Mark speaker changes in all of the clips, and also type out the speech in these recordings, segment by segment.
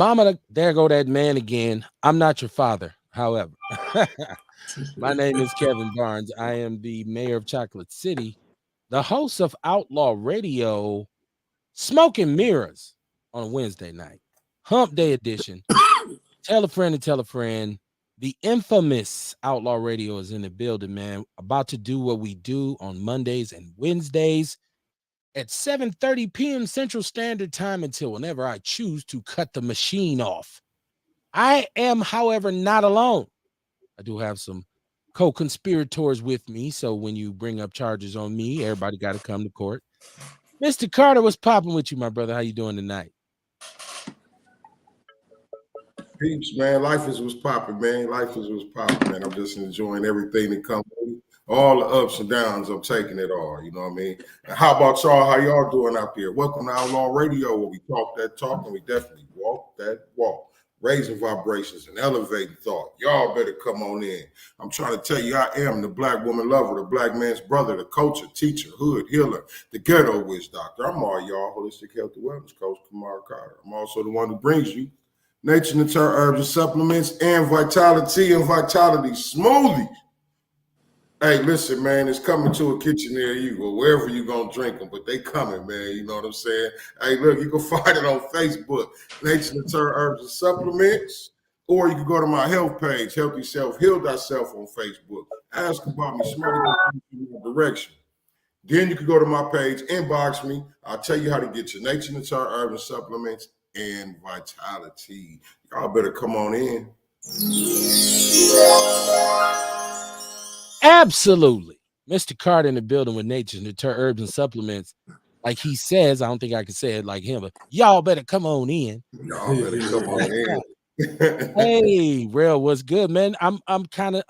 Speaker 1: Mama, there go that man again. I'm not your father, however. My name is Kevin Barnes. I am the mayor of Chocolate City, the host of Outlaw Radio, Smoking Mirrors on a Wednesday night, Hump Day edition. Tell a friend and tell a friend. The infamous Outlaw Radio is in the building, man. About to do what we do on Mondays and Wednesdays at 7:30 p.m. Central Standard Time until whenever I choose to cut the machine off. I am, however, not alone. I do have some co-conspirators with me, so when you bring up charges on me, everybody got to come to court. Mr. Carter, what's popping with you, my brother? How you doing tonight?
Speaker 2: Peeps, man. Life is what's popping, man. Life is what's popping, man. I'm just enjoying everything that comes with it. All the ups and downs, I'm taking it all. You know what I mean? And how about y'all? How y'all doing out there? Welcome to Outlaw Radio, where we talk that talk and we definitely walk that walk. Raising vibrations and elevating thought. Y'all better come on in. I'm trying to tell you, I am the black woman lover, the black man's brother, the culture, teacher, hood healer, the ghetto witch doctor. I'm all y'all holistic health and wellness coach, Kamar Carter. I'm also the one who brings you nature natural herbs and supplements and vitality smoothies. Hey, listen, man, it's coming to a kitchen near you or wherever you're going to drink them, but they coming, man. You know what I'm saying? Hey, look, you can find it on Facebook, Nature Natural Herbs and Supplements, or you can go to my health page, Healthy Self, Heal Thyself on Facebook. Ask about me, somebody in that direction. Then you can go to my page, inbox me. I'll tell you how to get your Nature Natural Herbs and Supplements and vitality. Y'all better come on in.
Speaker 1: Absolutely. Mr. Carter in the building with Nature's Nature Herbs and Supplements. Like he says, I don't think I can say it like him, but y'all better come on in.
Speaker 2: Y'all better come on in.
Speaker 1: Hey, Rail, what's good, man? I'm kind of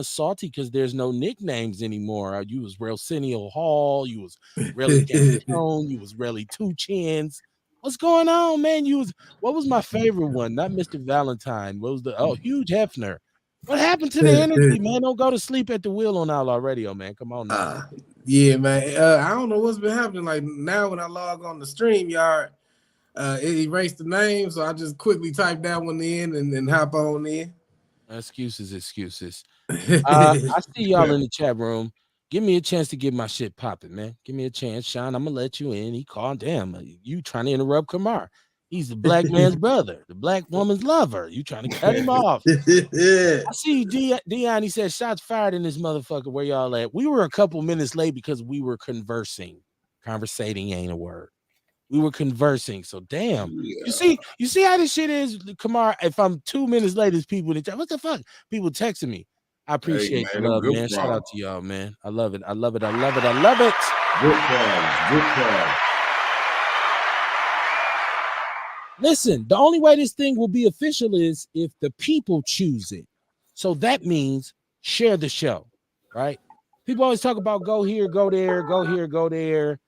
Speaker 1: salty because there's no nicknames anymore. You was Railsenio Hall, you was Relly Gangstone, you was Relly Two Chins. What's going on, man? What was my favorite one? Not Mr. Valentine. What was Hugh Hefner? What happened to the energy, man? Don't go to sleep at the wheel on Outlaw Radio, man. Come on now.
Speaker 3: Yeah, man. I don't know what's been happening. Like now when I log on the StreamYard, it erased the name, so I just quickly type that one in and hop on in.
Speaker 1: Excuses. I see y'all in the chat room. Give me a chance to get my shit popping, man. Give me a chance, Sean. I'm gonna let you in. He called. Damn, you trying to interrupt Kamar? He's the black man's brother, the black woman's lover. You trying to cut him off? I see Dion. He said shots fired in this motherfucker. Where y'all at? We were a couple minutes late because we were conversing. Conversating ain't a word. We were conversing. So damn. Yeah. You see how this shit is, Kamar. If I'm 2 minutes late, it's people that what the fuck? People texting me. I appreciate the love, man. Shout out to y'all, man. I love it. I love it. Good problem. Listen, the only way this thing will be official is if the people choose it. So that means share the show, right? People always talk about go here, go there, go here, go there.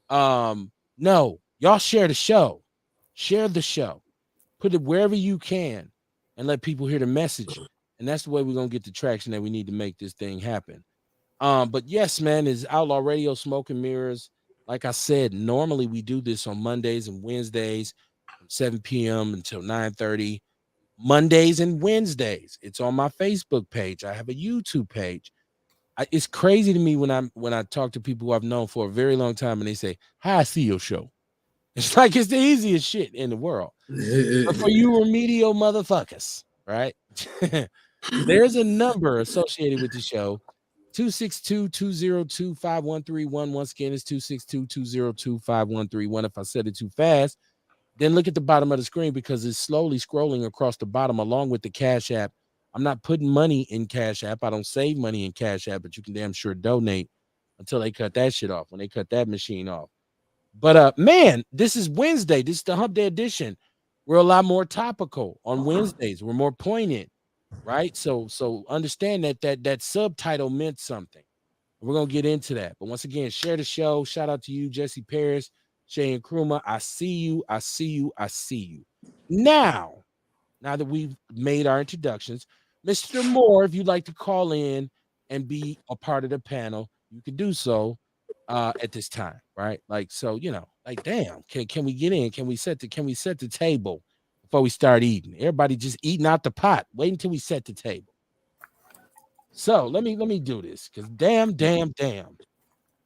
Speaker 1: No, y'all share the show. Share the show. Put it wherever you can and let people hear the message. And that's the way we're going to get the traction that we need to make this thing happen. But yes, man, is Outlaw Radio Smoking Mirrors. Like I said, normally we do this on Mondays and Wednesdays from 7 p.m. until 9:30. Mondays and Wednesdays. It's on my Facebook page. I have a YouTube page. It's crazy to me when I talk to people who I've known for a very long time and they say, "Hi, I see your show." It's like it's the easiest shit in the world. But for you remedial motherfuckers, right? There's a number associated with the show. 262-202-5131. Once again, it's 262-202-5131. If I said it too fast, then look at the bottom of the screen because it's slowly scrolling across the bottom along with the Cash App. I'm not putting money in Cash App. I don't save money in Cash App, but you can damn sure donate until they cut that shit off, when they cut that machine off. But man, this is Wednesday. This is the Hump Day edition. We're a lot more topical on Wednesdays. We're more poignant, right? So understand that subtitle meant something. We're gonna get into that. But once again, share the show. Shout out to you, Jesse Paris, Shay and Kruma. I see you. Now that we've made our introductions, Mr. Moore, if you'd like to call in and be a part of the panel, you can do so at this time, right? Like, so, like, damn, can we get in? Can we set the table before we start eating. Everybody just eating out the pot. Wait until we set the table. So let me do this because damn.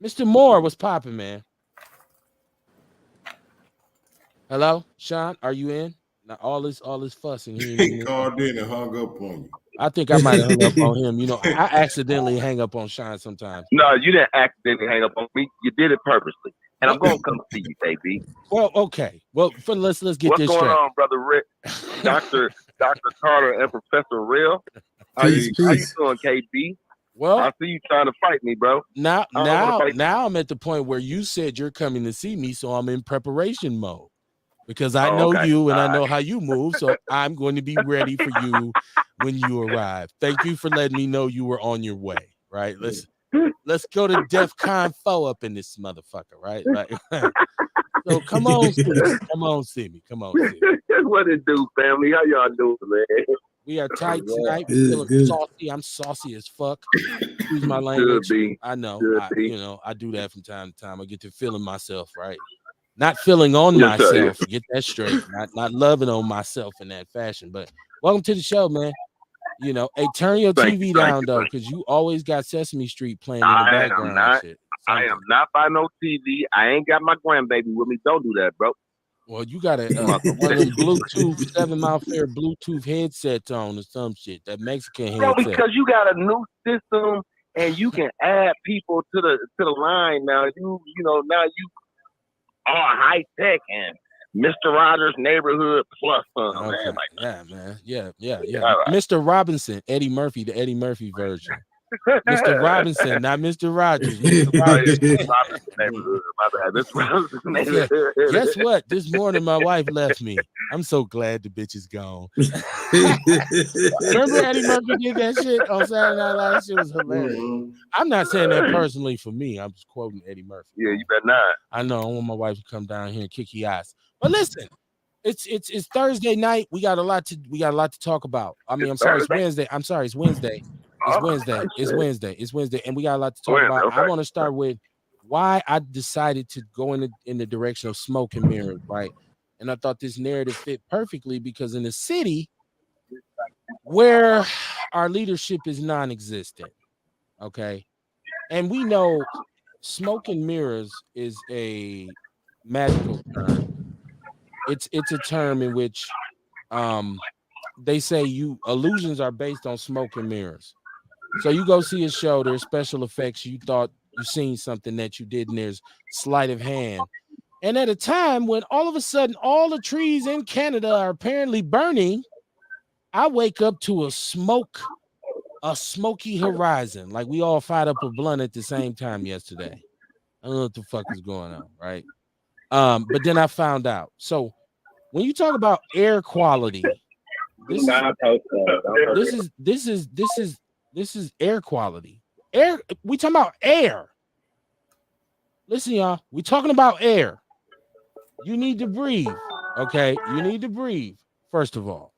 Speaker 1: Mr. Moore was popping, man. Hello, Sean, are you in? Now all this fussing. He ain't
Speaker 2: He
Speaker 1: even.
Speaker 2: called in and hung up on you.
Speaker 1: I think I might have hung up on him. You know, I accidentally hang up on Sean sometimes.
Speaker 4: No, you didn't accidentally hang up on me. You did it purposely. And I'm gonna come see you, KB.
Speaker 1: Well, okay. Well, let's get
Speaker 4: What's
Speaker 1: this
Speaker 4: going
Speaker 1: straight.
Speaker 4: on, brother Rick, Dr. Carter, and Professor Real? How you doing, KB?
Speaker 1: Well,
Speaker 4: I see you trying to fight me, bro.
Speaker 1: Now I'm at the point where you said you're coming to see me, so I'm in preparation mode because I know you and I know how you move, so I'm going to be ready for you when you arrive. Thank you for letting me know you were on your way. Right? Let's go to DEFCON 4 up in this motherfucker. Right? Like, so come on, see me.
Speaker 4: What it do, family? How y'all doing, man?
Speaker 1: We are tight tonight. We're feeling saucy. I'm saucy as fuck. Excuse my language. I know. I do that from time to time. I get to feeling myself, right? Not feeling on myself. Get that straight. Not loving on myself in that fashion. But welcome to the show, man. You know, hey, turn your TV down though, because you always got Sesame Street playing in the background and shit.
Speaker 4: I am not by no TV. I ain't got my grandbaby with me. Don't do that, bro.
Speaker 1: Well, you got one of them Bluetooth 7 mile fair Bluetooth headsets on or some shit. That Mexican headset.
Speaker 4: No, because you got a new system and you can add people to the line now. You know now you are high tech and Mr. Rogers' Neighborhood Plus something, man. Like,
Speaker 1: yeah. Right. Mr. Robinson, Eddie Murphy, the Eddie Murphy version. Mr. Robinson, not Mr. Rogers. Mr. Robinson. Guess what? This morning my wife left me. I'm so glad the bitch is gone. Remember Eddie Murphy did that shit on Saturday Night Live? That shit was hilarious. I'm not saying that personally for me. I'm just quoting Eddie Murphy.
Speaker 4: Yeah, you better not.
Speaker 1: I know. I want my wife to come down here and kick your ass. But listen, it's Thursday night. We got a lot to talk about. I mean, it's Wednesday. I'm sorry, it's Wednesday. It's Wednesday, and we got a lot to talk about. Okay. I want to start with why I decided to go in the direction of smoke and mirrors, right? And I thought this narrative fit perfectly because in a city where our leadership is non-existent, okay, and we know smoke and mirrors is a magical term. It's a term in which they say illusions are based on smoke and mirrors. So you go see a show, there's special effects, you thought you seen something that you didn't, there's sleight of hand. And at a time when all of a sudden all the trees in Canada are apparently burning, I wake up to a smoky horizon. Like we all fired up a blunt at the same time yesterday. I don't know what the fuck is going on, right? But then I found out. So when you talk about air quality, this is air quality. We talking about air. Listen, y'all, we talking about air. You need to breathe, okay? You need to breathe, first of all.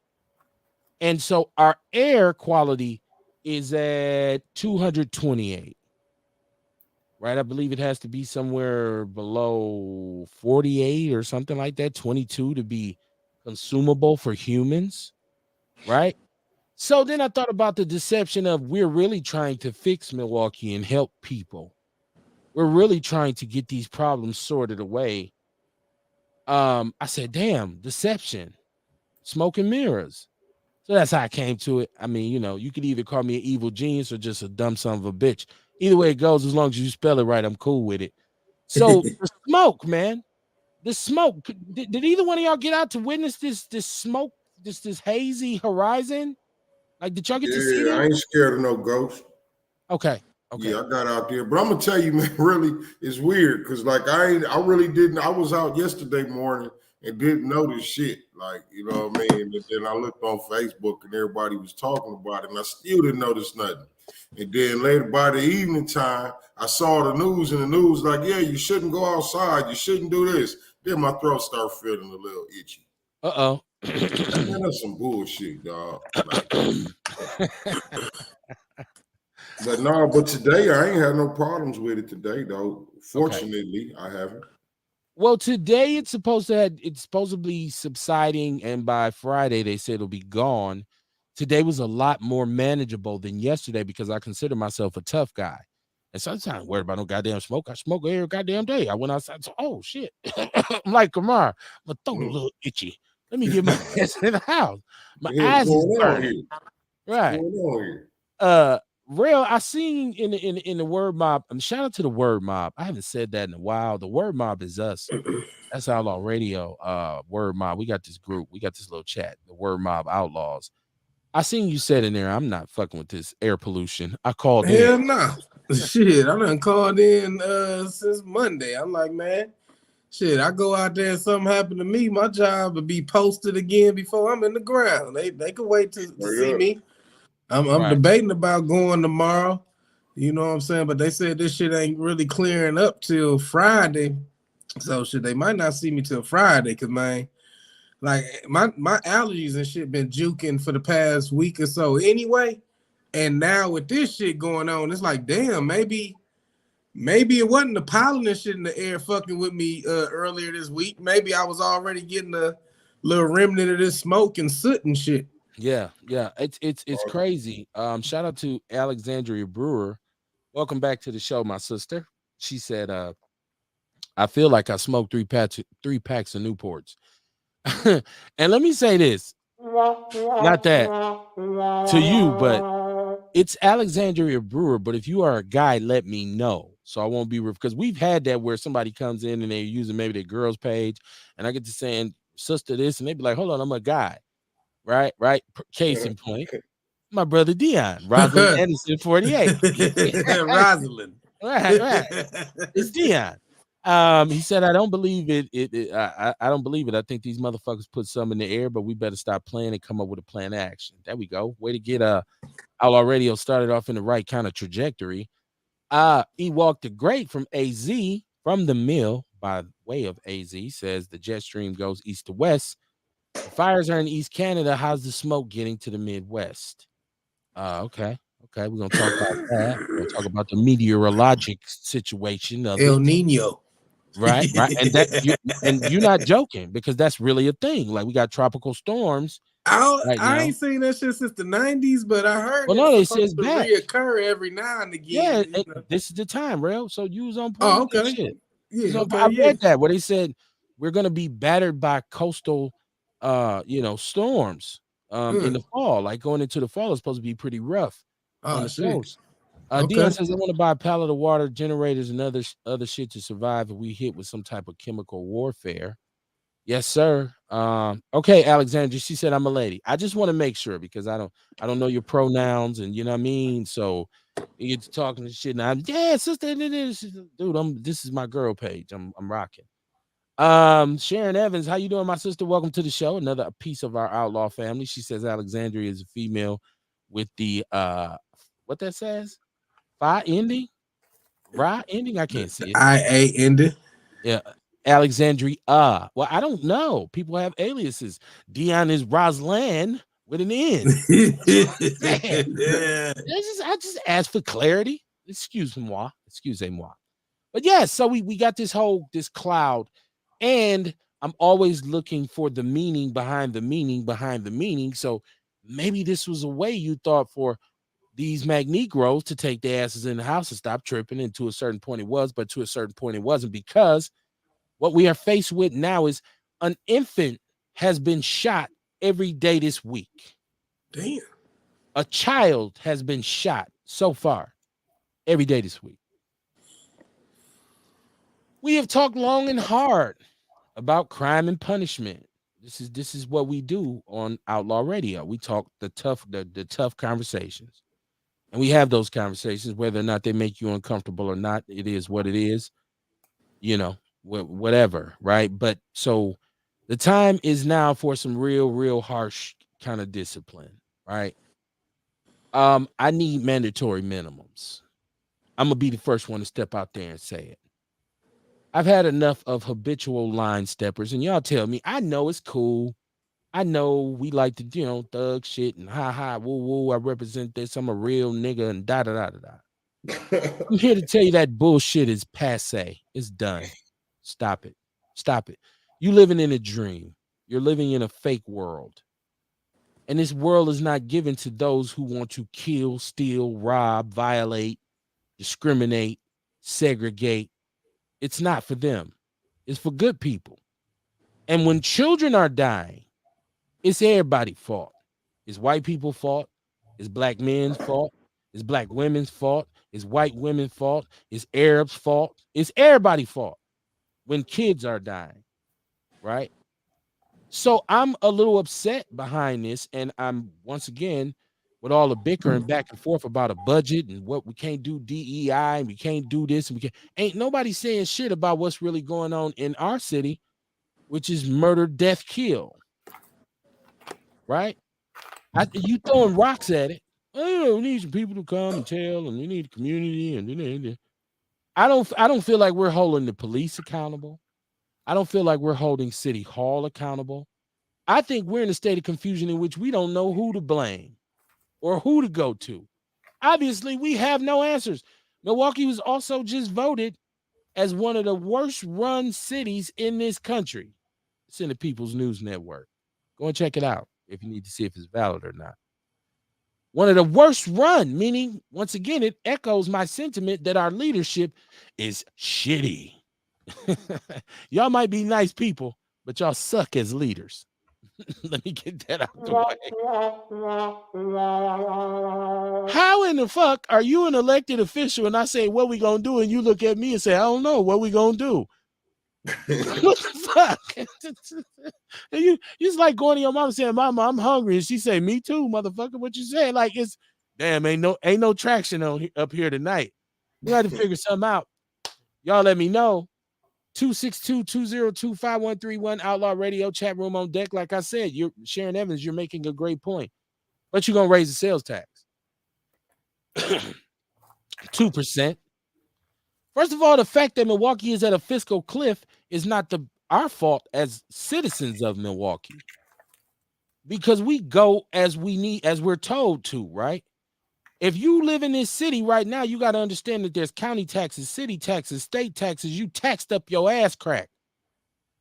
Speaker 1: And so our air quality is at 228, right? I believe it has to be somewhere below 48 or something like that, 22 to be consumable for humans, right? So then I thought about the deception of we're really trying to fix Milwaukee and help people. We're really trying to get these problems sorted away. I said, damn, deception, smoke and mirrors. So that's how I came to it. I mean, you could either call me an evil genius or just a dumb son of a bitch. Either way it goes, as long as you spell it right, I'm cool with it. So the smoke, man, the smoke. Did either one of y'all get out to witness this smoke, this hazy horizon? Like, did y'all get to see that?
Speaker 2: I ain't scared of no ghosts.
Speaker 1: Okay.
Speaker 2: Yeah, I got out there, but I'm gonna tell you, man, really, it's weird because like I really didn't. I was out yesterday morning and didn't notice shit. Like, you know what I mean? And then I looked on Facebook and everybody was talking about it, and I still didn't notice nothing. And then later by the evening time, I saw the news, and the news like, yeah, you shouldn't go outside, you shouldn't do this. Then my throat started feeling a little itchy.
Speaker 1: Uh-oh.
Speaker 2: Man, that's some bullshit, dog. But today I ain't had no problems with it today, though. Fortunately, I haven't.
Speaker 1: Well, today it's supposed to be subsiding, and by Friday they said it'll be gone. Today was a lot more manageable than yesterday because I consider myself a tough guy. And sometimes worried about no goddamn smoke. I smoke every goddamn day. I went outside. So, oh shit. I'm like Kamar, my throat a little itchy. Let me get my ass in the house. My
Speaker 2: Yeah, what's
Speaker 1: eyes is
Speaker 2: going on
Speaker 1: burning.
Speaker 2: here? What's
Speaker 1: Right.
Speaker 2: going on here?
Speaker 1: Real, I seen in the word mob. Shout out to the word mob. I haven't said that in a while. The word mob is us. That's Outlaw Radio. Word mob. We got this group. We got this little chat. The word mob outlaws. I seen you said in there. I'm not fucking with this air pollution. I called in.
Speaker 3: Hell no. Shit, I done called in since Monday. I'm like, man, shit, I go out there and something happened to me, my job would be posted again before I'm in the ground. They can wait to see me. I'm
Speaker 1: Right.
Speaker 3: debating about going tomorrow. You know what I'm saying? But they said this shit ain't really clearing up till Friday. So shit, they might not see me till Friday, cause man, like my allergies and shit been juking for the past week or so anyway. And now with this shit going on, it's like, damn, maybe it wasn't the pollen and shit in the air fucking with me earlier this week. Maybe I was already getting a little remnant of this smoke and soot and shit.
Speaker 1: Yeah, yeah. It's crazy. Shout out to Alexandria Brewer. Welcome back to the show, my sister. She said, I feel like I smoked three packs of Newports. And let me say this, not that to you, but it's Alexandria Brewer. But if you are a guy, let me know. So I won't be because we've had that where somebody comes in and they're using maybe their girl's page, and I get to saying sister this, and they be like, hold on, I'm a guy. Right. Case in point, my brother Dion, Rosalind Edison, 48.
Speaker 3: Rosalind.
Speaker 1: Right. It's Dion. He said, I don't believe it. I don't believe it. I think these motherfuckers put some in the air, but we better stop playing and come up with a plan of action. There we go. Way to get Outlaw Radio started off in the right kind of trajectory. He walked the great from AZ from the mill by way of AZ says the jet stream goes east to west. The fires are in East Canada. How's the smoke getting to the Midwest? Okay. We're gonna talk about that. We're gonna talk about the meteorologic situation of
Speaker 3: El
Speaker 1: it.
Speaker 3: Nino.
Speaker 1: Right. And you're not joking because that's really a thing. Like we got tropical storms right
Speaker 3: I
Speaker 1: now.
Speaker 3: ain't seen that shit since the 90s, but I heard
Speaker 1: Well, no,
Speaker 3: it's
Speaker 1: it says
Speaker 3: supposed to
Speaker 1: back.
Speaker 3: reoccur every now and
Speaker 1: Yeah,
Speaker 3: again.
Speaker 1: this is the time, real. So you was on point.
Speaker 3: Oh,
Speaker 1: With that
Speaker 3: okay.
Speaker 1: shit.
Speaker 3: Yeah,
Speaker 1: So
Speaker 3: okay,
Speaker 1: I
Speaker 3: yeah.
Speaker 1: read that where they said we're gonna be battered by coastal storms in the fall. Like going into the fall is supposed to be pretty rough on
Speaker 3: Oh
Speaker 1: the
Speaker 3: shit.
Speaker 1: coast.
Speaker 3: Okay.
Speaker 1: Dion says I want to buy a pallet of water, generators, and other shit to survive if we hit with some type of chemical warfare. Yes, sir. Okay, Alexandra. She said I'm a lady. I just want to make sure because I don't know your pronouns and you know what I mean. So you get to talking to shit now. Yeah, sister, dude. This is my girl page. I'm rocking. Sharon Evans, how you doing, my sister? Welcome to the show. Another piece of our outlaw family. She says Alexandria is a female with the what that says? Fi ending? Ra ending? I can't see it.
Speaker 3: IA ended.
Speaker 1: Yeah. Alexandria. Well, I don't know. People have aliases. Dion is Roslan with an N. Man. I just asked for clarity. Excuse-moi. But yeah, so we got this cloud, and I'm always looking for the meaning behind the meaning behind the meaning. So maybe this was a way you thought for these Magnegroes to take their asses in the house and stop tripping. And to a certain point it was, but to a certain point it wasn't, because what we are faced with now is an infant has been shot every day this week.
Speaker 3: Damn.
Speaker 1: A child has been shot so far every day this week. We have talked long and hard about crime and punishment. This is what we do on Outlaw Radio. We talk the tough conversations. And we have those conversations, whether or not they make you uncomfortable or not. It is what it is, whatever, right? But so the time is now for some real harsh kind of discipline, right? I need mandatory minimums. I'm gonna be the first one to step out there and say it. I've had enough of habitual line steppers, and y'all tell me, I know it's cool. I know we like to, thug shit and woo woo. I represent this. I'm a real nigga and da da da da da. I'm here to tell you that bullshit is passe. It's done. Stop it. Stop it. You living in a dream. You're living in a fake world. And this world is not given to those who want to kill, steal, rob, violate, discriminate, segregate. It's not for them. It's for good people. And when children are dying, it's everybody's fault. It's white people's fault. It's black men's fault. It's black women's fault. It's white women's fault. It's Arabs' fault. It's everybody's fault when kids are dying, right? So I'm a little upset behind this, and I'm once again with all the bickering back and forth about a budget and what we can't do DEI and we can't do this and we can't. Ain't nobody saying shit about what's really going on in our city, which is murder, death, kill. Right? You throwing rocks at it. Oh, we need some people to come and tell, and we need a community, and I don't feel like we're holding the police accountable. I don't feel like we're holding City Hall accountable. I think we're in a state of confusion in which we don't know who to blame or who to go to. Obviously, we have no answers. Milwaukee was also just voted as one of the worst run cities in this country. It's in the People's News Network. Go and check it out if you need to see if it's valid or not. One of the worst run, meaning, once again, it echoes my sentiment that our leadership is shitty. Y'all might be nice people, but y'all suck as leaders. Let me get that out the way. How in the fuck are you an elected official and I say, what we gonna do? And you look at me and say, I don't know, what we gonna do? What the fuck? You it's like going to your mom and saying, Mama, I'm hungry. And she say, me too, motherfucker. What you say? Like, it's damn, ain't no traction on up here tonight. We got to figure something out. Y'all let me know. 262-202-5131 Outlaw Radio chat room on deck. Like I said, you're Sharon Evans, you're making a great point. But you're gonna raise the sales tax 2%. First of all, the fact that Milwaukee is at a fiscal cliff is not our fault as citizens of Milwaukee, because we go as we need, as we're told to, right? If you live in this city right now, you got to understand that there's county taxes, city taxes, state taxes. You taxed up your ass crack.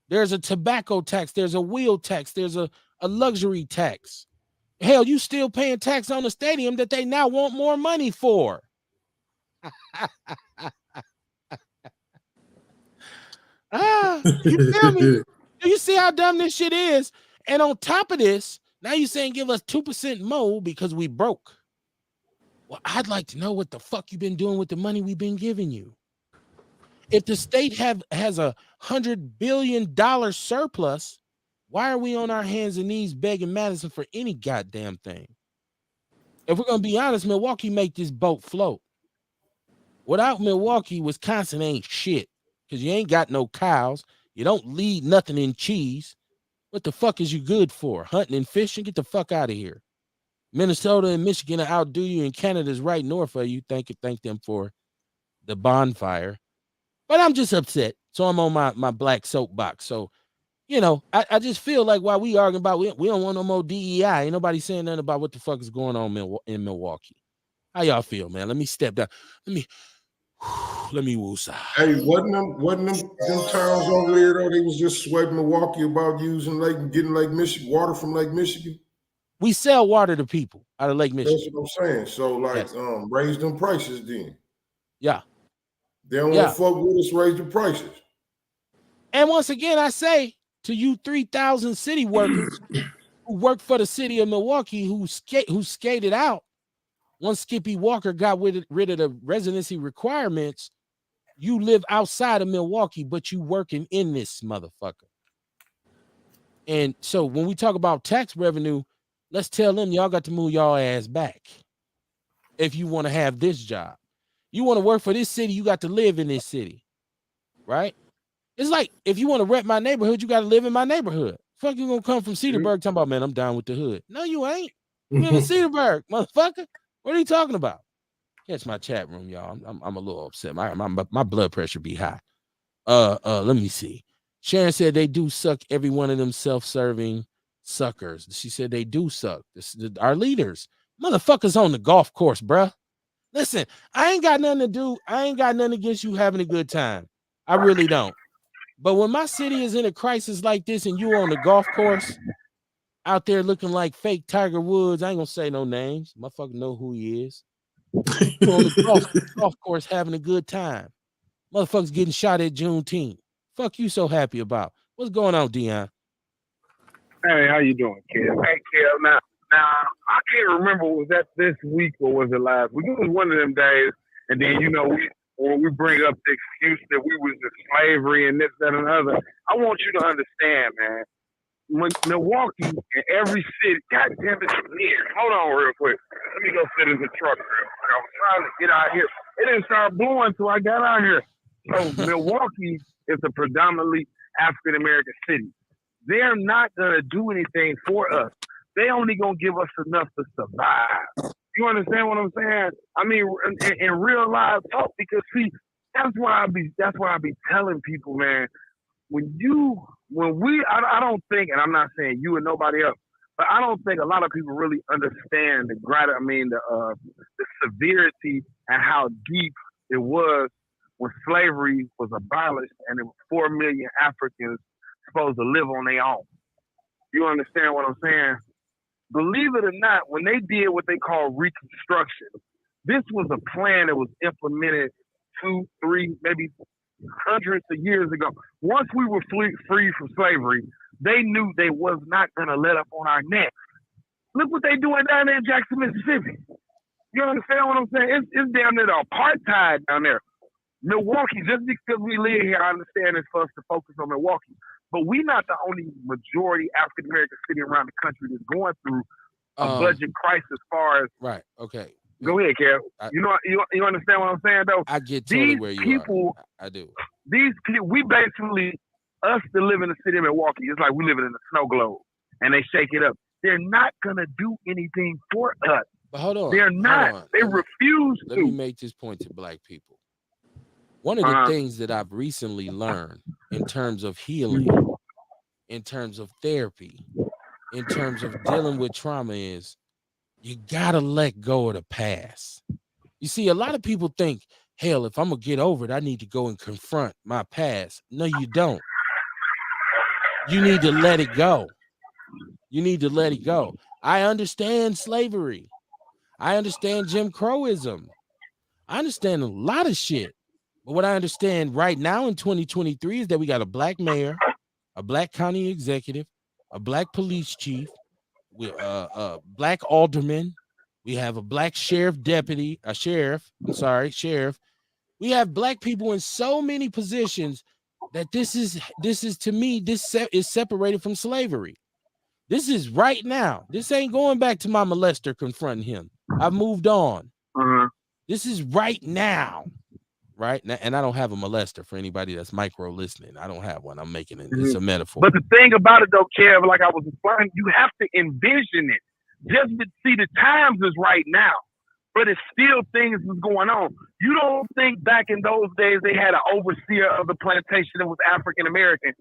Speaker 1: There's a tobacco tax. There's a wheel tax. There's a luxury tax. Hell, you still paying tax on the stadium that they now want more money for. You feel me? Do you see how dumb this shit is? And on top of this, now you're saying give us 2% more because we broke. Well, I'd like to know what the fuck you've been doing with the money we've been giving you. If the state has $100 billion surplus, why are we on our hands and knees begging Madison for any goddamn thing? If we're going to be honest, Milwaukee make this boat float. Without Milwaukee, Wisconsin ain't shit, because you ain't got no cows. You don't lead nothing in cheese. What the fuck is you good for? Hunting and fishing? Get the fuck out of here. Minnesota and Michigan outdo you, and Canada's right north of you. Thank them for the bonfire. But I'm just upset. So I'm on my black soapbox. So, I just feel like while we arguing about we don't want no more DEI, ain't nobody saying nothing about what the fuck is going on in Milwaukee. How y'all feel, man? Let me step down. Let me woosah.
Speaker 2: Hey, wasn't them towns over there though? They was just sweating Milwaukee about using getting Lake Michigan water from Lake Michigan.
Speaker 1: We sell water to people out of Lake Michigan.
Speaker 2: That's what I'm saying. So yes. Raise them prices then.
Speaker 1: Yeah.
Speaker 2: They don't want to fuck with us, raise the prices. And
Speaker 1: once again, I say to you 3,000 city workers who work for the city of Milwaukee who skated out once Skippy Walker got rid of the residency requirements, you live outside of Milwaukee, but you working in this motherfucker. And so when we talk about tax revenue, let's tell them y'all got to move y'all ass back if you want to have this job. You want to work for this city, you got to live in this city, right? It's like if you want to rep my neighborhood, you got to live in my neighborhood. Fuck, you gonna come from Cedarburg talking about, man, I'm down with the hood. No, you ain't. You live in Cedarburg, motherfucker. What are you talking about? Catch my chat room, y'all. I'm a little upset. My blood pressure be high. Let me see. Sharon said they do suck, every one of them self-serving suckers. She said they do suck. Our leaders, motherfuckers on the golf course, bruh. Listen, I ain't got nothing to do. I ain't got nothing against you having a good time. I really don't. But when my city is in a crisis like this and you on the golf course out there looking like fake Tiger Woods, I ain't gonna say no names. Motherfucker know who he is. You on the golf course having a good time. Motherfuckers getting shot at Juneteenth. Fuck you so happy about? What's going on, Dion?
Speaker 5: Hey, how you doing, Kev? Hey, Kev. Now, I can't remember, was that this week or was it last week? It was one of them days, and then, you know, when we bring up the excuse that we was in slavery and this, that, and other, I want you to understand, man, Milwaukee and every city, God damn it, hold on real quick. Let me go sit in the truck real quick. I was trying to get out here. It didn't start blowing until I got out here. So Milwaukee is a predominantly African-American city. They're not going to do anything for us. They only going to give us enough to survive. You understand what I'm saying? I mean, in real life talk, because see, that's why I be telling people, man, I don't think, and I'm not saying you and nobody else, but I don't think a lot of people really understand the severity and how deep it was when slavery was abolished and it was 4 million Africans supposed to live on their own. You understand what I'm saying? Believe it or not, when they did what they call Reconstruction, this was a plan that was implemented 2, 3, maybe hundreds of years ago. Once we were free from slavery, they knew they was not going to let up on our necks. Look what they doing down there in Jackson, Mississippi. You understand what I'm saying? It's down there the apartheid down there. Milwaukee, just because we live here, I understand it's for us to focus on Milwaukee. But we're not the only majority African-American city around the country that's going through a budget crisis as far as... Right, okay. Go ahead, Kev. You understand what I'm saying, though?
Speaker 1: I get totally where you are. I do.
Speaker 5: These people, we basically, us that live in the city of Milwaukee, it's like we living in a snow globe, and they shake it up. They're not going to do anything for us.
Speaker 1: But hold on.
Speaker 5: They're not. They refuse to.
Speaker 1: Let me make this point to black people. One of the things that I've recently learned in terms of healing, in terms of therapy, in terms of dealing with trauma is you got to let go of the past. You see, a lot of people think, hell, if I'm going to get over it, I need to go and confront my past. No, you don't. You need to let it go. You need to let it go. I understand slavery. I understand Jim Crowism. I understand a lot of shit. But what I understand right now in 2023 is that we got a black mayor, a black county executive, a black police chief, with a black alderman. We have a black sheriff. We have black people in so many positions that this is to me, this is separated from slavery. This is right now. This ain't going back to my molester confronting him. I've moved on. This is right now. Right now, and I don't have a molester for anybody that's micro listening. I don't have one. I'm making it. It's a metaphor.
Speaker 5: But the thing about it, though, Kev, like I was explaining, you have to envision it. Just to see the times is right now, but it's still things is going on. You don't think back in those days they had an overseer of the plantation that was African American?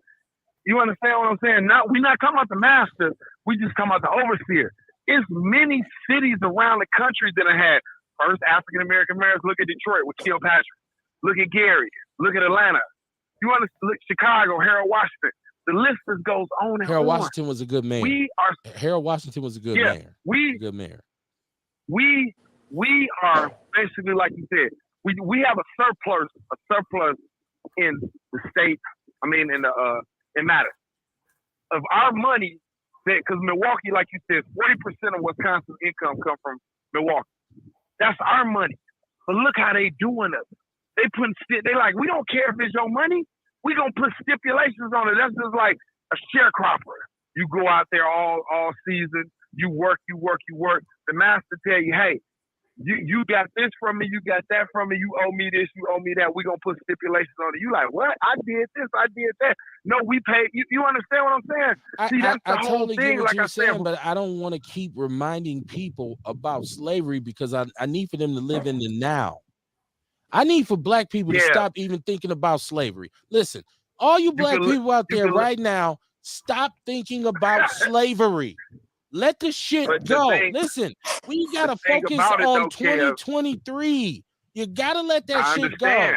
Speaker 5: You understand what I'm saying? We're not talking about the master. We just talking about the overseer. It's many cities around the country that have had first African American mayors. Look at Detroit with Kilpatrick. Look at Gary. Look at Atlanta. You want to look Chicago, Harold Washington. The list just goes on and
Speaker 1: Harold
Speaker 5: on.
Speaker 1: Washington was a good man. Harold Washington was a good mayor. Good mayor. We are basically, like you said, we have a surplus in the state. I mean, in Madison of our money. Because Milwaukee, like you said, 40% of Wisconsin's income come from Milwaukee. That's our money. But look how they doing us. They like, we don't care if it's your money. We gonna put stipulations on it. That's just like a sharecropper. You go out there all season. You work. The master tell you, hey, you got this from me. You got that from me. You owe me this. You owe me that. We gonna put stipulations on it. You like, what? I did this. I did that. No, we paid. You understand what I'm saying? See, that's the whole totally
Speaker 5: thing.
Speaker 1: Get what
Speaker 5: like
Speaker 1: you're
Speaker 5: I
Speaker 1: saying,
Speaker 5: said,
Speaker 1: but I don't want to keep reminding people about slavery because I need for them to live in the now. I need for black people to stop even thinking about slavery. Listen, all you black people out there right now, stop thinking about slavery. Let the shit go. Listen, we got to focus on 2023. You got to let that shit go.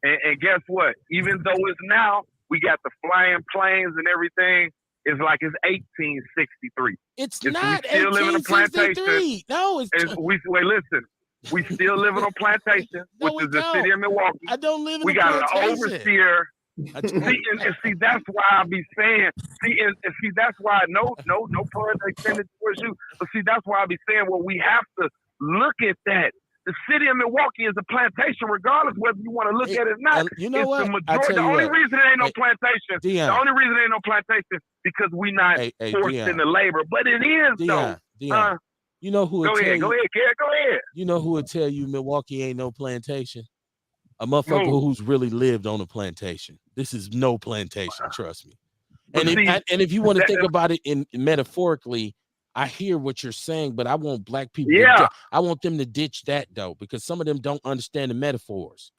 Speaker 5: And guess what? Even though it's now, we got the flying planes and everything. It's like it's 1863.
Speaker 1: It's
Speaker 5: we
Speaker 1: not
Speaker 5: still live in a plantation.
Speaker 1: 1863. No, it's
Speaker 5: Wait, listen. We still live in a plantation,
Speaker 1: No,
Speaker 5: which
Speaker 1: we
Speaker 5: is the
Speaker 1: don't.
Speaker 5: city of Milwaukee.
Speaker 1: I don't live in
Speaker 5: We
Speaker 1: a
Speaker 5: got an
Speaker 1: plantation.
Speaker 5: overseer.
Speaker 1: I don't.
Speaker 5: See, that's why I be saying. See, that's why no pun extended towards you. But see, that's why I be saying, well, we have to look at that. The city of Milwaukee is a plantation, regardless whether you want to look at it or not.
Speaker 1: You know
Speaker 5: It's
Speaker 1: what?
Speaker 5: the majority. The only reason it ain't no plantation.
Speaker 1: Dion.
Speaker 5: The only reason it ain't no plantation because we not forced
Speaker 1: Dion.
Speaker 5: into labor. But it is though.
Speaker 1: Dion. You know who would tell you?
Speaker 5: Go ahead, Garrett. Go ahead.
Speaker 1: You know who would tell you Milwaukee ain't no plantation? A motherfucker who's really lived on a plantation. This is no plantation, trust me. And if you want to think about it in metaphorically, I hear what you're saying, but I want black people. I want them to ditch that though, because some of them don't understand the metaphors.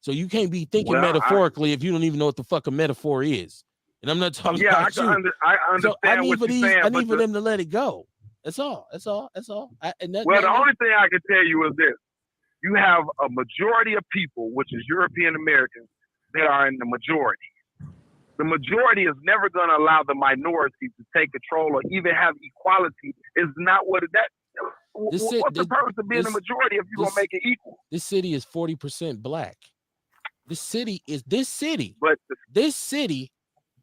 Speaker 1: So you can't be thinking metaphorically if you don't even know what the fuck a metaphor is. And I'm not talking about you.
Speaker 5: I understand what you're saying.
Speaker 1: I need for them to let it go. That's all. The
Speaker 5: only thing I can tell you is this. You have a majority of people, which is European Americans, that are in the majority. The majority is never going to allow the minority to take control or even have equality. Is not what what's the purpose of being the majority if you're going to make it equal?
Speaker 1: This city is 40% black. This city.
Speaker 5: But
Speaker 1: this city.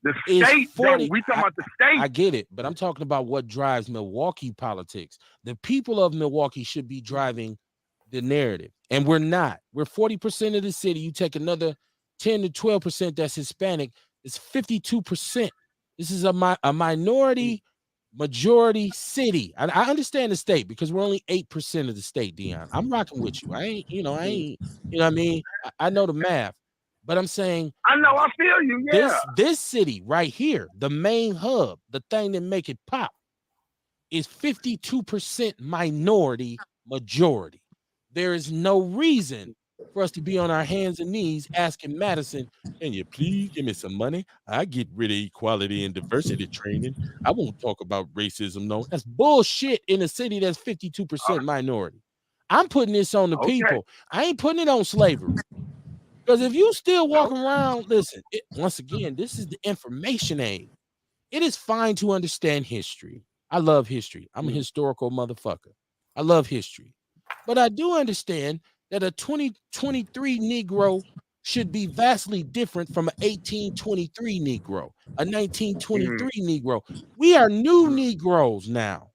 Speaker 5: The state, 40, we talking about the state.
Speaker 1: I get it, but I'm talking about what drives Milwaukee politics. The people of Milwaukee should be driving the narrative, and we're not. We're 40% of the city. You take another 10 to 12% that's Hispanic, it's 52%. This is a minority majority city. I understand the state because we're only 8% of the state, Dion. I'm rocking with you. I ain't, what I mean? I know the math. But I'm saying,
Speaker 5: I know, I feel you. Yeah.
Speaker 1: This city right here, the main hub, the thing that make it pop, is 52% minority majority. There is no reason for us to be on our hands and knees asking Madison, can you please give me some money? I get rid of equality and diversity training. I won't talk about racism. No, that's bullshit in a city that's 52% minority. I'm putting this on the people. I ain't putting it on slavery. Because if you still walking around, listen, once again, this is the information age. It is fine to understand history. I love history. I'm a historical motherfucker. I love history. But I do understand that a 2023 Negro should be vastly different from an 1823 Negro, a 1923 Negro. We are new Negroes now.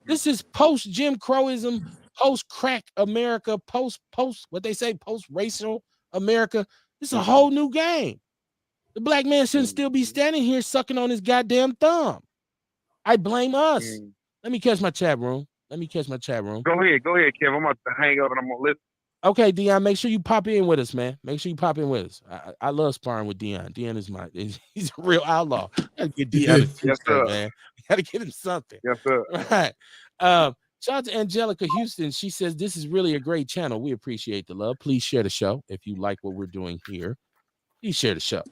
Speaker 1: This is post-Jim Crowism, post-crack America, what they say, post-racial America. This is a whole new game. The black man shouldn't still be standing here sucking on his goddamn thumb. I blame us. Let me catch my chat room. Go ahead,
Speaker 5: Kev. I'm about to hang up and I'm gonna listen.
Speaker 1: Okay, Dion, make sure you pop in with us, man. Make sure you pop in with us. I love sparring with Dion. Dion is he's a real outlaw. Gotta get Dion man. Gotta get him something.
Speaker 5: Yes, sir.
Speaker 1: Right. Shout out to Angelica Houston. She says, this is really a great channel. We appreciate the love. Please share the show. If you like what we're doing here, please share the show.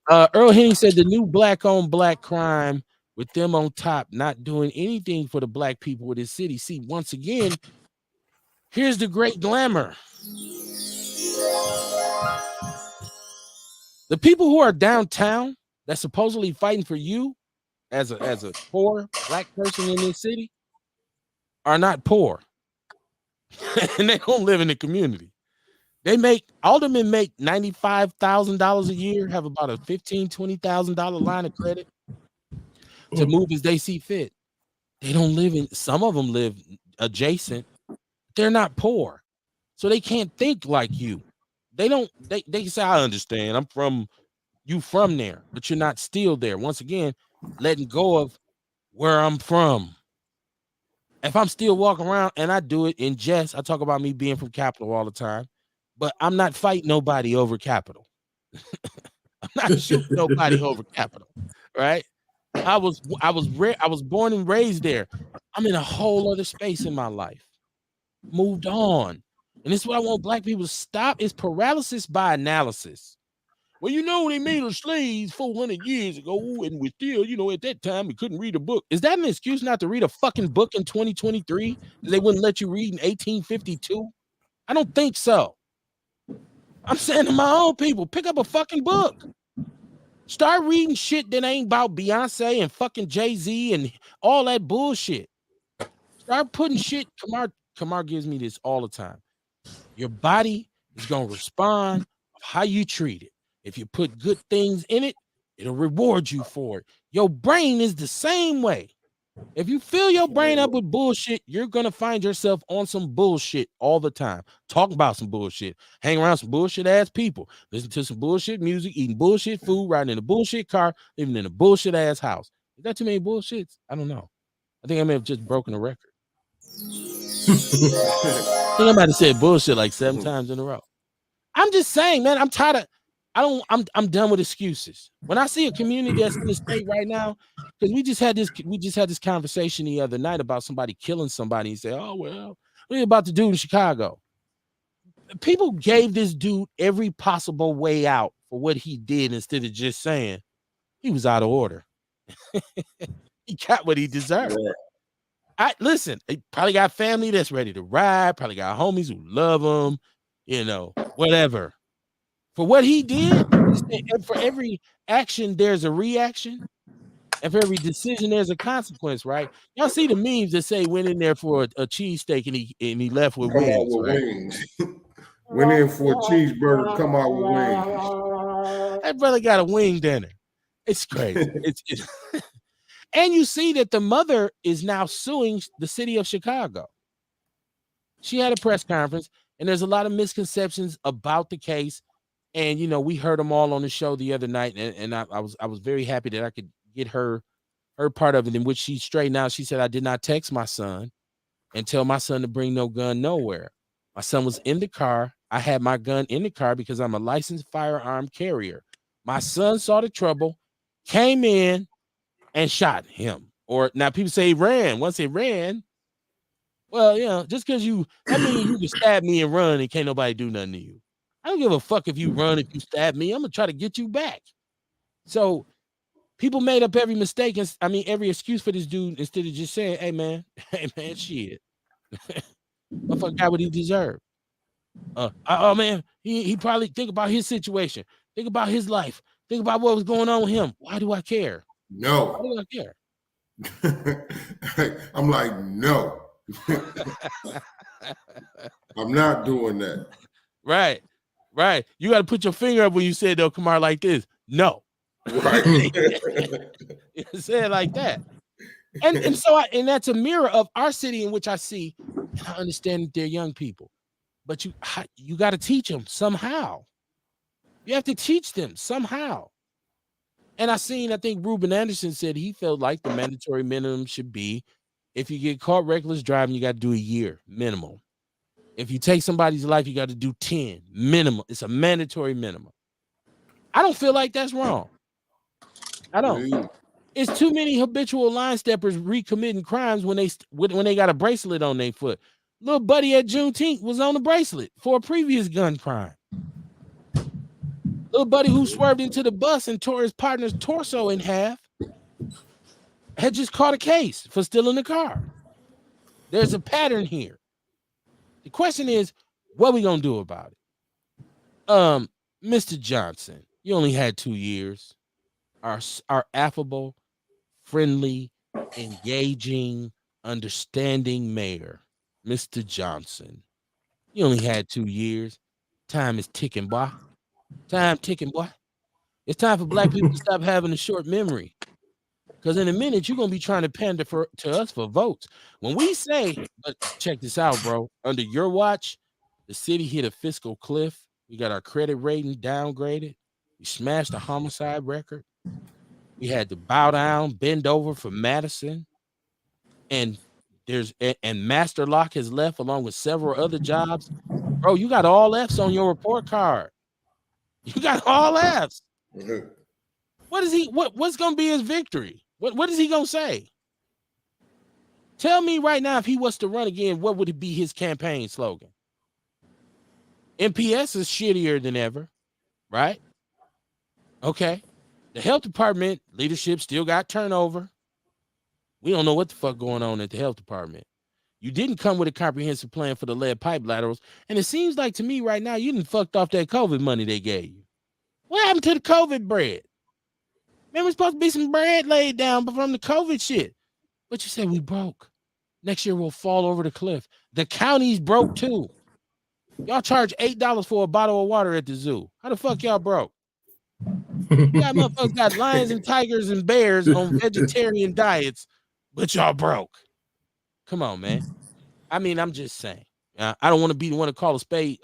Speaker 1: Earl Henning said the new black on black crime with them on top, not doing anything for the black people of this city. See, once again, here's the great glamour. The people who are downtown that's supposedly fighting for you as a poor black person in this city are not poor. And they don't live in the community. Aldermen make $95,000 a year, have about a $15,000, $20,000 line of credit to move as they see fit. They don't live in, some of them live adjacent. They're not poor. So they can't think like you. They say, I understand. I'm from there, but you're not still there. Once again, letting go of where I'm from. If I'm still walking around, and I do it in jest, I talk about me being from Capital all the time, but I'm not fighting nobody over Capital. I'm not shooting nobody over Capital, right? I was born and raised there. I'm in a whole other space in my life. Moved on. And this is what I want black people to stop is paralysis by analysis. Well, they made us slaves 400 years ago, and we still, at that time, we couldn't read a book. Is that an excuse not to read a fucking book in 2023? They wouldn't let you read in 1852? I don't think so. I'm saying to my own people, pick up a fucking book. Start reading shit that ain't about Beyonce and fucking Jay-Z and all that bullshit. Start putting shit. Kamar gives me this all the time. Your body is gonna respond of how you treat it. If you put good things in it, it'll reward you for it. Your brain is the same way. If you fill your brain up with bullshit, you're gonna find yourself on some bullshit all the time. Talking about some bullshit, hang around some bullshit ass people, listen to some bullshit music, eating bullshit food, riding in a bullshit car, living in a bullshit ass house. Is that too many bullshits? I don't know. I think I may have just broken a record. I think I might have said bullshit like 7 times in a row. I'm just saying, man, I'm tired of I'm done with excuses. When I see a community that's in the state right now, because we just had this conversation the other night about somebody killing somebody and say, oh, well, what are you about to do in Chicago? People gave this dude every possible way out for what he did instead of just saying he was out of order. He got what he deserved. Yeah. Listen, he probably got family that's ready to ride, probably got homies who love him, whatever. For what he did, and for every action, there's a reaction. And for every decision, there's a consequence, right? Y'all see the memes that say went in there for a cheesesteak and he left with wings, right?
Speaker 2: Wings. Went in for a cheeseburger, come out with wings.
Speaker 1: That brother got a wing dinner. It's crazy. it's And you see that the mother is now suing the city of Chicago. She had a press conference, and there's a lot of misconceptions about the case. And we heard them all on the show the other night, and I was very happy that I could get her part of it, in which she straightened out. She said, I did not text my son and tell my son to bring no gun nowhere. My son was in the car. I had my gun in the car because I'm a licensed firearm carrier. My son saw the trouble, came in, and shot him. Or now people say he ran. Once he ran, well, just because that means you can stab me and run and can't nobody do nothing to you. I don't give a fuck if you run, if you stab me. I'm going to try to get you back. So people made up every mistake, every excuse for this dude instead of just saying, hey, man, shit. Motherfucker got what he deserved. Oh, man, he probably think about his situation. Think about his life. Think about what was going on with him. Why do I care?
Speaker 2: No.
Speaker 1: Why do I
Speaker 2: care? I'm like, no. I'm not doing that.
Speaker 1: Right. You got to put your finger up when you said, though, Kamar, like this. No.
Speaker 2: Right.
Speaker 1: Say it like that. And so that's a mirror of our city in which I see, and I understand they're young people, but you got to teach them somehow. You have to teach them somehow. And I think Ruben Anderson said he felt like the mandatory minimum should be, if you get caught reckless driving, you got to do a year minimum. If you take somebody's life, you got to do 10 minimum. It's a mandatory minimum. I don't feel like that's wrong. I don't. It's too many habitual line steppers recommitting crimes when they got a bracelet on their foot. Little buddy at Juneteenth was on a bracelet for a previous gun crime. Little buddy who swerved into the bus and tore his partner's torso in half had just caught a case for stealing the car. There's a pattern here. The question is, what are we gonna do about it? Mr. Johnson, you only had 2 years. Our affable, friendly, engaging, understanding mayor, Mr. Johnson, you only had 2 years. Time is ticking, boy. Time ticking, boy. It's time for black people to stop having a short memory. Because in a minute, you're going to be trying to pander to us for votes. When we say, but check this out, bro, under your watch, the city hit a fiscal cliff. We got our credit rating downgraded. We smashed a homicide record. We had to bow down, bend over for Madison. And Master Lock has left along with several other jobs. Bro, you got all F's on your report card. You got all F's. Mm-hmm. What's going to be his victory? What is he going to say? Tell me right now, if he was to run again, what would it be his campaign slogan? MPS is shittier than ever, right? Okay. The health department leadership still got turnover. We don't know what the fuck going on at the health department. You didn't come with a comprehensive plan for the lead pipe laterals. And it seems like to me right now, you done fucked off that COVID money they gave you. What happened to the COVID bread? Man, we're supposed to be some bread laid down from the COVID shit. But you said we broke. Next year we'll fall over the cliff. The county's broke too. Y'all charge $8 for a bottle of water at the zoo. How the fuck y'all broke? You got motherfuckers got lions and tigers and bears on vegetarian diets, but y'all broke. Come on, man. I mean, I'm just saying. I don't want to be the one to call a spade,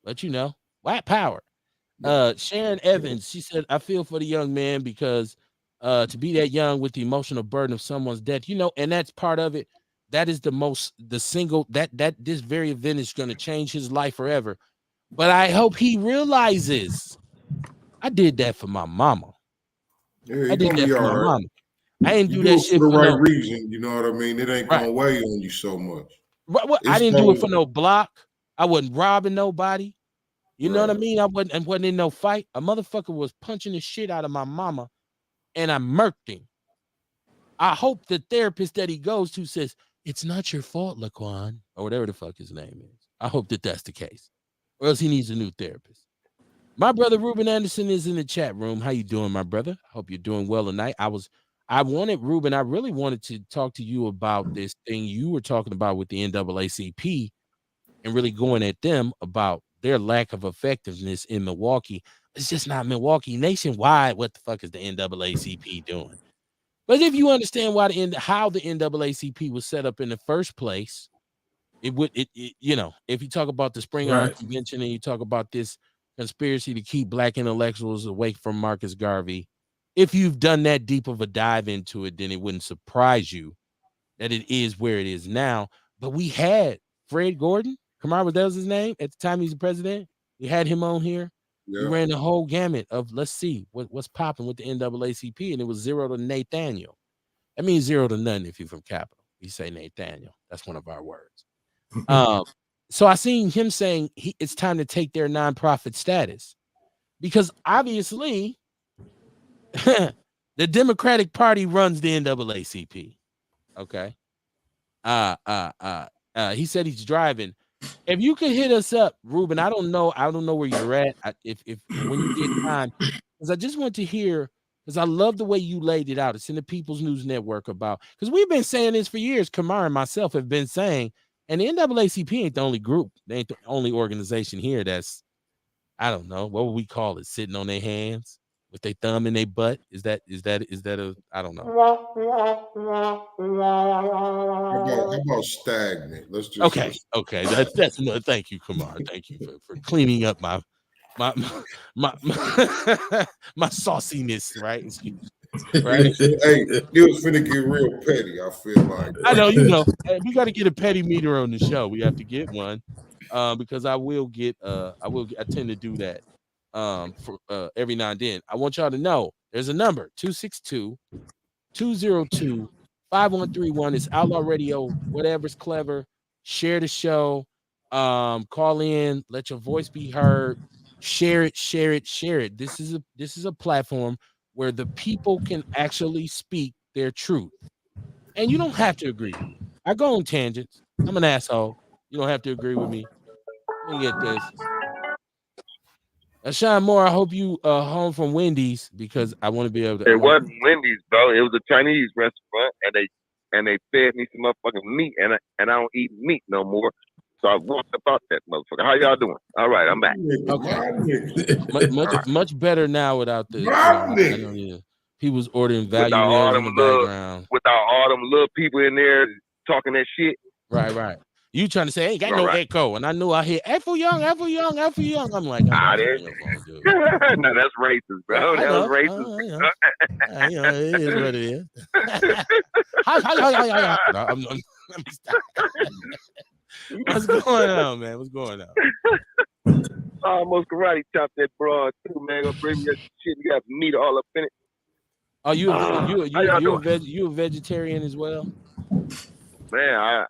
Speaker 1: but you know, white power. Sharon Evans, she said, I feel for the young man because to be that young with the emotional burden of someone's death, you know, and that's part of it. That is that this very event is going to change his life forever. But I hope he realizes I did that for my mama.
Speaker 2: Yeah,
Speaker 1: I did that for my mama. I didn't
Speaker 2: you
Speaker 1: do that
Speaker 2: it
Speaker 1: shit
Speaker 2: for the
Speaker 1: for
Speaker 2: right
Speaker 1: no
Speaker 2: reason. You know what I mean? It ain't gonna weigh on you so much.
Speaker 1: What? I didn't do it for no block. I wasn't robbing nobody. You know what I mean? I wasn't in no fight. A motherfucker was punching the shit out of my mama, and I murked him. I hope the therapist that he goes to says, it's not your fault, Laquan, or whatever the fuck his name is. I hope that that's the case. Or else he needs a new therapist. My brother Ruben Anderson is in the chat room. How you doing, my brother? Hope you're doing well tonight. I really wanted to talk to you about this thing you were talking about with the NAACP and really going at them about their lack of effectiveness in Milwaukee. It's just not Milwaukee. Nationwide, what the fuck is the NAACP doing? But if you understand how the NAACP was set up in the first place, you know, if you talk about the Spring Honor Convention and you talk about this conspiracy to keep black intellectuals away from Marcus Garvey, if you've done that deep of a dive into it, then it wouldn't surprise you that it is where it is now. But we had Fred Gordon, Kamar, that was his name at the time he's the president. We had him on here. Yeah. We ran the whole gamut of let's see what's popping with the NAACP, and it was 0 to Nathaniel. That means 0 to none if you're from Capital. You say Nathaniel. That's one of our words. So I seen him saying it's time to take their nonprofit status because obviously the Democratic Party runs the NAACP. Okay. He said he's driving. If you could hit us up, Ruben, I don't know where you're at. If when you get time, because I just want to hear, because I love the way you laid it out. It's in the People's News Network about, because we've been saying this for years. Kamar and myself have been saying, and the NAACP ain't the only group, they ain't the only organization here that's, I don't know, what would we call it? Sitting on their hands with their thumb in their butt. Is that I don't know.
Speaker 2: How about stagnant? Let's just
Speaker 1: okay. That's another. Thank you, Kamar. Thank you for cleaning up my sauciness, right?
Speaker 2: Right. Hey, you was finna get real petty. I feel like
Speaker 1: I know, you know, we got to get a petty meter on the show. We have to get one, because I tend to do that, for every now and then. I want y'all to know there's a number 262-202-5131. It's Outlaw Radio. Whatever's clever, share the show. Call in, let your voice be heard. Share it. This is a platform where the people can actually speak their truth. And you don't have to agree with me. I go on tangents. I'm an asshole. You don't have to agree with me. Let me get this. Sean Moore, I hope you home from Wendy's because I want to be able to.
Speaker 4: It wasn't Wendy's, bro. It was a Chinese restaurant, and they fed me some motherfucking meat, and I don't eat meat no more. So I walked about that motherfucker. How y'all doing? All right, I'm back.
Speaker 1: Okay. Much better now without the people's ordering value meals in the background.
Speaker 4: Without all them little people in there talking that shit.
Speaker 1: Right. You trying to say, ain't got no echo. And I knew I hear F young. I'm like, I'm
Speaker 4: dude. No, that's racist, bro. That was racist.
Speaker 1: You know, it is what it is. What's going on, man? What's going on?
Speaker 4: I almost karate chopped that broad too, man. Gonna bring me that shit. You got meat all up in it.
Speaker 1: Oh, you a vegetarian as well?
Speaker 4: Man,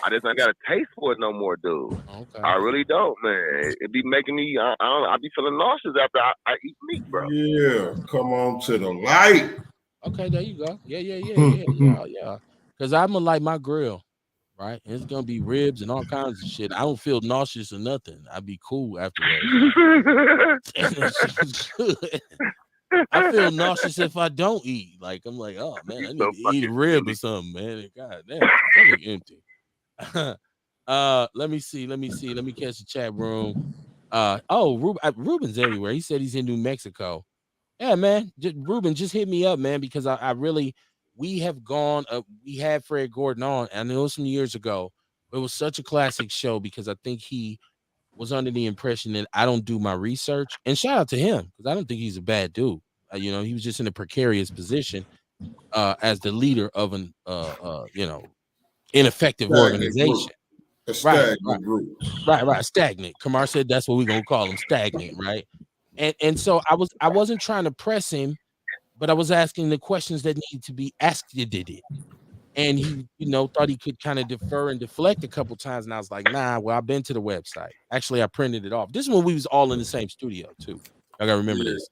Speaker 4: I just ain't got a taste for it no more, dude. Okay. I really don't, man. It be making me, I be feeling nauseous after I eat meat, bro.
Speaker 2: Yeah, come on to the light.
Speaker 1: Okay, there you go. Yeah. Because I'm gonna like my grill. right? And it's gonna be ribs and all kinds of shit. I don't feel nauseous or nothing. I'd be cool afterwards. And that shit is good. I feel nauseous if I don't eat. Like I'm like, oh man, I
Speaker 4: You
Speaker 1: need
Speaker 4: so
Speaker 1: to eat a
Speaker 4: fucking
Speaker 1: rib or
Speaker 4: silly.
Speaker 1: something, man. God damn, stomach empty. Let me see. Let me catch the chat room. Ruben's everywhere. He said he's in New Mexico. Yeah, man. Ruben, just hit me up, man, because I really we have gone we had Fred Gordon on, and it was some years ago. It was such a classic show because I think he was under the impression that I don't do my research. And shout out to him because I don't think he's a bad dude. He was just in a precarious position as the leader of an ineffective
Speaker 2: Stagnant
Speaker 1: organization.
Speaker 2: group. A
Speaker 1: Right, right,
Speaker 2: stagnant group.
Speaker 1: right. Stagnant. Kamar said that's what we're gonna call him, stagnant, right? And so I wasn't trying to press him, but I was asking the questions that needed to be asked. You did it. And he, thought he could kind of defer and deflect a couple times. And I was like, nah, well, I've been to the website. Actually, I printed it off. This is when we was all in the same studio, too. I gotta remember
Speaker 2: Yeah.
Speaker 1: this.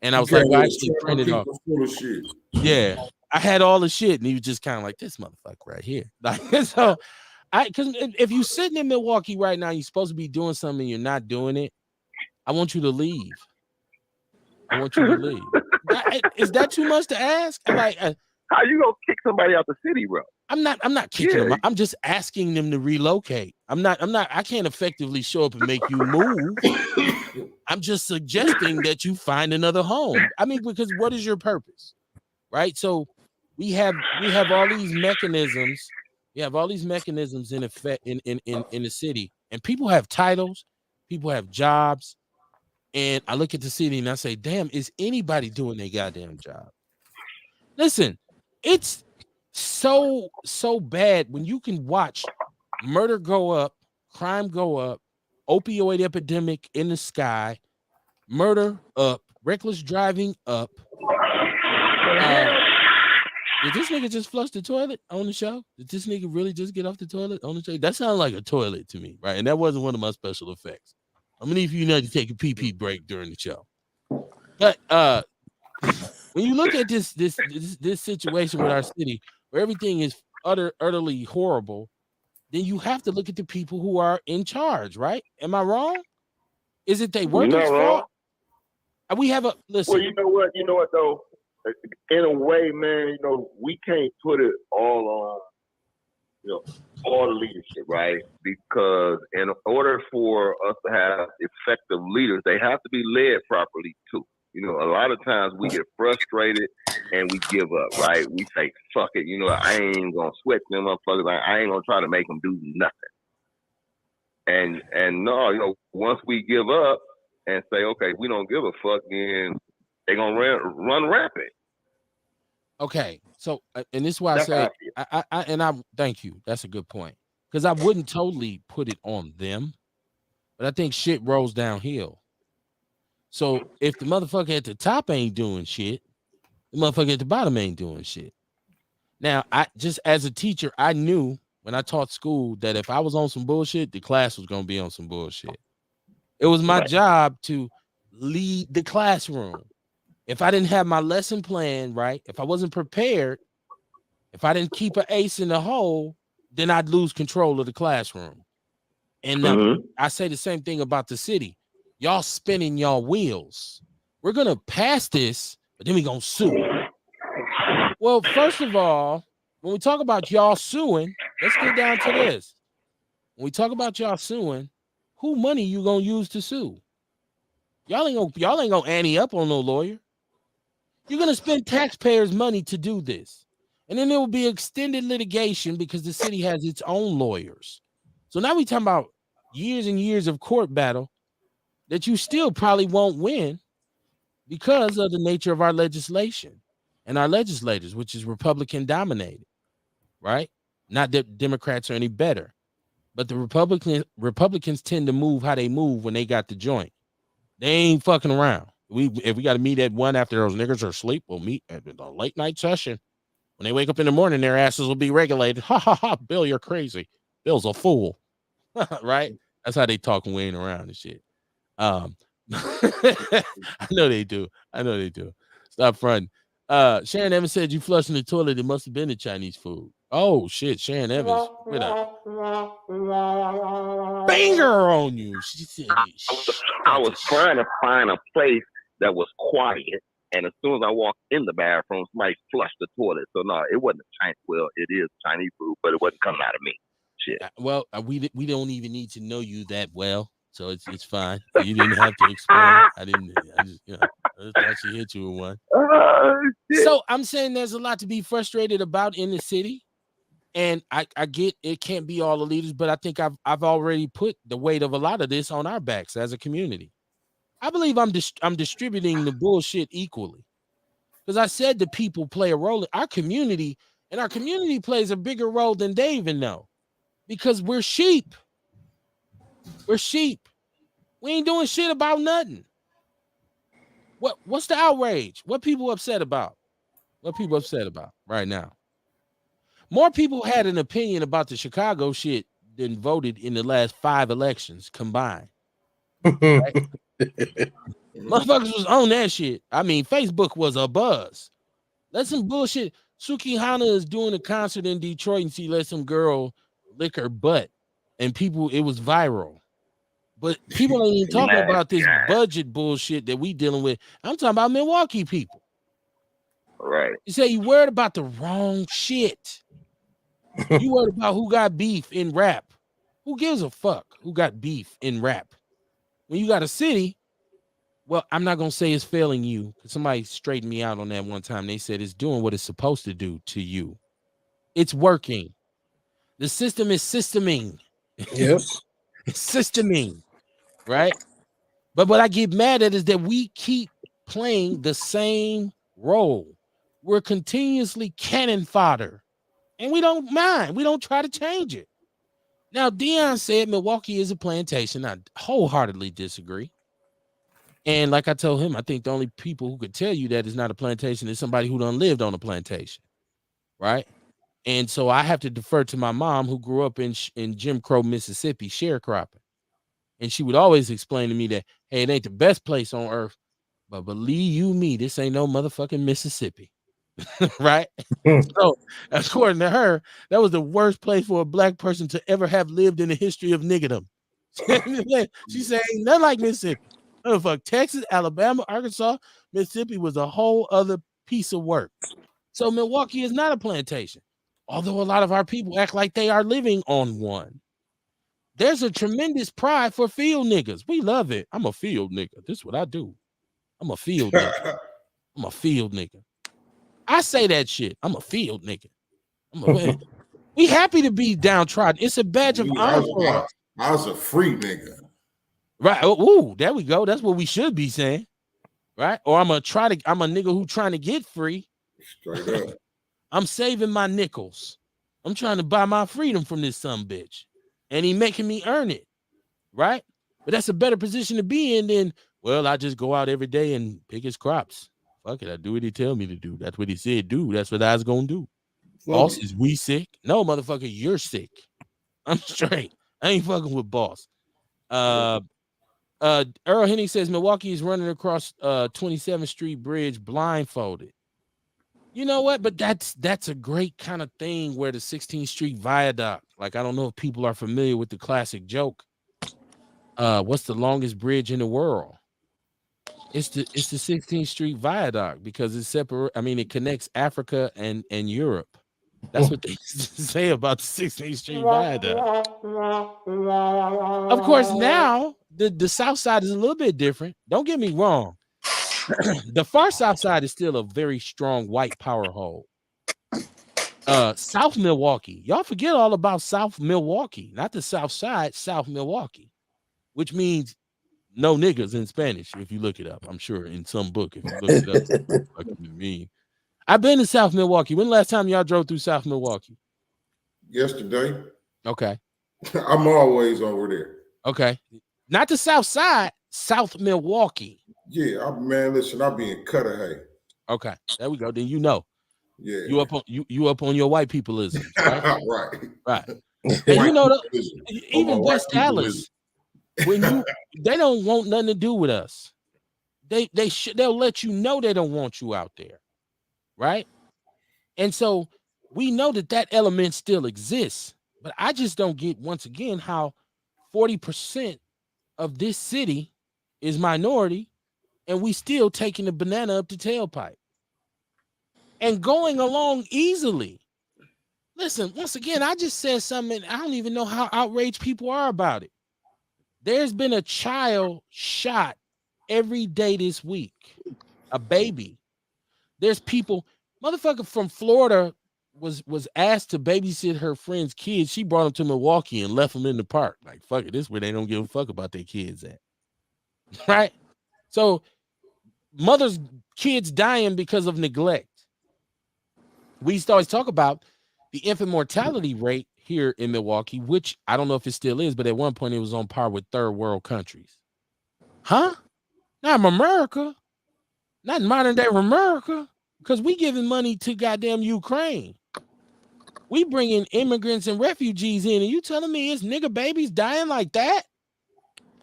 Speaker 1: And I
Speaker 2: You
Speaker 1: was like,
Speaker 2: can't
Speaker 1: well, I
Speaker 2: really
Speaker 1: actually
Speaker 2: tell them
Speaker 1: printed off.
Speaker 2: people full of shit.
Speaker 1: Yeah. I had all the shit, and he was just kind of like, this motherfucker right here. Like, so because if you're sitting in Milwaukee right now, you're supposed to be doing something and you're not doing it. I want you to leave. I want you to leave. Is that too much to ask?
Speaker 4: How you gonna kick somebody out the city, bro?
Speaker 1: I'm not kicking
Speaker 4: Yeah.
Speaker 1: them out. I'm just asking them to relocate. I can't effectively show up and make you move. I'm just suggesting that you find another home. I mean, because what is your purpose? Right? So we have all these mechanisms. We have all these mechanisms in effect in the city, and people have titles, people have jobs, and I look at the city and I say, damn, is anybody doing their goddamn job? Listen, it's so bad when you can watch murder go up, crime go up, opioid epidemic in the sky, murder up, reckless driving up. Did this nigga just flush the toilet on the show? Did this nigga really just get off the toilet on the show? That sounded like a toilet to me, right? And that wasn't one of my special effects. I'm gonna need for you not to take a pee break during the show. But when you look at this situation with our city where everything is utterly horrible, then you have to look at the people who are in charge, right? Am I wrong? Is it they workers' fault? We have a listen.
Speaker 4: Well, you know what though? In a way, man, we can't put it all on, all the leadership, right? Because in order for us to have effective leaders, they have to be led properly too. A lot of times we get frustrated and we give up, right? We say, fuck it, I ain't gonna sweat them motherfuckers. I ain't gonna try to make them do nothing. And no, once we give up and say, okay, we don't give a fuck, then they're gonna run rampant.
Speaker 1: Okay, so and this is why I say I thank you. That's a good point because I wouldn't totally put it on them, but I think shit rolls downhill. So if the motherfucker at the top ain't doing shit, the motherfucker at the bottom ain't doing shit. Now, I just as a teacher, I knew when I taught school that if I was on some bullshit, the class was gonna be on some bullshit. It was my job to lead the classroom. If I didn't have my lesson plan right, if I wasn't prepared, if I didn't keep an ace in the hole, then I'd lose control of the classroom. And I say the same thing about the city. Y'all spinning y'all wheels. We're gonna pass this, but then we're gonna sue. Well, first of all, when we talk about y'all suing, let's get down to this. When we talk about y'all suing, who money you gonna use to sue? Y'all ain't gonna ante up on no lawyer. You're gonna spend taxpayers' money to do this. And then there will be extended litigation because the city has its own lawyers. So now we talking about years and years of court battle that you still probably won't win because of the nature of our legislation and our legislators, which is Republican dominated, right? Not that Democrats are any better, but the Republicans tend to move how they move when they got the joint. They ain't fucking around. If we got to meet at 1 after those niggas are asleep, we'll meet at the late night session. When they wake up in the morning, their asses will be regulated. Ha ha ha, Bill, you're crazy. Bill's a fool. Right? That's how they talk when we ain't around and shit. I know they do. Stop fronting. Sharon Evans said you flushed in the toilet. It must have been the Chinese food. Oh shit, Sharon Evans with a banger on you. She said
Speaker 4: I was trying to find a place that was quiet, and as soon as I walked in the bathroom, somebody flushed the toilet. So no, it wasn't a Chinese. Well, it is Chinese food, but it wasn't coming out of me. Shit.
Speaker 1: Well, we don't even need to know you that well, so it's fine. You didn't have to explain. I just I thought she hit you with one. So I'm saying there's a lot to be frustrated about in the city. And I get it can't be all the leaders, but I think I've already put the weight of a lot of this on our backs as a community. I believe I'm distributing the bullshit equally, because I said the people play a role in our community, and our community plays a bigger role than they even know, because we're sheep. We're sheep. We ain't doing shit about nothing. What's the outrage? What people upset about? What people upset about right now? More people had an opinion about the Chicago shit than voted in the last 5 elections combined. Right? Motherfuckers was on that shit. I mean, Facebook was a buzz. That's some bullshit. Suki Hana is doing a concert in Detroit and she let some girl lick her butt, and it was viral. But people ain't even talking about this budget bullshit that we dealing with. I'm talking about Milwaukee people.
Speaker 4: Right.
Speaker 1: You say you worried about the wrong shit. You worried about who got beef in rap. Who gives a fuck who got beef in rap? When you got a city, well, I'm not going to say it's failing you. Somebody straightened me out on that one time. They said it's doing what it's supposed to do to you. It's working. The system is systeming.
Speaker 3: Yes.
Speaker 1: It's systeming, right? But what I get mad at is that we keep playing the same role. We're continuously cannon fodder, and we don't mind. We don't try to change it. Now, Dion said Milwaukee is a plantation. I wholeheartedly disagree. And like I told him, I think the only people who could tell you that is not a plantation is somebody who done lived on a plantation, right? And so I have to defer to my mom, who grew up in Jim Crow, Mississippi, sharecropping. And she would always explain to me that, hey, it ain't the best place on earth, but believe you me, this ain't no motherfucking Mississippi. Right? So according to her, that was the worst place for a black person to ever have lived in the history of niggerdom. She said ain't nothing like Mississippi. Oh, fuck, Texas, Alabama, Arkansas, Mississippi was a whole other piece of work. So Milwaukee is not a plantation, although a lot of our people act like they are living on one. There's a tremendous pride for field niggas. We love it. I'm a field nigga. This is what I do. I'm a field nigga. I'm a field nigga. I say that shit. I'm a field nigga. We happy to be downtrodden. It's a badge of honor for us.
Speaker 2: I was a free nigga.
Speaker 1: Right. Ooh, there we go. That's what we should be saying. Right. Or I'm a nigga who trying to get free.
Speaker 2: Straight up.
Speaker 1: I'm saving my nickels. I'm trying to buy my freedom from this sumbitch. And he making me earn it. Right. But that's a better position to be in than, well, I just go out every day and pick his crops. Fuck it. I do what he tell me to do. That's what he said do. That's what I was going to do. Boss, is we sick? No, motherfucker, you're sick. I'm straight. I ain't fucking with boss. Earl Henny says Milwaukee is running across 27th Street Bridge blindfolded. You know what? But that's a great kind of thing where the 16th Street Viaduct, like, I don't know if people are familiar with the classic joke. What's the longest bridge in the world? It's the 16th Street Viaduct, because it's separate. I mean, it connects Africa and Europe. That's what they say about the 16th Street Viaduct. Of course, now the South Side is a little bit different. Don't get me wrong. The far South Side is still a very strong white power hold. South Milwaukee. Y'all forget all about South Milwaukee, not the South Side, South Milwaukee, which means no niggas in Spanish, if you look it up. I'm sure in some book, if you look it up, what you mean. I've been to South Milwaukee. When the last time y'all drove through South Milwaukee?
Speaker 2: Yesterday.
Speaker 1: Okay.
Speaker 2: I'm always over there.
Speaker 1: Okay. Not the South Side, South Milwaukee.
Speaker 2: Yeah, man, listen, I'll be in Cudahy.
Speaker 1: Okay. There we go. Then you know.
Speaker 2: Yeah.
Speaker 1: You up on your white peopleism, right?
Speaker 2: Right.
Speaker 1: And you know, even West Dallas, when they don't want nothing to do with us. They'll let you know they don't want you out there. Right. And so we know that element still exists. But I just don't get, once again, how 40% of this city is minority and we still taking the banana up the tailpipe and going along easily. Listen, once again, I just said something. I don't even know how outraged people are about it. There's been a child shot every day this week, a baby. There's people, motherfucker from Florida was asked to babysit her friend's kids. She brought them to Milwaukee and left them in the park. Like, fuck it, this is where they don't give a fuck about their kids at. Right? So mothers, kids dying because of neglect. We used to always talk about the infant mortality rate here in Milwaukee, which I don't know if it still is, but at one point it was on par with third world countries. Huh? Not in America. Not in modern day America. Because we giving money to goddamn Ukraine. We bringing immigrants and refugees in, and you telling me it's nigga babies dying like that?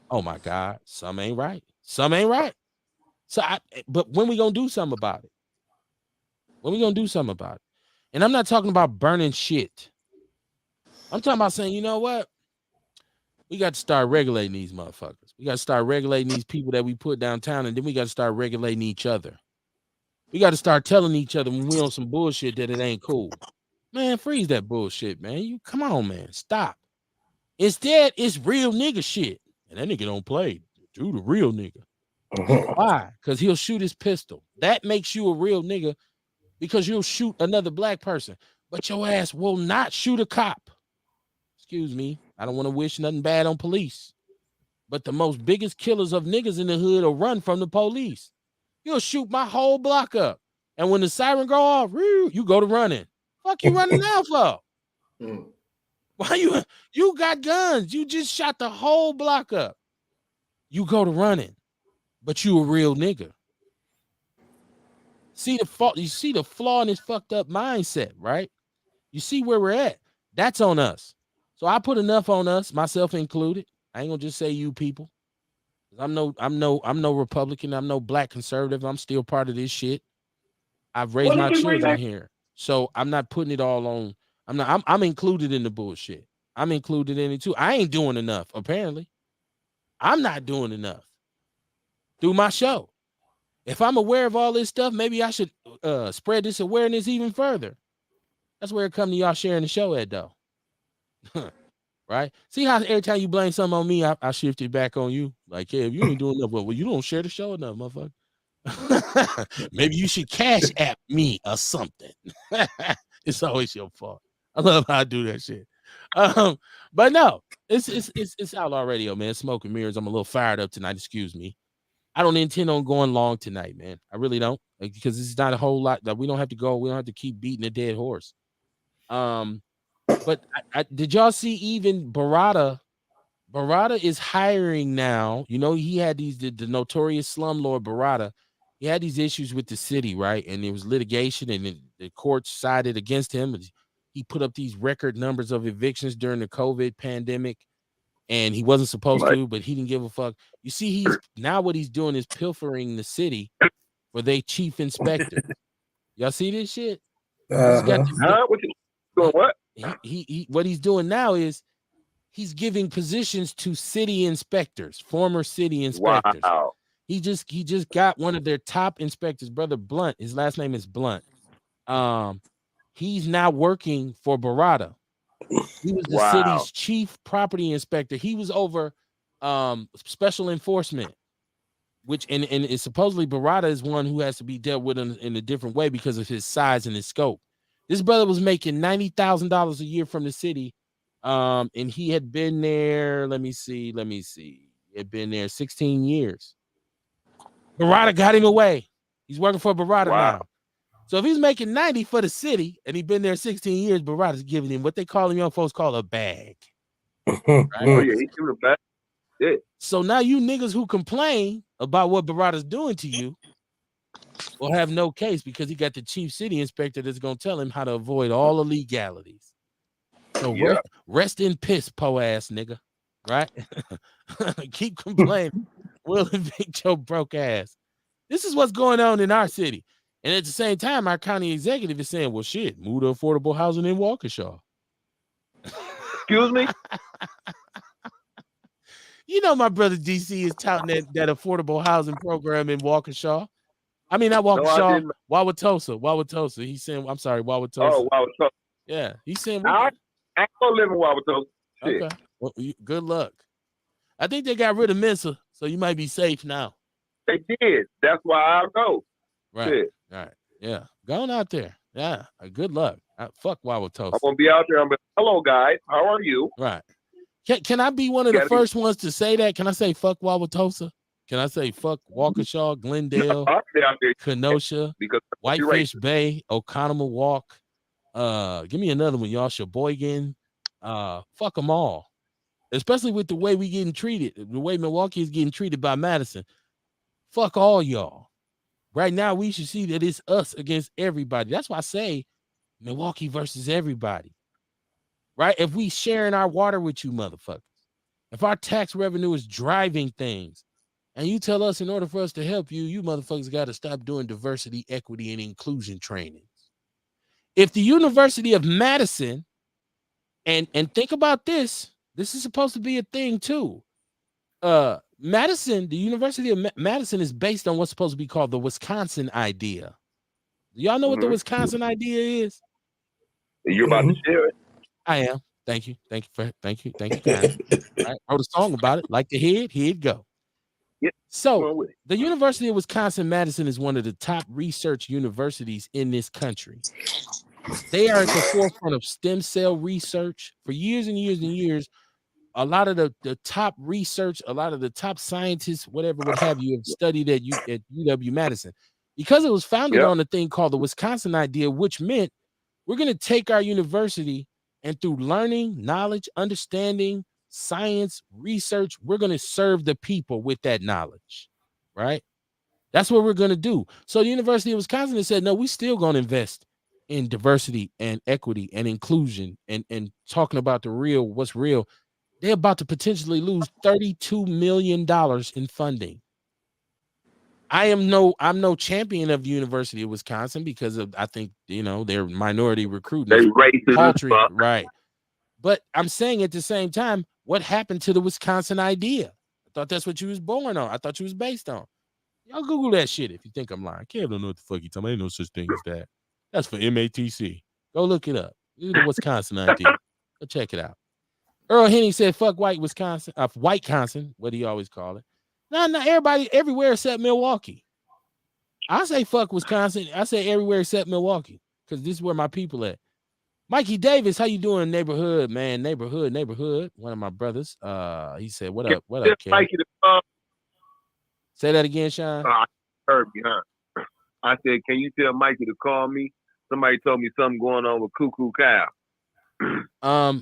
Speaker 1: Oh my God. Some ain't right. Some ain't right. But when we gonna do something about it? When we gonna do something about it? And I'm not talking about burning shit. I'm talking about saying, you know what? We got to start regulating these motherfuckers. We got to start regulating these people that we put downtown, and then we got to start regulating each other. We got to start telling each other when we on some bullshit that it ain't cool. Man, freeze that bullshit, man. You come on, man. Stop. Instead, it's real nigga shit. And that nigga don't play. Do the real nigga. Why? Because he'll shoot his pistol. That makes you a real nigga because you'll shoot another black person. But your ass will not shoot a cop. Excuse me. I don't want to wish nothing bad on police. But the most biggest killers of niggas in the hood will run from the police. You'll shoot my whole block up. And when the siren go off, you go to running. Fuck you running now for? Why you got guns? You just shot the whole block up. You go to running. But you a real nigga. See the fault, you see the flaw in this fucked up mindset, right? You see where we're at. That's on us. So I put enough on us, myself included. I ain't gonna just say you people. I'm no Republican. I'm no black conservative. I'm still part of this shit. I've raised my children here. So I'm not putting it all on. I'm included in the bullshit. I'm included in it too. I ain't doing enough, apparently. I'm not doing enough through my show. If I'm aware of all this stuff, maybe I should spread this awareness even further. That's where it comes to y'all sharing the show at, though. Right? See how every time you blame something on me, I shift it back on you. Like, yeah, if you ain't doing enough, well, you don't share the show enough, motherfucker. Maybe you should cash app me or something. It's always your fault. I love how I do that shit. But no, it's Outlaw Radio, man. Smoke and mirrors. I'm a little fired up tonight. Excuse me. I don't intend on going long tonight, man. I really don't, because it's not a whole lot that we don't have to go. We don't have to keep beating a dead horse. But did y'all see even Barada? Barada is hiring now. You know, he had the notorious slumlord Barada. He had these issues with the city, right? And there was litigation, and the courts sided against him. He put up these record numbers of evictions during the COVID pandemic, and he wasn't supposed to, but he didn't give a fuck. You see, what he's doing is pilfering the city for their chief inspector. Y'all see this shit? What he's doing now is he's giving positions to city inspectors, former city inspectors. Wow. He just got one of their top inspectors, Brother Blunt. His last name is Blunt. He's now working for Barada. He was the city's chief property inspector. He was over special enforcement, which and it's supposedly Barada is one who has to be dealt with in a different way because of his size and his scope. This brother was making $90,000 a year from the city. And he had been there. Let me see. He had been there 16 years. Barada got him away. He's working for Barada now. So if he's making 90 for the city and he's been there 16 years, Barada's giving him what they call young folks call a bag. Right?
Speaker 4: Oh, yeah, he's giving a bag. Yeah.
Speaker 1: So now you niggas who complain about what Barada's doing to you will have no case because he got the chief city inspector that's going to tell him how to avoid all illegalities. So rest in piss, po ass nigga. Right? Keep complaining. We'll evict your broke ass. This is what's going on in our city. And at the same time, our county executive is saying, well, shit, move to affordable housing in Waukesha.
Speaker 4: Excuse me?
Speaker 1: You know, my brother DC is touting that affordable housing program in Waukesha. I mean, not
Speaker 4: No, I
Speaker 1: Waukesha,
Speaker 4: didn't.
Speaker 1: Wauwatosa. He's saying, I'm sorry, Wauwatosa.
Speaker 4: Oh, wow. So,
Speaker 1: Yeah, he's saying,
Speaker 4: I ain't gonna live in Wauwatosa. Shit.
Speaker 1: okay, well, good luck. I think they got rid of Mensa, so you might be safe now.
Speaker 4: They did. That's why I go.
Speaker 1: Right,
Speaker 4: Shit.
Speaker 1: right, yeah. Going out there. Yeah, good luck. Fuck Wauwatosa.
Speaker 4: I'm gonna be out there. I'm like, hello, guys. How are you?
Speaker 1: Right. Can I be one of the first ones to say that? Can I say fuck Wauwatosa? Can I say fuck Waukesha, Glendale,
Speaker 4: I'll stay out there
Speaker 1: Kenosha,
Speaker 4: because
Speaker 1: Whitefish Bay, Oconomowoc? Give me another one, y'all. Sheboygan. Fuck them all. Especially with the way we getting treated, the way Milwaukee is getting treated by Madison. Fuck all y'all. Right now, we should see that it's us against everybody. That's why I say Milwaukee versus everybody. Right? If we sharing our water with you motherfuckers, if our tax revenue is driving things, and you tell us in order for us to help you, you motherfuckers got to stop doing diversity, equity, and inclusion trainings. If the University of Madison, and think about this is supposed to be a thing too. Madison, the University of Madison is based on what's supposed to be called the Wisconsin idea. Do y'all know what the Wisconsin idea is?
Speaker 4: You're about to share it.
Speaker 1: I am. Thank you. Thank you. Kind. I wrote a song about it. Like the head, here it go.
Speaker 4: Yep.
Speaker 1: So the University of Wisconsin-Madison is one of the top research universities in this country. They are at the forefront of stem cell research for years and years and years. A lot of the top research, a lot of the top scientists, whatever would have you, have studied at UW-Madison because it was founded on a thing called the Wisconsin idea, which meant we're going to take our university and through learning, knowledge, understanding, science, research, we're going to serve the people with that knowledge, right? That's what we're going to do. So the University of Wisconsin has said, no, we still going to invest in diversity and equity and inclusion and talking about the real, what's real. They're about to potentially lose $32 million in funding. I'm no champion of the University of Wisconsin because of, I think, their minority recruiting.
Speaker 4: They racist,
Speaker 1: right? But I'm saying at the same time, what happened to the Wisconsin idea? I thought that's what you was born on. I thought you was based on. Y'all Google that shit if you think I'm lying. Can't don't know what the fuck you talking about. Ain't no such thing as that. That's for MATC. Go look it up. This is the Wisconsin idea. Go check it out. Earl Henning said, fuck white Wisconsin, Whiteconsin, what do you always call it? No, everybody, everywhere except Milwaukee. I say fuck Wisconsin. I say everywhere except Milwaukee, because this is where my people at. Mikey Davis, how you doing, neighborhood, man? Neighborhood. One of my brothers. He said, what up, Ken?
Speaker 4: Mikey,
Speaker 1: say that again, Sean.
Speaker 4: I heard me, huh? I said, can you tell Mikey to call me? Somebody told me something going on with Cuckoo Cow.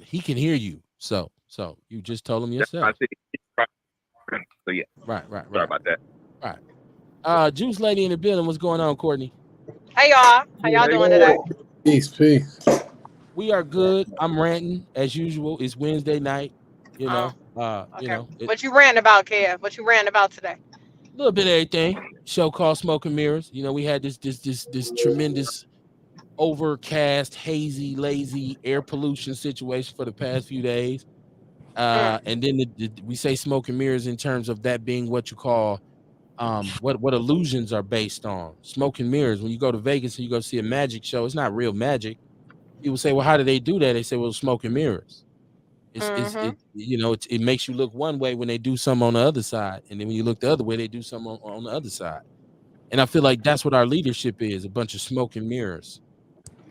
Speaker 1: He can hear you. So you just told him yourself.
Speaker 4: I said, so yeah.
Speaker 1: Right.
Speaker 4: Sorry about that.
Speaker 1: Right. Juice Lady in the building. What's going on, Courtney?
Speaker 6: Hey y'all. How y'all doing today?
Speaker 3: Peace.
Speaker 1: We are good. I'm ranting as usual. It's Wednesday night.
Speaker 6: Okay.
Speaker 1: What
Speaker 6: you ranting about, Kev? What you ranting about today?
Speaker 1: A little bit of everything. Show called Smoke and Mirrors. We had this tremendous overcast, hazy, lazy air pollution situation for the past few days. And then we say smoke and mirrors in terms of that being what you call what illusions are based on. Smoke and mirrors. When you go to Vegas and you go see a magic show, it's not real magic. People say, well, how do they do that? They say, well, smoke and mirrors. It makes you look one way when they do something on the other side. And then when you look the other way, they do something on the other side. And I feel like that's what our leadership is, a bunch of smoke and mirrors.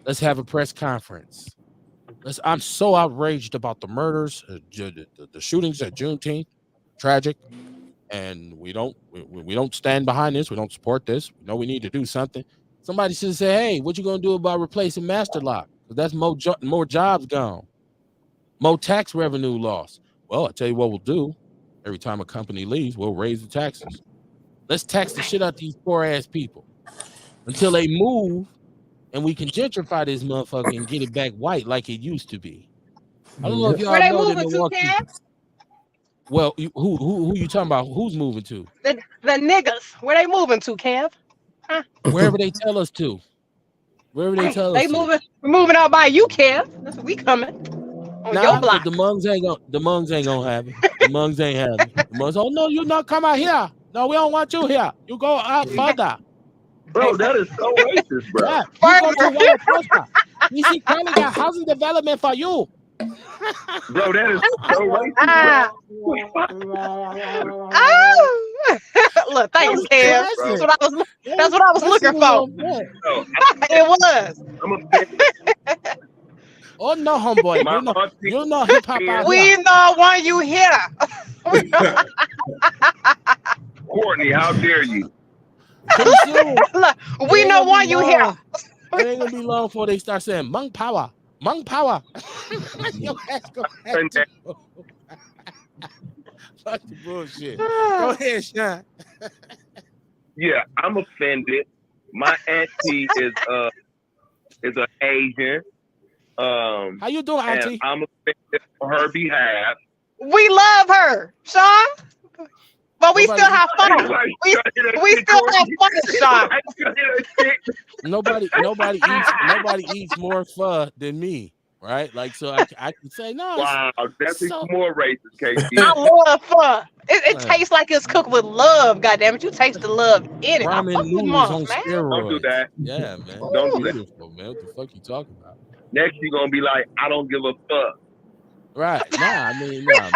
Speaker 1: Let's have a press conference. I'm so outraged about the murders, the shootings at Juneteenth. Tragic. And we don't stand behind this. We don't support this. We know we need to do something. Somebody should say, hey, what you going to do about replacing Master Lock? Because that's more jobs gone. More tax revenue loss. Well, I tell you what we'll do. Every time a company leaves, we'll raise the taxes. Let's tax the shit out these poor ass people until they move and we can gentrify this motherfucker and get it back white like it used to be. I don't know if y'all
Speaker 6: Where they
Speaker 1: know
Speaker 6: moving to, Kev?
Speaker 1: Well, who you talking about? Who's moving to?
Speaker 6: The niggas. Where they moving to, Kev?
Speaker 1: Wherever they tell us to. Wherever they tell us
Speaker 6: They
Speaker 1: to.
Speaker 6: moving out by you, Kev. That's what we coming on your
Speaker 1: Nah,
Speaker 6: block.
Speaker 1: because the Mungs ain't gonna have it. The Mungs ain't having it. The Mungs, oh no, you not come out here. No, we don't want you here. You go out further.
Speaker 4: Bro, that is so racist, bro.
Speaker 1: Yeah, you go to Walla Costa. You see, Curly got housing development for you.
Speaker 4: Bro, that is so racist,
Speaker 6: Oh, look, thanks, Kev.
Speaker 4: bro.
Speaker 6: That's what I was looking for.
Speaker 4: Bro,
Speaker 6: It was.
Speaker 4: I'm offended.
Speaker 1: Oh no, homeboy.
Speaker 4: My auntie-
Speaker 1: You know hip hop out
Speaker 6: We
Speaker 1: here.
Speaker 6: don't want you here.
Speaker 4: Courtney, how dare you?
Speaker 1: Pretty soon,
Speaker 6: Look, we don't want you here.
Speaker 1: it ain't gonna be long before they start saying Mung power. Mung power. Your ass gonna have to go. Fuck the bullshit. Go ahead, Sean.
Speaker 4: Yeah, I'm offended. My auntie is an Asian.
Speaker 1: How you doing,
Speaker 4: And
Speaker 1: Auntie?
Speaker 4: I'm offended on her behalf.
Speaker 6: We love her, Sean. But we
Speaker 1: Nobody-
Speaker 6: still have fun. We still have fun, Sean.
Speaker 1: Nobody eats more pho than me, right? Like, so I can say no.
Speaker 4: Wow, that's even
Speaker 1: so-
Speaker 4: more racist, KC.
Speaker 6: I love fun. It
Speaker 1: Man.
Speaker 6: tastes like it's cooked with love. Goddamn it, you taste the love in it. I
Speaker 1: Ramen
Speaker 6: fuck with
Speaker 1: noodles
Speaker 6: mom,
Speaker 1: on
Speaker 6: man.
Speaker 1: steroids.
Speaker 4: Don't do that.
Speaker 1: Yeah, man.
Speaker 4: Don't do that.
Speaker 1: Beautiful, man. What the fuck you talking about?
Speaker 4: Next, you're gonna be like, I don't give a fuck.
Speaker 1: Right. Nah, man.
Speaker 4: No.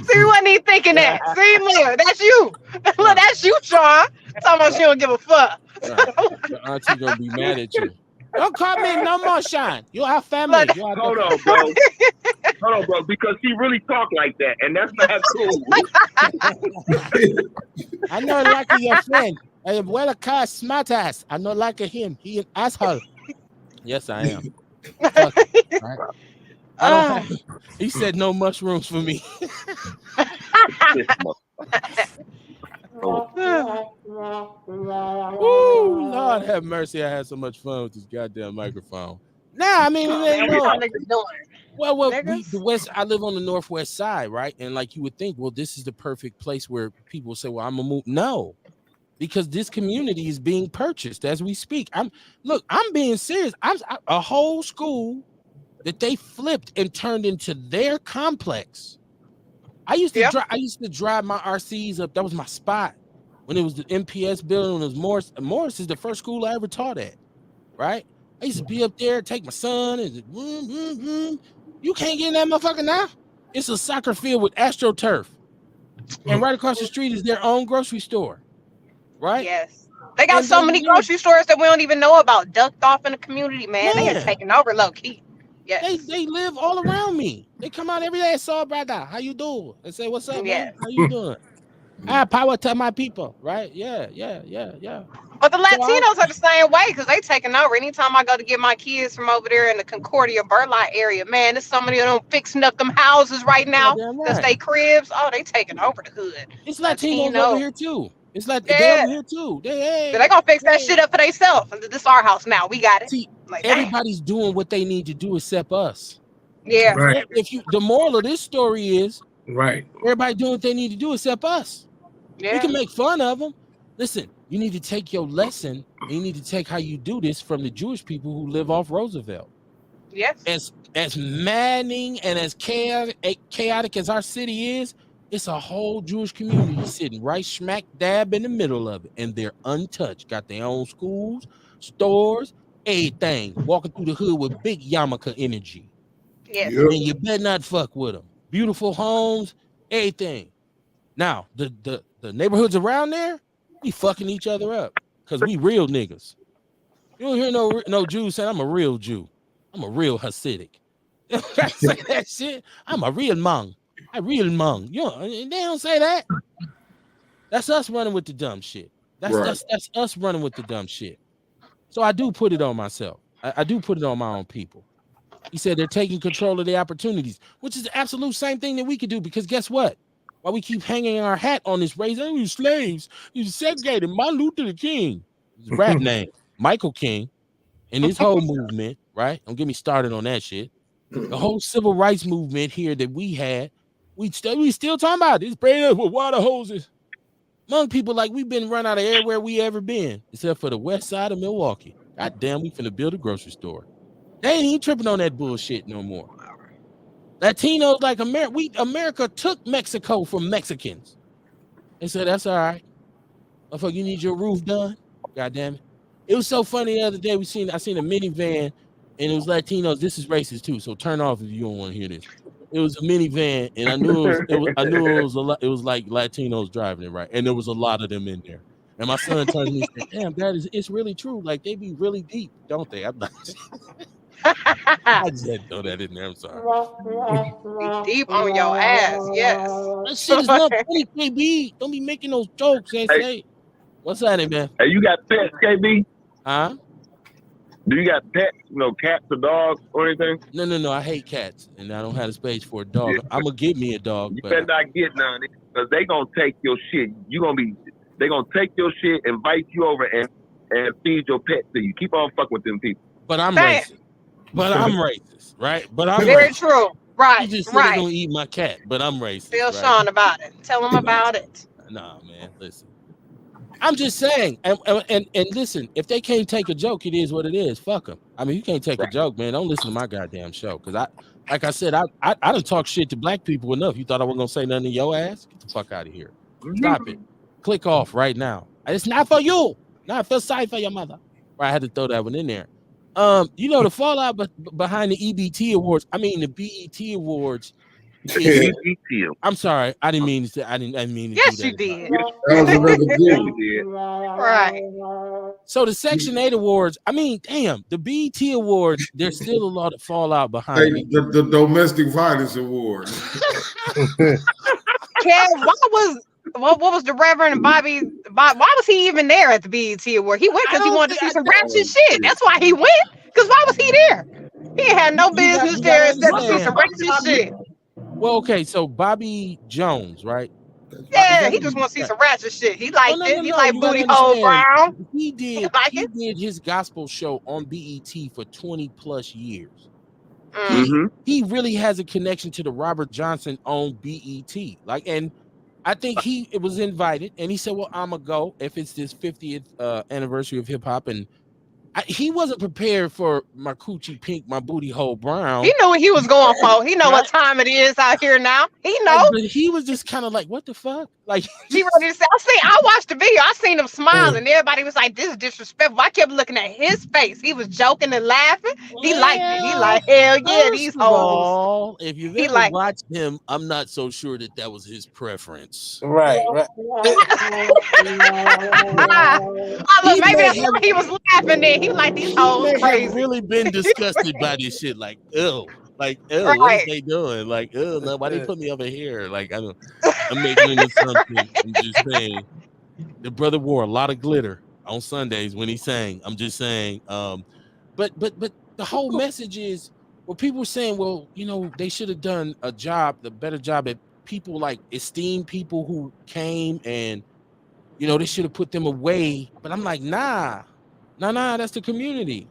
Speaker 6: See, we wasn't even thinking that. See, look, that's you. Look, that's you, Sean. Talking about she don't give a fuck.
Speaker 1: Right. Your auntie gonna be mad at you. Don't call me no more, Sean. You have family.
Speaker 6: Look,
Speaker 1: You have
Speaker 4: Hold on, bro. Hold on, bro. Because he really talk like that, and that's not cool.
Speaker 1: I know like your friend. I am well a car smart ass. I know like him. He an asshole. Yes, I am. Fuck it, right? I don't have, he said no mushrooms for me. Woo, Lord have mercy. I had so much fun with this goddamn microphone. Nah, I mean, it ain't no. Well, the West. I live on the northwest side, right? And like you would think, well, this is the perfect place where people say, "Well, I'm gonna move." No, because this community is being purchased as we speak. I'm being serious. A whole school that they flipped and turned into their complex. I used to drive my RCs up. That was my spot when it was the MPS building. When it was Morris. Morris is the first school I ever taught at, right? I used to be up there, take my son, and you can't get in that motherfucker now. It's a soccer field with AstroTurf, and right across the street is their own grocery store, right?
Speaker 6: Yes. They got
Speaker 1: And
Speaker 6: so
Speaker 1: they
Speaker 6: many
Speaker 1: live-
Speaker 6: grocery stores that we don't even know about, ducked off in the community, man. They are
Speaker 1: Man.
Speaker 6: taking over low key. Yes.
Speaker 1: They live all around me. They come out every day. So, brother, how you doing? They say, "What's up,
Speaker 6: Yes.
Speaker 1: man? How you doing?" Power to my people, right? Yeah.
Speaker 6: But the Latinos are the same way because they taking over. Anytime I go to get my kids from over there in the Concordia Burlite area, man, there's so many of them fixing up them houses right now.
Speaker 1: Goddamn
Speaker 6: That's
Speaker 1: right.
Speaker 6: they cribs. Oh, they taking over the hood.
Speaker 1: It's Latinos
Speaker 6: Latino.
Speaker 1: over here too. It's like
Speaker 6: Yeah.
Speaker 1: they over here too. They
Speaker 6: Gonna fix that shit up for themselves. This is our house now. We got it.
Speaker 1: See,
Speaker 6: Like, damn.
Speaker 1: everybody's doing what they need to do except us.
Speaker 6: Yeah.
Speaker 3: Right.
Speaker 1: The moral of this story is
Speaker 3: Right.
Speaker 1: everybody doing what they need to do except us. We
Speaker 6: Yeah.
Speaker 1: can make fun of them. Listen, you need to take your lesson and you need to take how you do this from the Jewish people who live off Roosevelt.
Speaker 6: Yes.
Speaker 1: As maddening and as chaotic as our city is, it's a whole Jewish community sitting right smack dab in the middle of it, and they're untouched. Got their own schools, stores, everything. Walking through the hood with big yarmulke energy.
Speaker 6: Yes.
Speaker 2: Yep.
Speaker 1: And you better not fuck with them. Beautiful homes, everything. Now, the neighborhoods around there, we fucking each other up because we real niggas. You don't hear no Jews saying, "I'm a real Jew. I'm a real Hasidic." They don't say that shit. I'm a real Hmong. I real Hmong. You know, they don't say that. That's us running with the dumb shit. That's us running with the dumb shit. So I do put it on myself. I do put it on my own people. He said they're taking control of the opportunities, which is the absolute same thing that we could do. Because guess what? While we keep hanging our hat on this race, oh, you slaves, you segregated. Martin Luther King, his rap name, Michael King, and his whole movement, right? Don't get me started on that shit. The whole civil rights movement here that we had, we still talking about it. It's spraying us with water hoses. Hmong people like we've been run out of everywhere we ever been, except for the west side of Milwaukee. God damn, we finna build a grocery store. They ain't even tripping on that bullshit no more. Latinos like America took Mexico from Mexicans. They said that's all right. Motherfucker, you need your roof done. God damn it. It was so funny the other day. I seen a minivan and it was Latinos. This is racist too. So turn off if you don't want to hear this. It was a minivan, and I knew I knew it was a lot. It was like Latinos driving it, right? And there was a lot of them in there. And my son turned to me and said, "Damn, it's really true. Like they be really deep, don't they?" I'm like, I just had to throw that in there. I'm sorry.
Speaker 6: Deep on your ass, yes.
Speaker 1: That shit is not funny, KB. Don't be making those jokes. Say, what's that, man?
Speaker 4: Hey, you got pets, KB?
Speaker 1: Huh?
Speaker 4: Do you got pets? Cats or dogs or anything?
Speaker 1: No. I hate cats, and I don't have the space for a dog. I'm gonna give me a dog.
Speaker 4: You
Speaker 1: but
Speaker 4: better not get none, because they gonna take your shit. They gonna take your shit, invite you over, and feed your pet to you. Keep on fucking with them people.
Speaker 1: But I'm racist. Right? But I'm
Speaker 6: very
Speaker 1: racist.
Speaker 6: true. Right,
Speaker 1: You just said they're
Speaker 6: right.
Speaker 1: gonna eat my cat, but I'm racist.
Speaker 6: Tell
Speaker 1: right?
Speaker 6: Sean about it. Tell him about it.
Speaker 1: Nah, man. Listen. I'm just saying, and listen, if they can't take a joke, it is what it is. Fuck them. I mean, you can't take a joke, man. Don't listen to my goddamn show. Cause like I said, I don't talk shit to black people enough. You thought I wasn't gonna say nothing to your ass? Get the fuck out of here. Stop it. Click off right now. It's not for you. Not feel sorry for your mother. I had to throw that one in there. You know, the fallout behind the EBT awards. I mean the BET awards. I'm sorry. I didn't mean to. I didn't mean to.
Speaker 6: Yes,
Speaker 1: do that.
Speaker 6: you did.
Speaker 2: That was another good.
Speaker 6: Right.
Speaker 1: So the Section 8 awards. I mean, damn, the BET awards. There's still a lot of fallout behind it.
Speaker 2: The domestic violence award.
Speaker 6: Kev, what was the Reverend Bobby? Why was he even there at the BET award? He went because he wanted to see some ratchet shit. That's why he went. Because why was he there? He had no business there except to see some ratchet shit.
Speaker 1: Well, okay, so Bobby Jones, right?
Speaker 6: Yeah, he just want to see some ratchet shit. He liked it. He like
Speaker 1: You
Speaker 6: booty
Speaker 1: gotta
Speaker 6: hole
Speaker 1: understand,
Speaker 6: brown.
Speaker 1: He did his gospel show on BET for 20 plus years. He really has a connection to the Robert Johnson on BET. And I think he was invited and he said, well, I'm gonna go if it's this 50th anniversary of hip hop. And he wasn't prepared for my coochie pink, my booty hole brown.
Speaker 6: He knew what he was going for. He know what time it is out here now. He know.
Speaker 1: But he was just kind of like, what the fuck? Like
Speaker 6: he ready to say, I watched the video. I seen him smile and everybody was like, this is disrespectful. I kept looking at his face. He was joking and laughing. He liked it. He like, hell yeah, these hoes.
Speaker 1: If you've ever watched him, I'm not so sure that was his preference.
Speaker 3: Right.
Speaker 6: Maybe that's why he was laughing then. He like these hoes crazy.
Speaker 1: I've really been disgusted by this shit. Like, ew. What is they doing? Like, no, why they put me over here? Like, I'm making an assumption. I'm just saying. The brother wore a lot of glitter on Sundays when he sang. I'm just saying. But the whole message is, well, people were saying, well, you know, they should have done the better job at people like esteem people who came and, you know, they should have put them away. But I'm like, nah, that's the community.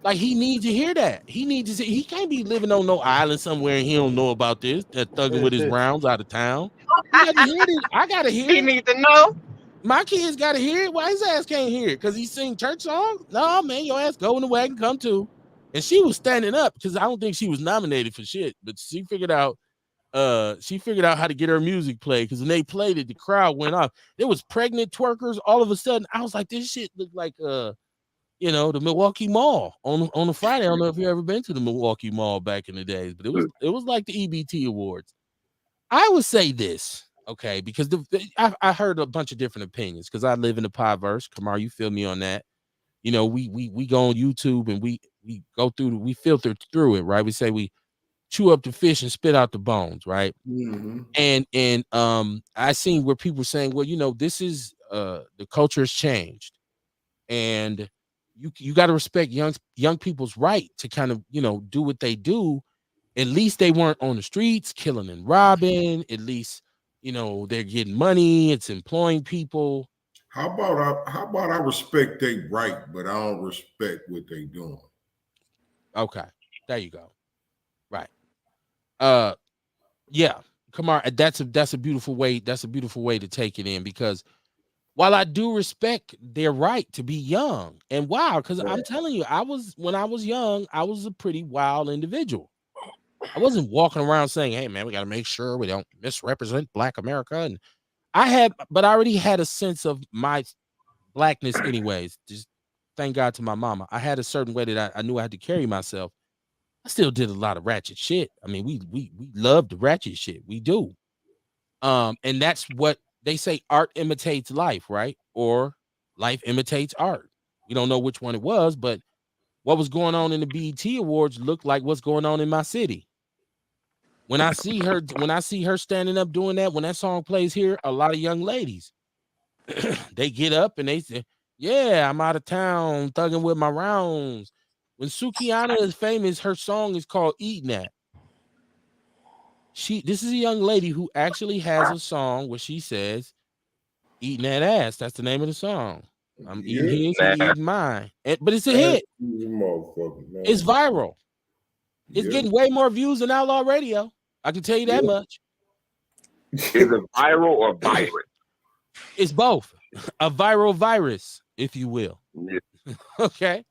Speaker 1: Like, he needs to hear that. He can't be living on no island somewhere and he don't know about this. That thugging with his rounds out of town. He gotta hear it. I gotta hear it.
Speaker 6: He needs to know.
Speaker 1: My kids gotta hear it. Why his ass can't hear it? Because he sing church songs? No, man, your ass go in the wagon, come too. And she was standing up because I don't think she was nominated for shit, but she figured out how to get her music played, because when they played it, the crowd went off. There was pregnant twerkers all of a sudden. I was like, this shit looked like you know, the Milwaukee Mall on a Friday. I don't know if you ever been to the Milwaukee Mall back in the days, but it was like the EBT awards. I would say this, okay, because I heard a bunch of different opinions because I live in the pie-verse. Kamar, you feel me on that? You know, we go on YouTube and we go through, we filter through it, right? We say we chew up the fish and spit out the bones, right? And I seen where people saying, well, you know, this is the culture has changed, and you got to respect young people's right to kind of, you know, do what they do. At least they weren't on the streets killing and robbing. At least, you know, they're getting money. It's employing people.
Speaker 2: How about I respect they right, but I don't respect what they doing.
Speaker 1: Okay, there you go. Right. Yeah, Kamar, that's a beautiful way. That's a beautiful way to take it in, because while I do respect their right to be young and wild, because I'm telling you, when I was young, I was a pretty wild individual. I wasn't walking around saying, "Hey, man, we got to make sure we don't misrepresent Black America." And but I already had a sense of my blackness, anyways. Just thank God to my mama. I had a certain way that I knew I had to carry myself. I still did a lot of ratchet shit. I mean, we love the ratchet shit. We do. And that's what they say, art imitates life, right? Or life imitates art. We don't know which one it was, but what was going on in the BET Awards looked like what's going on in my city. When I see her standing up doing that, when that song plays here, a lot of young ladies, they get up and they say, "Yeah, I'm out of town thugging with my rounds." When Sukiana is famous, her song is called "Eating That." This is a young lady who actually has a song where she says, "Eating that ass." That's the name of the song. I'm eating his, he eating mine. But it's a hit. It's viral. It's getting way more views than Outlaw Radio. I can tell you that much.
Speaker 4: Is it viral or virus?
Speaker 1: It's both. A viral virus, if you will.
Speaker 4: Yeah.
Speaker 1: Okay.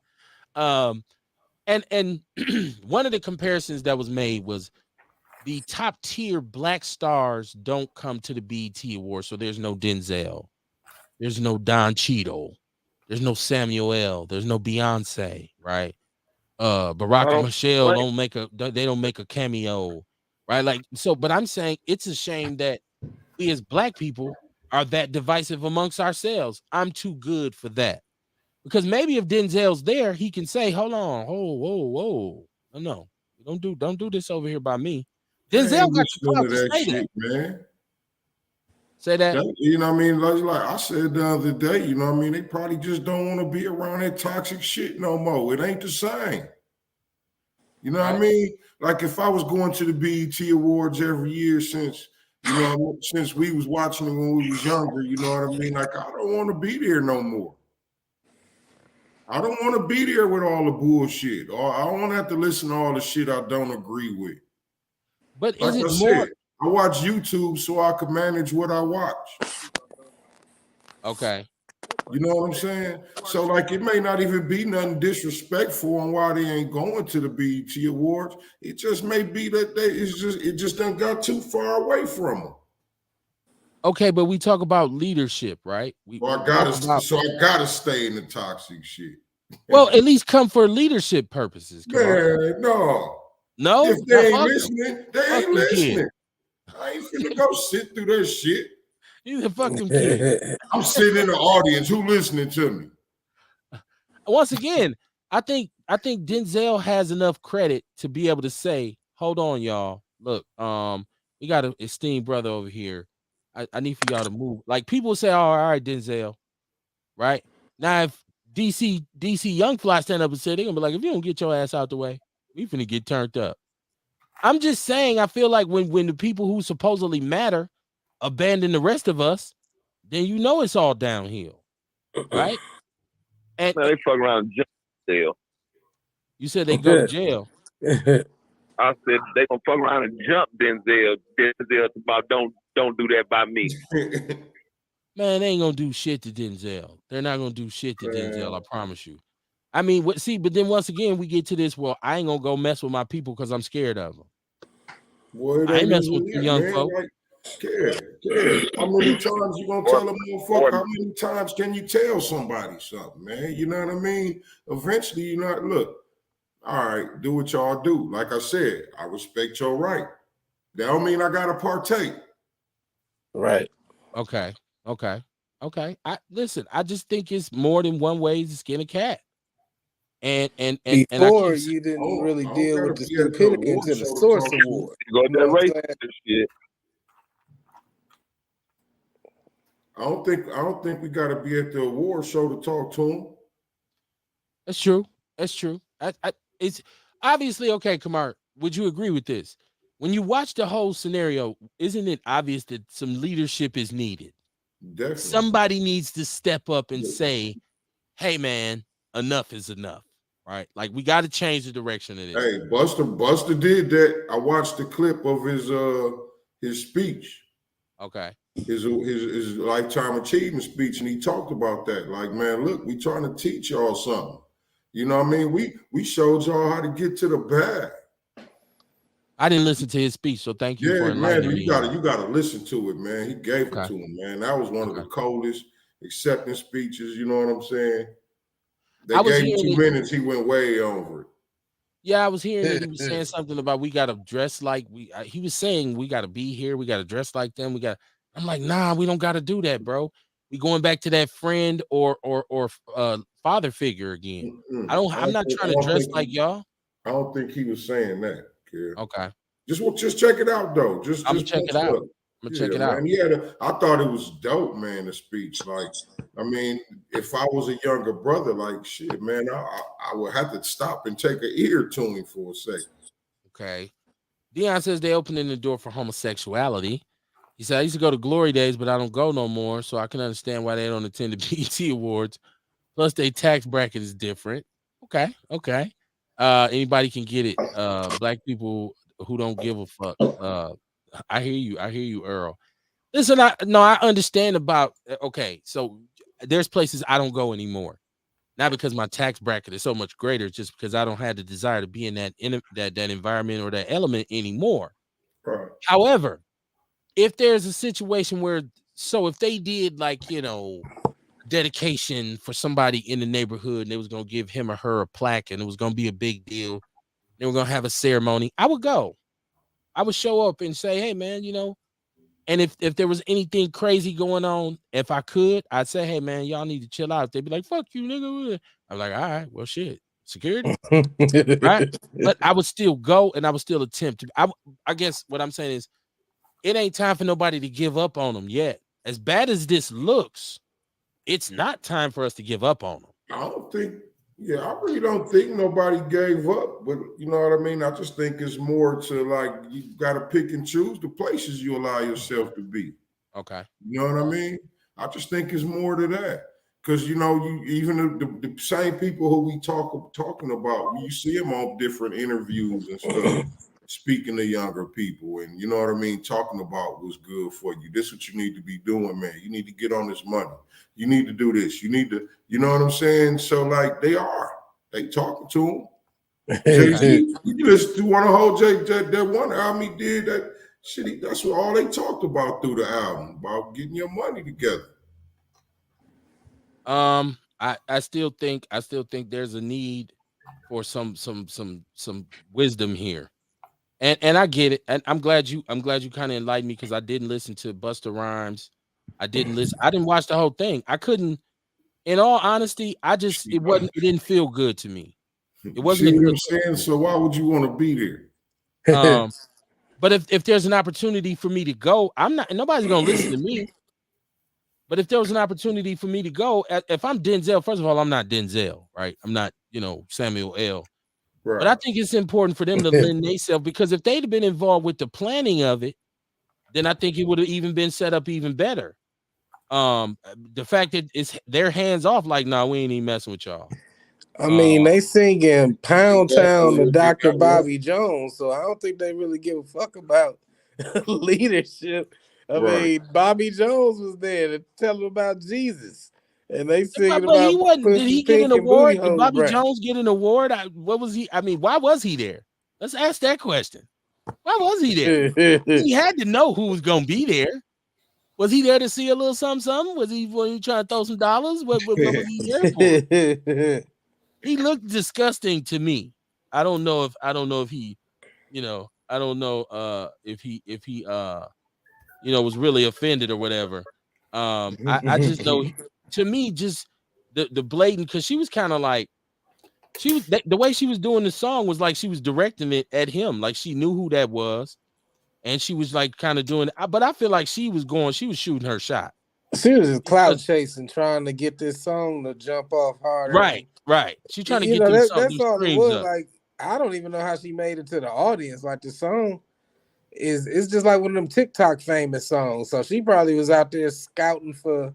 Speaker 1: And one of the comparisons that was made was the top tier Black stars don't come to the BET Awards, so there's no Denzel, there's no Don Cheadle, there's no Samuel L, there's no Beyonce, right? Barack and Michelle don't make a cameo, right? Like, so, but I'm saying it's a shame that we as Black people are that divisive amongst ourselves. I'm too good for that. Because maybe if Denzel's there, he can say, "Hold on, whoa. No, don't do this over here by me." Denzel got the clout to say that,
Speaker 2: man.
Speaker 1: Say that.
Speaker 2: You know what I mean? Like I said the other day, you know what I mean? They probably just don't want to be around that toxic shit no more. It ain't the same. You know what I mean? Like if I was going to the BET Awards every year since we was watching it when we was younger, you know what I mean? Like I don't want to be there no more. I don't want to be there with all the bullshit. Or I don't want to have to listen to all the shit I don't agree with.
Speaker 1: But like is it more?
Speaker 2: I watch YouTube so I can manage what I watch.
Speaker 1: Okay.
Speaker 2: You know what I'm saying? So like it may not even be nothing disrespectful on why they ain't going to the BET Awards. It just may be that it just done got too far away from them.
Speaker 1: Okay, but we talk about leadership, right?
Speaker 2: I gotta stay in the toxic shit.
Speaker 1: Well, at least come for leadership purposes.
Speaker 2: Man, no.
Speaker 1: No,
Speaker 2: if they ain't listening, they ain't listening.
Speaker 1: Kid.
Speaker 2: I ain't finna go sit through that shit.
Speaker 1: You fuck them kid.
Speaker 2: I'm sitting in the audience. Who listening to me?
Speaker 1: Once again, I think Denzel has enough credit to be able to say, "Hold on, y'all. Look, we got an esteemed brother over here. I need for y'all to move." Like people say, "Oh, all right, Denzel." Right now, if DC Young Fly stand up and say, they're gonna be like, "If you don't get your ass out the way, we finna get turned up." I'm just saying, I feel like when the people who supposedly matter abandon the rest of us, then you know it's all downhill, right? And
Speaker 4: man, they fuck around and jump jail.
Speaker 1: You said they go to jail.
Speaker 4: I said they gonna fuck around and jump Denzel. Denzel about don't do that by me.
Speaker 1: Man, they ain't gonna do shit to Denzel. They're not gonna do shit to Denzel. I promise you. I mean, but then once again we get to this. Well, I ain't gonna go mess with my people because I'm scared of them.
Speaker 2: Boy,
Speaker 1: I ain't messing with the young folk.
Speaker 2: Like, how many times you gonna tell a motherfucker? How many times can you tell somebody something, man? You know what I mean? Eventually, you know, look, all right, do what y'all do. Like I said, I respect your right. That don't mean I gotta partake.
Speaker 3: Right.
Speaker 1: Okay. I just think it's more than one way to skin a cat. And
Speaker 3: before you didn't really deal with the stupidity until the Source Award.
Speaker 4: You know what shit.
Speaker 2: I don't think we got to be at the award show to talk to him.
Speaker 1: That's true. It's obviously okay. Kamar, would you agree with this? When you watch the whole scenario, isn't it obvious that some leadership is needed?
Speaker 2: Definitely.
Speaker 1: Somebody needs to step up and say, "Hey, man, enough is enough." Right? Like we got to change the direction of this.
Speaker 2: Hey, Buster did that. I watched the clip of his his speech.
Speaker 1: Okay.
Speaker 2: His lifetime achievement speech, and he talked about that. Like, man, look, we trying to teach y'all something. You know what I mean? We showed y'all how to get to the bag.
Speaker 1: I didn't listen to his speech, so thank you for
Speaker 2: Yeah, man,
Speaker 1: enlightening
Speaker 2: you
Speaker 1: me.
Speaker 2: gotta listen to it, man. He gave it
Speaker 1: Okay.
Speaker 2: to him, man. That was one of the
Speaker 1: Okay.
Speaker 2: coldest acceptance speeches. You know what I'm saying? They
Speaker 1: I was
Speaker 2: gave him
Speaker 1: hearing
Speaker 2: 2
Speaker 1: it.
Speaker 2: minutes. He went way over it.
Speaker 1: Yeah, I was hearing that he was saying something about we gotta dress like he was saying we gotta be here, we gotta dress like them. I'm like, nah, we don't gotta do that, bro. We going back to that friend or father figure again. I'm not trying to dress like y'all.
Speaker 2: I don't think he was saying that, kid.
Speaker 1: Okay.
Speaker 2: Just check it out though. Just
Speaker 1: I'm gonna check it out.
Speaker 2: up.
Speaker 1: I'm gonna
Speaker 2: Yeah,
Speaker 1: check it
Speaker 2: man.
Speaker 1: out.
Speaker 2: I thought it was dope, man. The speech, like, I mean, if I was a younger brother, like, shit, man, I would have to stop and take an ear to him for a second.
Speaker 1: Okay. Dion says they opening the door for homosexuality. He said I used to go to Glory Days, but I don't go no more, so I can understand why they don't attend the BET Awards. Plus, their tax bracket is different. Okay. Anybody can get it. Black people who don't give a fuck. I hear you, Earl. Listen, I understand about okay, so there's places I don't go anymore. Not because my tax bracket is so much greater, just because I don't have the desire to be in that environment or that element anymore.
Speaker 2: Right.
Speaker 1: However, if there's a situation where if they did like, dedication for somebody in the neighborhood and they was gonna give him or her a plaque and it was gonna be a big deal, they were gonna have a ceremony, I would go. I would show up and say, hey man, and if there was anything crazy going on, if I could, I'd say, hey man, y'all need to chill out. They'd be like, fuck you, nigga. I'm like, all right, well shit, security. Right. But I would still go and I would still attempt to. I guess what I'm saying is it ain't time for nobody to give up on them yet. As bad as this looks, it's not time for us to give up on them.
Speaker 2: I really don't think nobody gave up, but you know what I mean? I just think it's more to like, you got to pick and choose the places you allow yourself to be.
Speaker 1: Okay.
Speaker 2: You know what I mean? I just think it's more to that. Because, you even the same people who we talking about, you see them on different interviews and stuff, speaking to younger people, and you know what I mean, talking about what's good for you. This is what you need to be doing, man. You need to get on this money. You need to do this. You need to, you know what I'm saying? So like they talking to them. Jay-Z, you listen to one of whole that one album he did, that shit, that's what all they talked about through the album, about getting your money together.
Speaker 1: I still think there's a need for some wisdom here. And I get it. And I'm glad you kind of enlightened me because I didn't listen to Busta Rhymes. I didn't watch the whole thing. I couldn't, in all honesty, it didn't feel good to me. It wasn't
Speaker 2: See
Speaker 1: a
Speaker 2: what
Speaker 1: good
Speaker 2: I'm saying? So why would you want to be there?
Speaker 1: But if there's an opportunity for me to go, nobody's gonna listen to me. But if there was an opportunity for me to go, if I'm Denzel, first of all, I'm not Denzel, right? I'm not, Samuel L. Right. But I think it's important for them to lend themselves, because if they'd have been involved with the planning of it, then I think it would have even been set up even better. The fact that it's their hands off, like, nah, we ain't even messing with y'all.
Speaker 3: I mean, they singing Pound Town to Dr. Bobby Jones, so I don't think they really give a fuck about leadership. I mean, Bobby Jones was there to tell them about Jesus, and they singing about.
Speaker 1: He wasn't. Did he get an award? Did Bobby Jones get an award? What was he? I mean, why was he there? Let's ask that question. Why was he there? He had to know who was gonna be there. Was he there to see a little something? Was he trying to throw some dollars? What was he there for? He looked disgusting to me. I don't know if he, I don't know if he was really offended or whatever. I just know, to me, just the blatant, because she was kind of like, the way she was doing the song was like she was directing it at him, like she knew who that was, and she was like kind of doing it. But I feel like she was shooting her shot.
Speaker 3: She was just clout chasing, trying to get this song to jump off harder.
Speaker 1: Right. She's trying to get that's all it was.
Speaker 3: Like, I don't even know how she made it to the audience. Like, the song it's just like one of them TikTok famous songs. So she probably was out there scouting for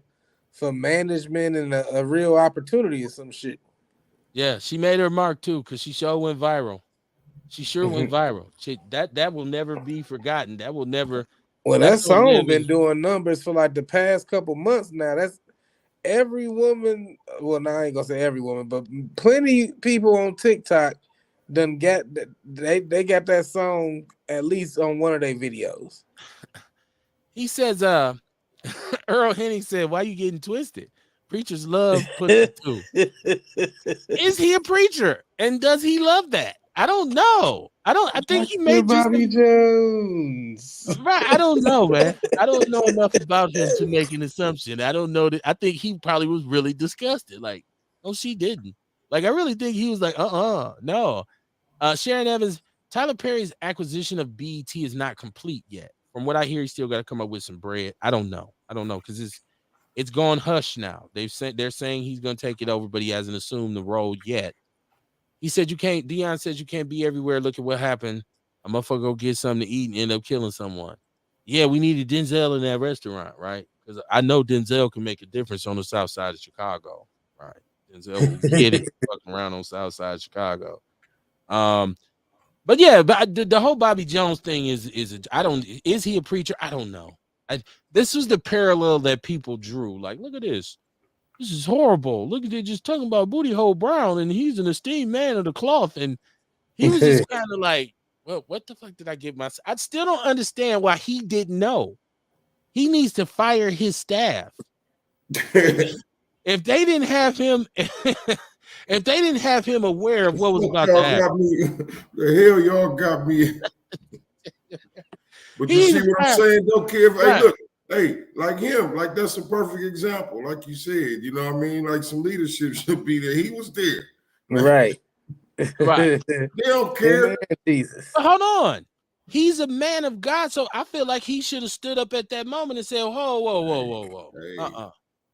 Speaker 3: management and a real opportunity or some shit.
Speaker 1: Yeah, she made her mark too, because she sure went viral. She sure went viral. That will never be forgotten. That will never.
Speaker 3: Well,
Speaker 1: Let's
Speaker 3: that
Speaker 1: Go
Speaker 3: song
Speaker 1: Live
Speaker 3: been
Speaker 1: is
Speaker 3: doing numbers for like the past couple months now. That's every woman. Well, now I ain't gonna say every woman, but plenty people on TikTok done got they got that song at least on one of their videos.
Speaker 1: he says, Earl Henning said, why you getting twisted? Preachers love pussy too. Is he a preacher? And does he love that? I don't know. I think he may just
Speaker 3: Bobby Jones.
Speaker 1: right. I don't know, man. I don't know enough about him to make an assumption. I don't know that. I think he probably was really disgusted. Like, no, she didn't. Like, I really think he was like, no. Sharon Evans, Tyler Perry's acquisition of BET is not complete yet. From what I hear, he's still got to come up with some bread. I don't know because it's gone hush now. They're saying he's going to take it over, but he hasn't assumed the role yet. He said you can't. Dion says you can't be everywhere. Look at what happened. A motherfucker go get something to eat and end up killing someone. Yeah, we needed Denzel in that restaurant, right? Because I know Denzel can make a difference on the south side of Chicago, right? Denzel will get it fucking around on south side of Chicago. But yeah, but the whole Bobby Jones thing is he a preacher? I don't know. This was the parallel that people drew. Like, look at this. This is horrible. Look at it, just talking about Booty Hole Brown, and he's an esteemed man of the cloth, and he was just kind of like, well, what the fuck did I get myself? I still don't understand why he didn't know. He needs to fire his staff. If they didn't have him, if they didn't have him aware of what was about to happen,
Speaker 2: the hell y'all got me. But you see what I'm saying? Don't care if hey, look, hey, like him, like that's a perfect example. Like you said, you know what I mean? Like some leadership should be there. He was there.
Speaker 3: Right.
Speaker 1: Right.
Speaker 2: They don't care.
Speaker 3: Jesus.
Speaker 1: But hold on. He's a man of God, so I feel like he should have stood up at that moment and said, whoa.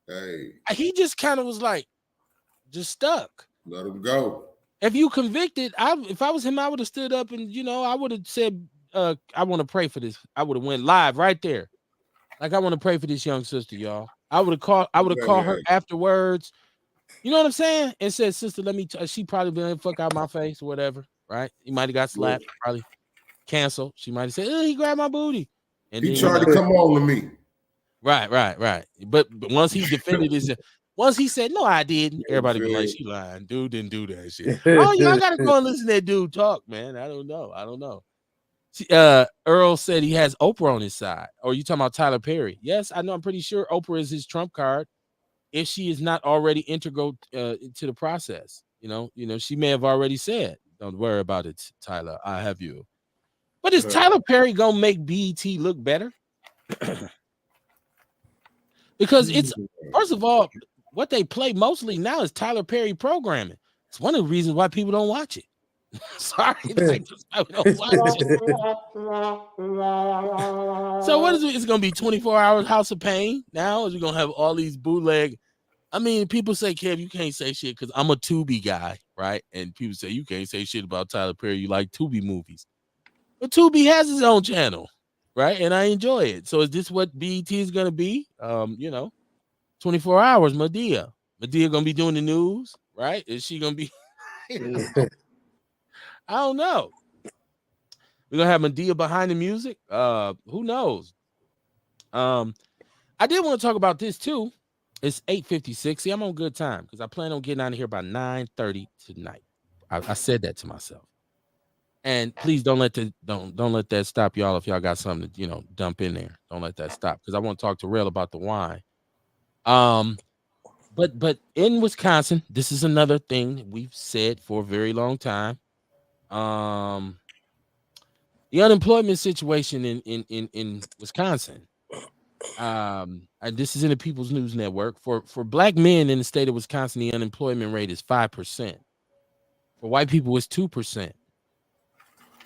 Speaker 2: Hey.
Speaker 1: He just kind of was like, just stuck.
Speaker 2: Let him go.
Speaker 1: If you convicted, if I was him, I would have stood up and, I would have said, I want to pray for this. I would have went live right there. Like, I want to pray for this young sister, y'all. I would have called her afterwards. You know what I'm saying? And said, sister, let me, she probably been fuck out my face or whatever, right? He might have got slapped, probably canceled. She might have said, he grabbed my booty. And
Speaker 2: he tried to come on to me.
Speaker 1: Right. But once he defended his, once he said, no, I didn't, everybody be like, she lying. Dude didn't do that shit. Oh, y'all got to go and listen to that dude talk, man. I don't know. Earl said he has Oprah on his side. Or you talking about Tyler Perry? Yes, I know. I'm pretty sure Oprah is his trump card. If she is not already integral into the process, she may have already said, "Don't worry about it, Tyler. I have you." But is Tyler Perry gonna make BET look better? Because it's, first of all, what they play mostly now is Tyler Perry programming. It's one of the reasons why people don't watch it. Sorry, like, don't watch it. So what is it? It's gonna be 24 hours House of Pain now? Is we gonna have all these bootleg? I mean, people say, Kev, you can't say shit because I'm a Tubi guy, right? And people say you can't say shit about Tyler Perry. You like Tubi movies, but Tubi has his own channel, right? And I enjoy it. So is this what BET is gonna be? 24 hours. Madea gonna be doing the news, right? Is she gonna be? I don't know. We're gonna have Madea behind the music. Who knows? I did want to talk about this too. It's 8:56. See, I'm on good time because I plan on getting out of here by 9:30 tonight. I said that to myself. And please don't let that stop y'all if y'all got something to, dump in there. Don't let that stop because I want to talk to Rail about the wine. But in Wisconsin, this is another thing we've said for a very long time. The unemployment situation in Wisconsin. And this is in the People's News Network. For black men in the state of Wisconsin, the unemployment rate is 5%. For white people, it's 2%.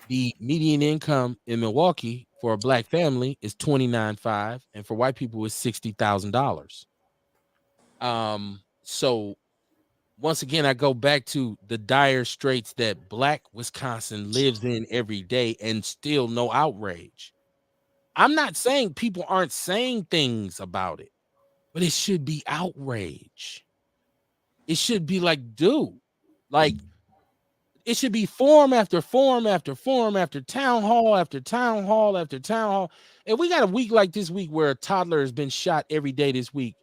Speaker 1: The median income in Milwaukee for a black family is $29,500, and for white people, it's $60,000. So once again, I go back to the dire straits that black Wisconsin lives in every day, and still no outrage. I'm not saying people aren't saying things about it, but it should be outrage. It should be like, dude, like It should be form after form after form after town hall after town hall after town hall. And we got a week like this week where a toddler has been shot every day this week.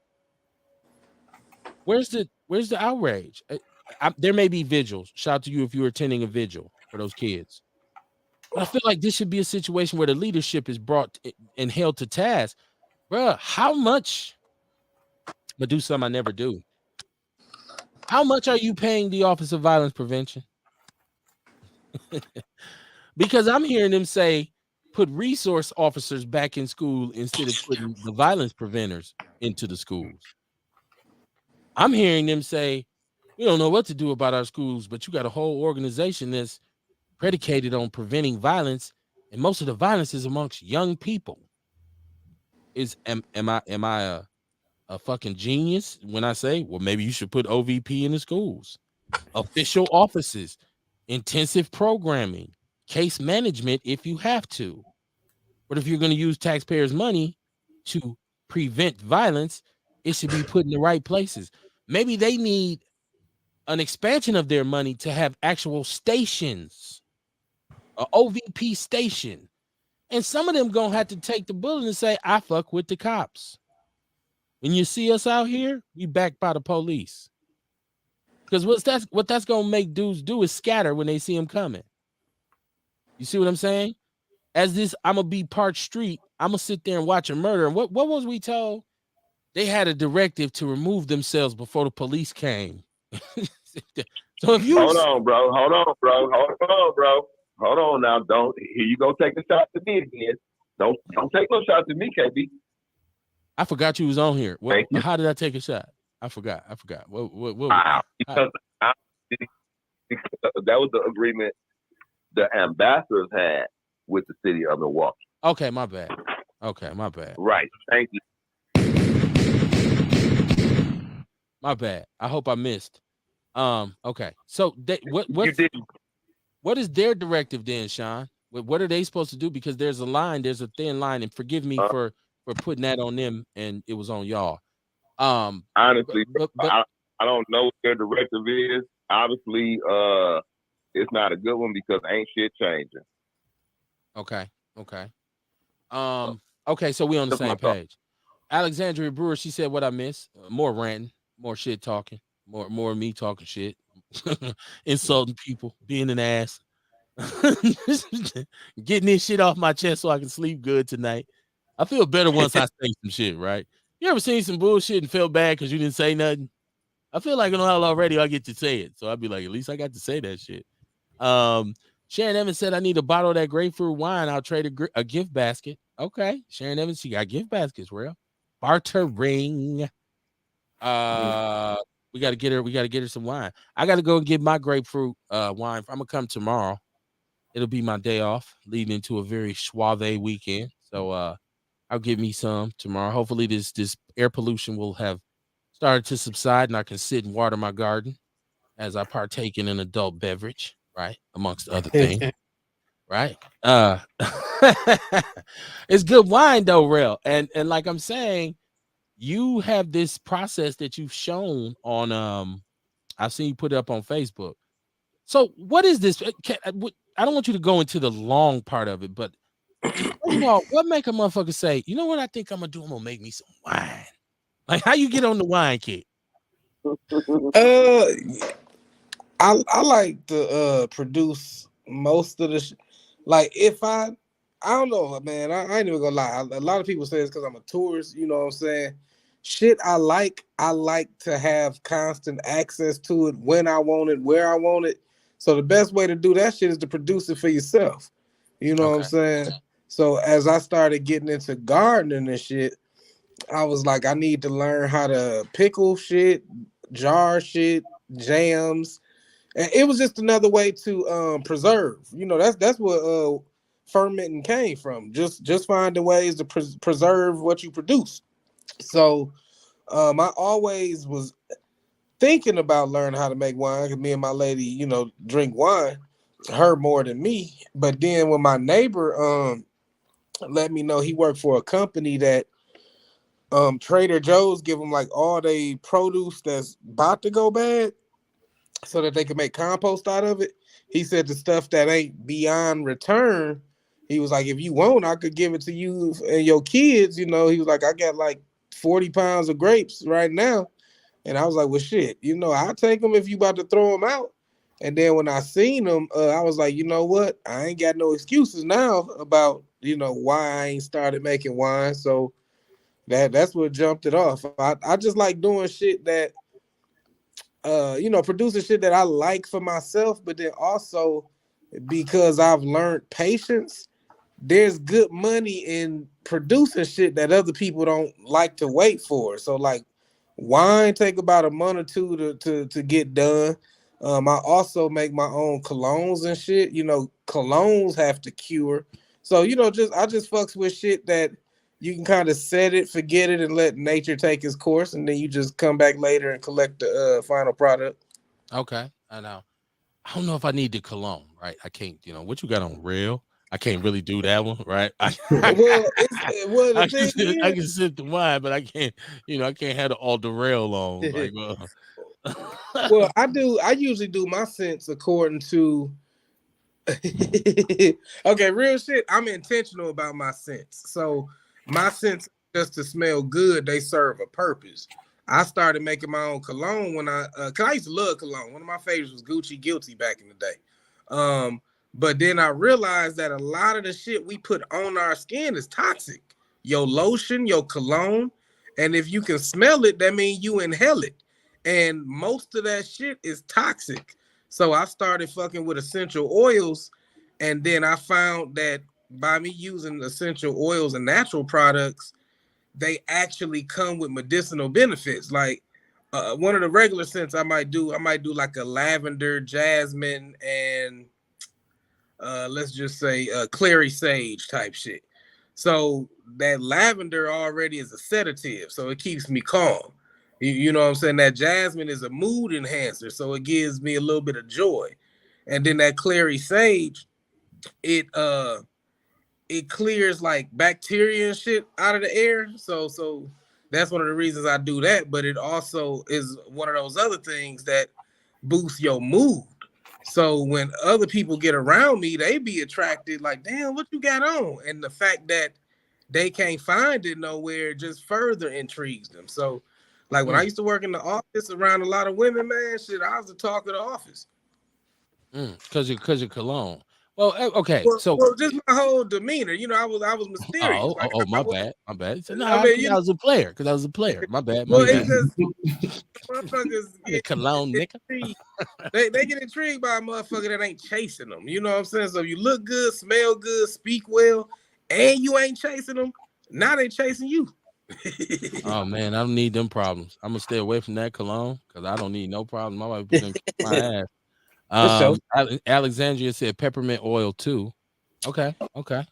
Speaker 1: Where's the outrage? There may be vigils. Shout out to you if you were attending a vigil for those kids. But I feel like this should be a situation where the leadership is brought and held to task. Bruh, how much? I'm gonna do something I never do. How much are you paying the Office of Violence Prevention? Because I'm hearing them say put resource officers back in school instead of putting the violence preventers into the schools. I'm hearing them say we don't know what to do about our schools, but you got a whole organization that's predicated on preventing violence, and most of the violence is amongst young people. Am I a fucking genius when I say, well, maybe you should put OVP in the schools, official offices, intensive programming, case management if you have to. But if you're going to use taxpayers' money to prevent violence, it should be put in the right places. Maybe they need an expansion of their money to have actual stations, a OVP station. And some of them going to have to take the bullet and say, I fuck with the cops. When you see us out here, we backed by the police. Because what that's going to make dudes do is scatter when they see them coming. You see what I'm saying? As this, I'm going to be Park Street. I'm going to sit there and watch a murder. And what was we told? They had a directive to remove themselves before the police came. So if you...
Speaker 4: Hold on, bro. Hold on now. Don't, here you go take a shot to me again. Don't take no shots at me, KB.
Speaker 1: I forgot you was on here. How did I take a shot? I forgot. What
Speaker 4: because that was the agreement the ambassadors had with the city of Milwaukee.
Speaker 1: Okay, my bad.
Speaker 4: Right. Thank you.
Speaker 1: My bad. I hope I missed. Okay. So what is their directive then, Sean? What are they supposed to do? Because there's a thin line, and forgive me for putting that on them, and it was on y'all.
Speaker 4: Honestly, I don't know what their directive is. Obviously, it's not a good one because ain't shit changing.
Speaker 1: Okay. Okay, so we on the same page. Alexandria Brewer, she said what I missed. More ranting, more shit talking, more me talking shit, insulting people, being an ass, getting this shit off my chest so I can sleep good tonight. I feel better once I say some shit, right? You ever seen some bullshit and felt bad because you didn't say nothing? I feel like on Outlaw Radio, I get to say it. So I'd be like, at least I got to say that shit. Sharon Evans said, I need a bottle of that grapefruit wine. I'll trade a gift basket. Okay. Sharon Evans, she got gift baskets, real. Bartering. We got to get her some wine. I got to go and get my grapefruit wine. I'm going to come tomorrow. It'll be my day off, leading into a very suave weekend. So I'll give me some tomorrow. Hopefully this air pollution will have started to subside and I can sit and water my garden as I partake in an adult beverage, right? Amongst other things, right? It's good wine though, real. And like I'm saying, you have this process that you've shown on I've seen you put it up on Facebook. So what is this? I don't want you to go into the long part of it, but first of all, what make a motherfucker say, you know what I think I'm gonna do? I'm gonna make me some wine. Like, how you get on the wine kick?
Speaker 3: I like to produce most of the like if I don't know, man. I ain't even gonna lie. A lot of people say it's because I'm a tourist. You know what I'm saying? Shit, I like to have constant access to it when I want it, where I want it. So the best way to do that shit is to produce it for yourself. You know what I'm saying? So as I started getting into gardening and shit, I was like, I need to learn how to pickle shit, jar shit, jams. And it was just another way to preserve. You know, that's what fermenting came from. Just finding ways to preserve what you produce. So I always was thinking about learning how to make wine because me and my lady, you know, drink wine, her more than me. But then when my neighbor let me know he worked for a company that Trader Joe's give them like all they produce that's about to go bad so that they can make compost out of it. he said the stuff that ain't beyond return. He was like, if you want, I could give it to you and your kids. You know, he was like, I got like 40 pounds of grapes right now. And I was like, well, shit, you know, I'll take them if you about to throw them out. And then when I seen them, I was like, you know what? I ain't got no excuses now about, you know, why I ain't started making wine. So that's what jumped it off. I just like doing shit that, you know, producing shit that I like for myself, but then also because I've learned patience, there's good money in producing shit that other people don't like to wait for. So like wine take about a month or two to get done. I also make my own colognes and shit. You know, colognes have to cure. So, you know, I just fucks with shit that you can kind of set it, forget it, and let nature take its course, and then you just come back later and collect the final product.
Speaker 1: Okay, I know. I don't know if I need the cologne, right? I can't, you know, what you got on real? I can't really do that one, right?
Speaker 3: Well, the thing
Speaker 1: I
Speaker 3: is,
Speaker 1: can sip the wine, but I can't, you know, I can't have the all the rail on. Like,
Speaker 3: well, I usually do my scents according to okay, real shit. I'm intentional about my scents. So my scents just to smell good, they serve a purpose. I started making my own cologne when cause I used to love cologne. One of my favorites was Gucci Guilty back in the day. But then I realized that a lot of the shit we put on our skin is toxic. Your lotion, your cologne, and if you can smell it, that means you inhale it. And most of that shit is toxic. So I started fucking with essential oils, and then I found that by me using essential oils and natural products, they actually come with medicinal benefits. Like one of the regular scents I might do like a lavender, jasmine, and let's just say clary sage type shit. So that lavender already is a sedative, so it keeps me calm. You know what I'm saying? That jasmine is a mood enhancer, so it gives me a little bit of joy. And then that clary sage, it it clears like bacteria and shit out of the air. So that's one of the reasons I do that. But it also is one of those other things that boosts your mood. So when other people get around me, they be attracted, like, damn, what you got on? And the fact that they can't find it nowhere just further intrigues them. So, like when I used to work in the office around a lot of women, man, shit, I was the talk of the office.
Speaker 1: Because you're cologne. Well, okay, so
Speaker 3: Well, just my whole demeanor, you know, I was mysterious. Like
Speaker 1: my
Speaker 3: I was,
Speaker 1: bad, my bad. So, no,
Speaker 3: I mean,
Speaker 1: because
Speaker 3: you
Speaker 1: I
Speaker 3: know,
Speaker 1: was a player. Because I was a player. My bad, my
Speaker 3: well,
Speaker 1: bad.
Speaker 3: it's just motherfuckers
Speaker 1: The cologne,
Speaker 3: get
Speaker 1: nigga.
Speaker 3: intrigued. They get intrigued by a motherfucker that ain't chasing them. You know what I'm saying? So you look good, smell good, speak well, and you ain't chasing them. Now they chasing you.
Speaker 1: Oh man, I don't need them problems. I'm gonna stay away from that cologne because I don't need no problems. My wife was gonna kick my ass.
Speaker 3: For sure.
Speaker 1: Alexandria said peppermint oil too. Okay.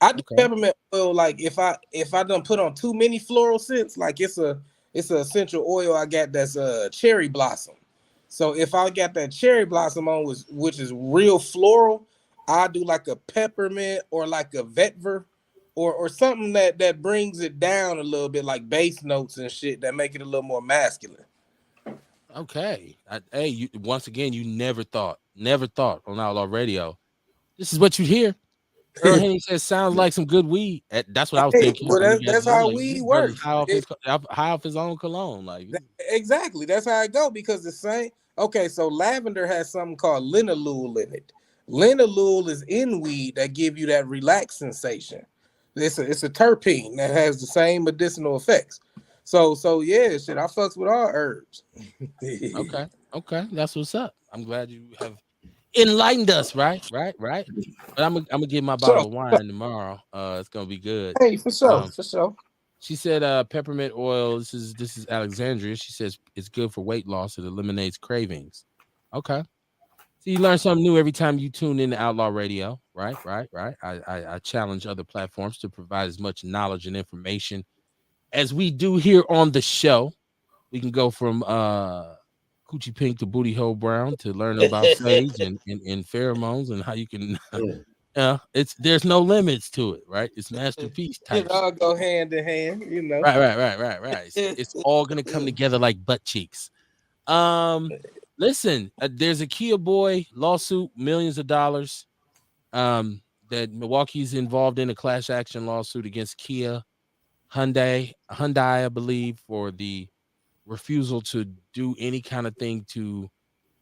Speaker 3: I do peppermint oil like if I done put on too many floral scents, like it's a essential oil I got that's a cherry blossom. So if I got that cherry blossom on, which is real floral, I do like a peppermint or like a vetiver or something that brings it down a little bit, like bass notes and shit that make it a little more masculine.
Speaker 1: Okay. Hey, you once again, you never thought on Outlaw Radio. This is what you hear. Earl Henry says sounds like some good weed. That's what I was
Speaker 3: Hey,
Speaker 1: thinking
Speaker 3: well
Speaker 1: when you guys.
Speaker 3: that's
Speaker 1: I'm
Speaker 3: how
Speaker 1: like,
Speaker 3: weed
Speaker 1: this brother's
Speaker 3: works.
Speaker 1: high off his own cologne. Like,
Speaker 3: Exactly. That's how I go because the same. Okay, so lavender has something called linalool in it. Linalool is in weed that give you that relaxed sensation. It's a terpene that has the same medicinal effects. So yeah, shit. I fucks with all herbs.
Speaker 1: okay, that's what's up. I'm glad you have enlightened us. Right. But I'm gonna get my
Speaker 3: So
Speaker 1: bottle of wine tomorrow. It's gonna be good.
Speaker 3: hey, for sure,
Speaker 1: Um,
Speaker 3: for sure.
Speaker 1: She said peppermint oil. This is Alexandria. She says it's good for weight loss. It eliminates cravings. Okay. So you learn something new every time you tune in to Outlaw Radio. Right. I challenge other platforms to provide as much knowledge and information as we do here on the show. We can go from coochie pink to booty hole brown to learn about sage and pheromones and how you can it's there's no limits to it, right? It's masterpiece type
Speaker 3: It
Speaker 1: shit.
Speaker 3: all go hand in hand, you know.
Speaker 1: Right. It's all gonna come together like butt cheeks. Um, Listen, there's a Kia Boy lawsuit, millions of dollars. That Milwaukee's involved in a class action lawsuit against Kia, Hyundai, I believe, for the refusal to do any kind of thing to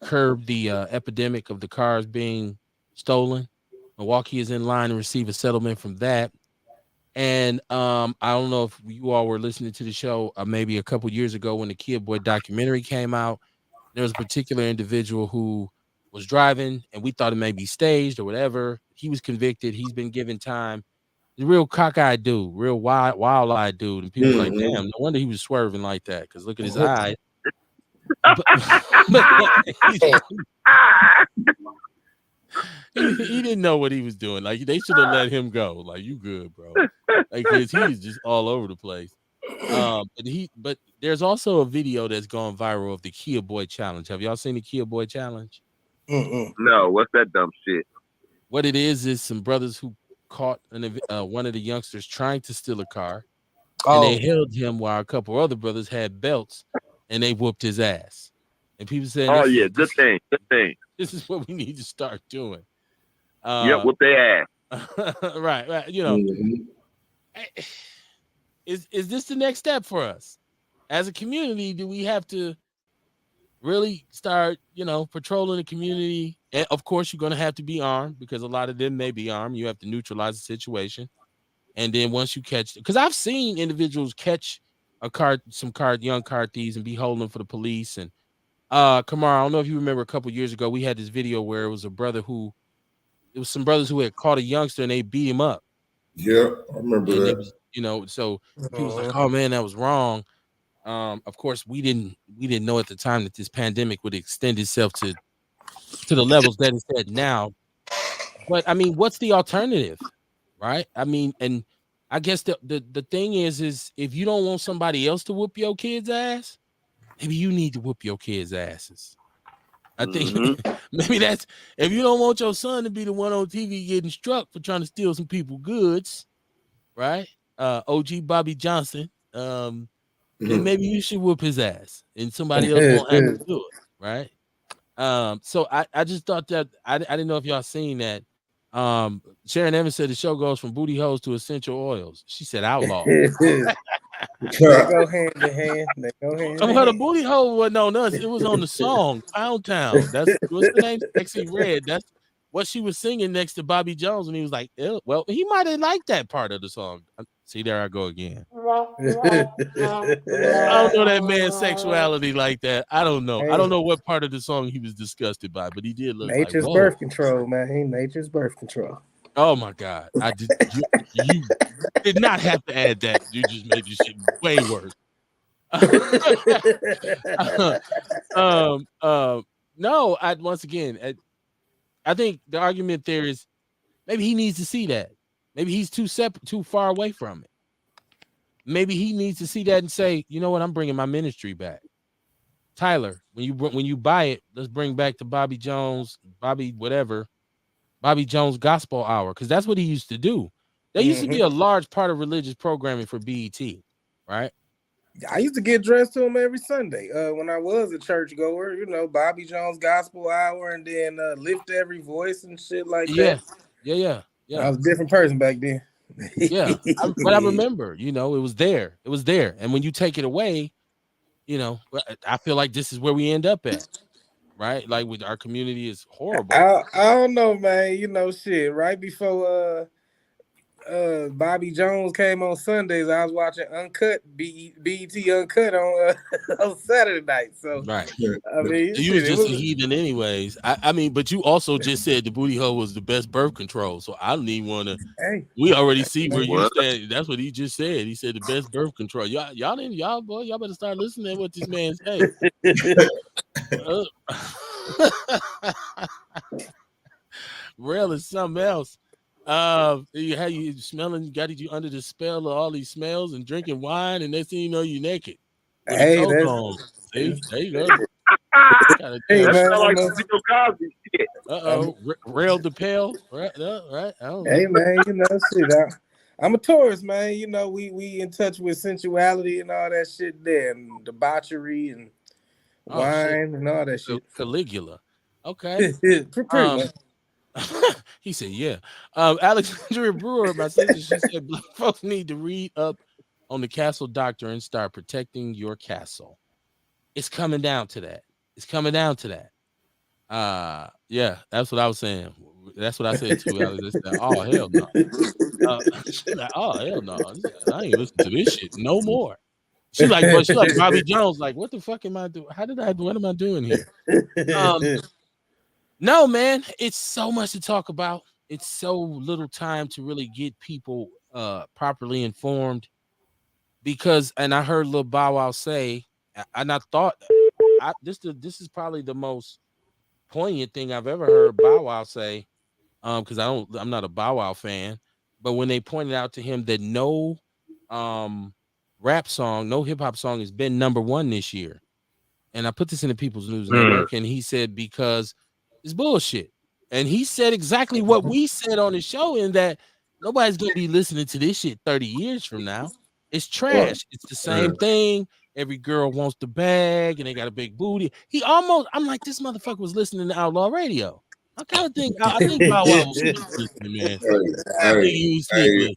Speaker 1: curb the epidemic of the cars being stolen. Milwaukee is in line to receive a settlement from that. And I don't know if you all were listening to the show maybe a couple years ago when the Kia Boy documentary came out. There was a particular individual who was driving, and we thought it may be staged or whatever. He was convicted. He's been given time. He's a real cockeyed dude, real wild-eyed dude. And people was like,
Speaker 2: Mhm.
Speaker 1: damn, no wonder he was swerving like that. Because look at his eyes. But, but he didn't know what he was doing. Like they should have let him go. Like you good, bro. Like because he's just all over the place. But there's also a video that's gone viral of the Kia Boy challenge. Have y'all seen the Kia Boy challenge?
Speaker 4: No, what's that dumb shit?
Speaker 1: What it is some brothers who caught one of the youngsters trying to steal a car, and they held him while a couple other brothers had belts, and they whooped his ass. And people saying,
Speaker 4: "Oh yeah, good thing.
Speaker 1: This is what we need to start doing."
Speaker 4: Yep, whoop their ass.
Speaker 1: right. You know, is this the next step for us as a community? Do we have to really start, patrolling the community? And of course, you're going to have to be armed because a lot of them may be armed. You have to neutralize the situation. And then once you catch, because I've seen individuals catch young car thieves and be holding them for the police. And Kamara, I don't know if you remember a couple years ago, we had this video where it was some brothers who had caught a youngster and they beat him up.
Speaker 2: Yeah, I remember
Speaker 1: and
Speaker 2: that.
Speaker 1: It was, so people was like, oh man, that was wrong. Of course, we didn't know at the time that this pandemic would extend itself to the levels that it's at now. But I mean, what's the alternative, right? I mean, and I guess the thing is if you don't want somebody else to whoop your kid's ass, maybe you need to whoop your kids' asses. I think maybe that's if you don't want your son to be the one on TV getting struck for trying to steal some people's goods, right? OG Bobby Johnson. Then maybe you should whoop his ass and somebody else won't have to do it, right? So I just thought that I didn't know if y'all seen that. Sharon Evans said the show goes from booty holes to essential oils. She said Outlaw.
Speaker 3: They go hand in hand. They go hand in
Speaker 1: Well, the
Speaker 3: hand.
Speaker 1: booty hole wasn't on us. It was on the song Pound Town. That's what's the name? Sexy Red. That's what she was singing next to Bobby Jones, and he was like, ew. Well, he might have liked that part of the song. See, there I go again. I don't know that man's sexuality like that. I don't know. I don't know what part of the song he was disgusted by, but he did look
Speaker 3: Nature's
Speaker 1: like
Speaker 3: birth control, man. Nature's birth control.
Speaker 1: Oh my God! You did not have to add that. You just made this shit way worse. No. I think the argument there is maybe he needs to see that. Maybe he's too far away from it. Maybe he needs to see that and say, you know what, I'm bringing my ministry back. Tyler, when you buy it, let's bring back the Bobby Jones Gospel Hour, because that's what he used to do. That used to be a large part of religious programming for BET, right?
Speaker 3: I used to get dressed to him every Sunday when I was a churchgoer. Bobby Jones Gospel Hour, and then Lift Every Voice and shit like that.
Speaker 1: Yeah.
Speaker 3: I was a different person back then.
Speaker 1: Yeah, but I remember, it was there. It was there, and when you take it away, I feel like this is where we end up at. Right, like with our community is horrible.
Speaker 3: I don't know, man. Shit. Right before Bobby Jones came on Sundays, I was watching Uncut BET Uncut on Saturday night. So
Speaker 1: right,
Speaker 3: I mean,
Speaker 1: you was just a heathen, anyways. I mean, but you also just said the booty hole was the best birth control. So I don't even want to.
Speaker 3: Hey,
Speaker 1: we already see where you stand. That's what he just said. He said the best birth control. Y'all better start listening to what this man said. Real is something else. You smelling, got you under the spell of all these smells and drinking wine, and next thing you know, you naked.
Speaker 3: Hey,
Speaker 1: see, there you go.
Speaker 3: Hey,
Speaker 4: that
Speaker 3: man,
Speaker 4: sounds like Bill Cosby shit.
Speaker 1: Rail to pale, right? Right. I don't know.
Speaker 3: Hey, man, shit. I'm a tourist, man. We in touch with sensuality and all that shit there, and debauchery and wine, and all that shit.
Speaker 1: Caligula. Okay.
Speaker 3: Pretty much.
Speaker 1: He said, yeah. Alexandria Brewer, my sister, she said black folks need to read up on the castle doctrine and start protecting your castle. It's coming down to that. It's coming down to that. Yeah, that's what I was saying. That's what I said too, Alex. Said, oh hell no. Like, oh hell no. I ain't listen to this shit no more. She like Bobby Jones, like, what the fuck am I doing? What am I doing here? No, man, it's so much to talk about. It's so little time to really get people properly informed. Because, and I heard Lil Bow Wow say, and I thought this is probably the most poignant thing I've ever heard Bow Wow say. Because I'm not a Bow Wow fan, but when they pointed out to him that no rap song, no hip hop song has been number one this year. And I put this in the People's News Network, and he said, because it's bullshit. And he said exactly what we said on the show, in that nobody's going to be listening to this shit 30 years from now. It's trash. It's the same thing. Every girl wants the bag, and they got a big booty. I'm like, this motherfucker was listening to Outlaw Radio. I think Bow Wow was listening, man. I think he was sleeping.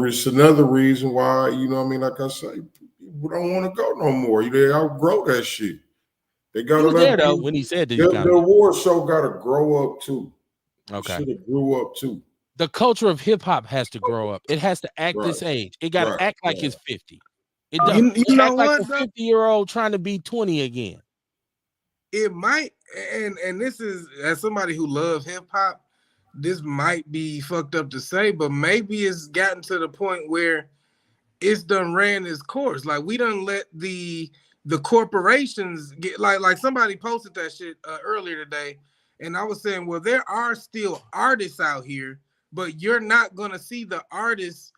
Speaker 2: It's another reason why, you know what I mean? Like I say, people don't want to go no more. They outgrow that shit. They got
Speaker 1: to there though when he said that.
Speaker 2: The award show got to grow up too.
Speaker 1: Okay,
Speaker 2: should have grew up too.
Speaker 1: The culture of hip hop has to grow up. It has to act this age. It got to act like it's 50. It doesn't act like a 50-year-old trying to be 20 again.
Speaker 3: It might, and this is, as somebody who loves hip hop, this might be fucked up to say, but maybe it's gotten to the point where it's done ran its course. Like, we done let the corporations get, like somebody posted that shit earlier today, and I was saying, well, there are still artists out here, but you're not gonna see the artists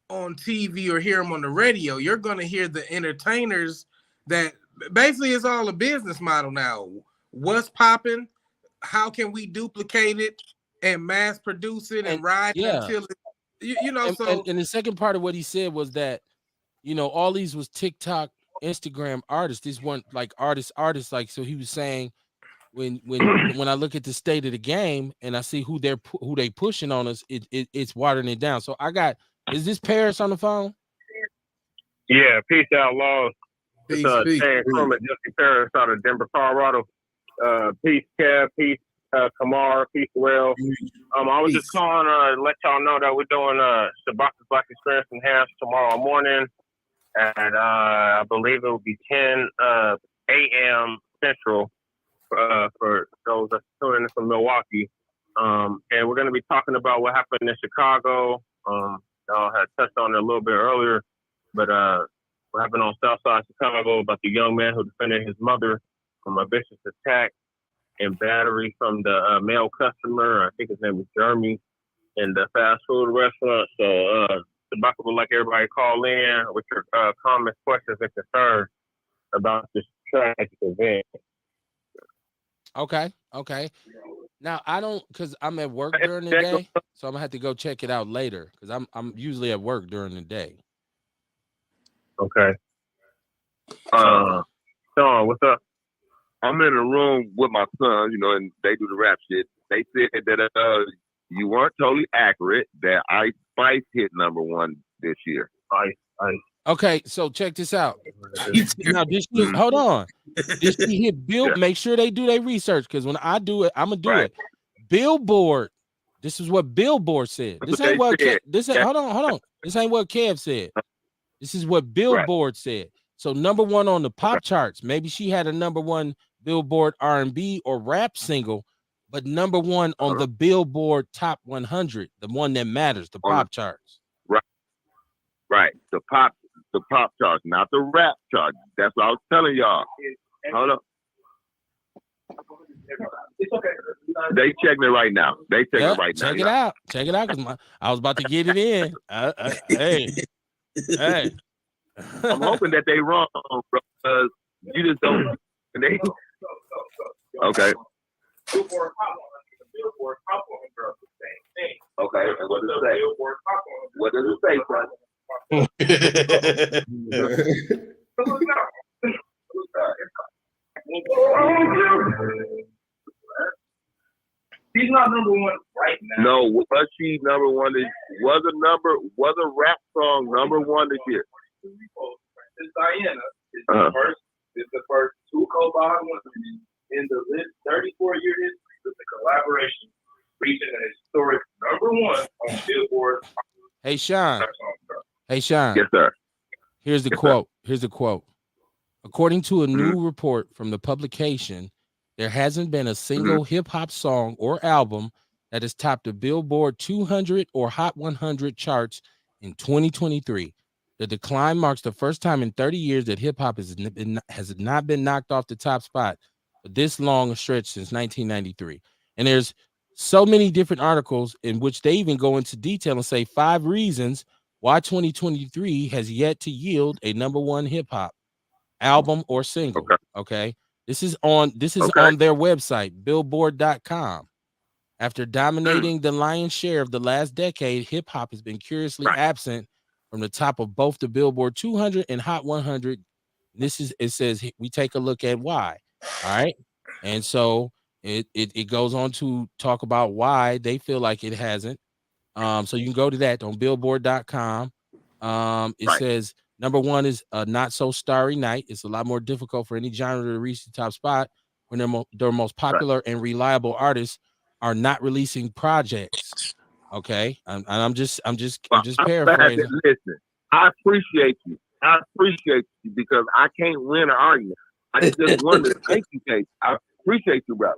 Speaker 3: on TV or hear them on the radio. You're gonna hear the entertainers. That basically is all a business model now. What's popping? How can we duplicate it and mass produce it and ride it until it, you know?
Speaker 1: And the second part of what he said was that, all these was TikTok, Instagram artists. These weren't like artists. Like, so he was saying, when I look at the state of the game and I see who they pushing on us, it's watering it down. So is this Paris on the phone?
Speaker 4: Yeah, peace, Outlaw. It's Terry Crum, Jesse Paris out of Denver, Colorado. Peace, Kev. Peace, Kamar. Peace, Will. I was just calling to let y'all know that we're doing Shabaka's Black Experience Enhanced tomorrow morning at I believe it will be 10 a.m. Central for those that's tuning in from Milwaukee. And we're going to be talking about what happened in Chicago. Y'all had touched on it a little bit earlier, but what happened on Southside Chicago about the young man who defended his mother from a vicious attack and battery from the male customer. I think his name was Jeremy, in the fast food restaurant. So Shabaka would like everybody to call in with your comments, questions, and concerns about this tragic event.
Speaker 1: Okay. Now I don't, because I'm at work during the day, so I'm gonna have to go check it out later because I'm usually at work during the day.
Speaker 4: Okay. Sean, what's up?
Speaker 7: I'm in a room with my son, and they do the rap shit. They said that you weren't totally accurate, that Ice Spice hit number one this year.
Speaker 4: Ice.
Speaker 1: Okay, so check this out. Now, hold on. Did she hit Bill? Yeah. Make sure they do their research, because when I do it, I'm gonna do it. Billboard. This is what Billboard said. This ain't what. Hold on. This ain't what Kev said. This is what Billboard said. So number one on the pop charts. Maybe she had a number one Billboard R&B or rap single, but number one on the Billboard Top 100, the one that matters, the pop charts.
Speaker 7: Right. The pop charts, not the rap chart. That's what I was telling y'all. Hold up. It's okay. They checking it right now. Check it out.
Speaker 1: Check it out, because I was about to get it in. Hey.
Speaker 7: I'm hoping that they wrong, because you just don't. Okay. Okay. And what does it say? What does it say, son?
Speaker 5: not number one right now.
Speaker 7: No, was she number one? Was a rap song number one this year?
Speaker 5: Princess Diana is the first. It's the first two co-bond women in the list 34-year history with the collaboration reaching an historic number one on Billboard.
Speaker 1: Hey Sean. Hey Sean.
Speaker 7: Yes, sir.
Speaker 1: Here's the quote. Here's the quote. According to a new report from the publication, there hasn't been a single hip hop song or album that has topped the Billboard 200 or Hot 100 charts in 2023. The decline marks the first time in 30 years that hip hop has not been knocked off the top spot for this long a stretch since 1993. And there's so many different articles in which they even go into detail and say 5 reasons why 2023 has yet to yield a number one hip hop album or single. Okay. This is on their website, billboard.com. After dominating the lion's share of the last decade, hip hop has been curiously absent from the top of both the Billboard 200 and Hot 100. It says we take a look at why. All right. And so it goes on to talk about why they feel like it hasn't. So you can go to that on billboard.com. It says number one is a not so starry night. It's a lot more difficult for any genre to reach the top spot when their most popular and reliable artists are not releasing projects. Okay, I'm just paraphrasing.
Speaker 7: Listen, I appreciate you. Because I can't win an argument. I just wanted to thank you, Kate. I appreciate you, brother.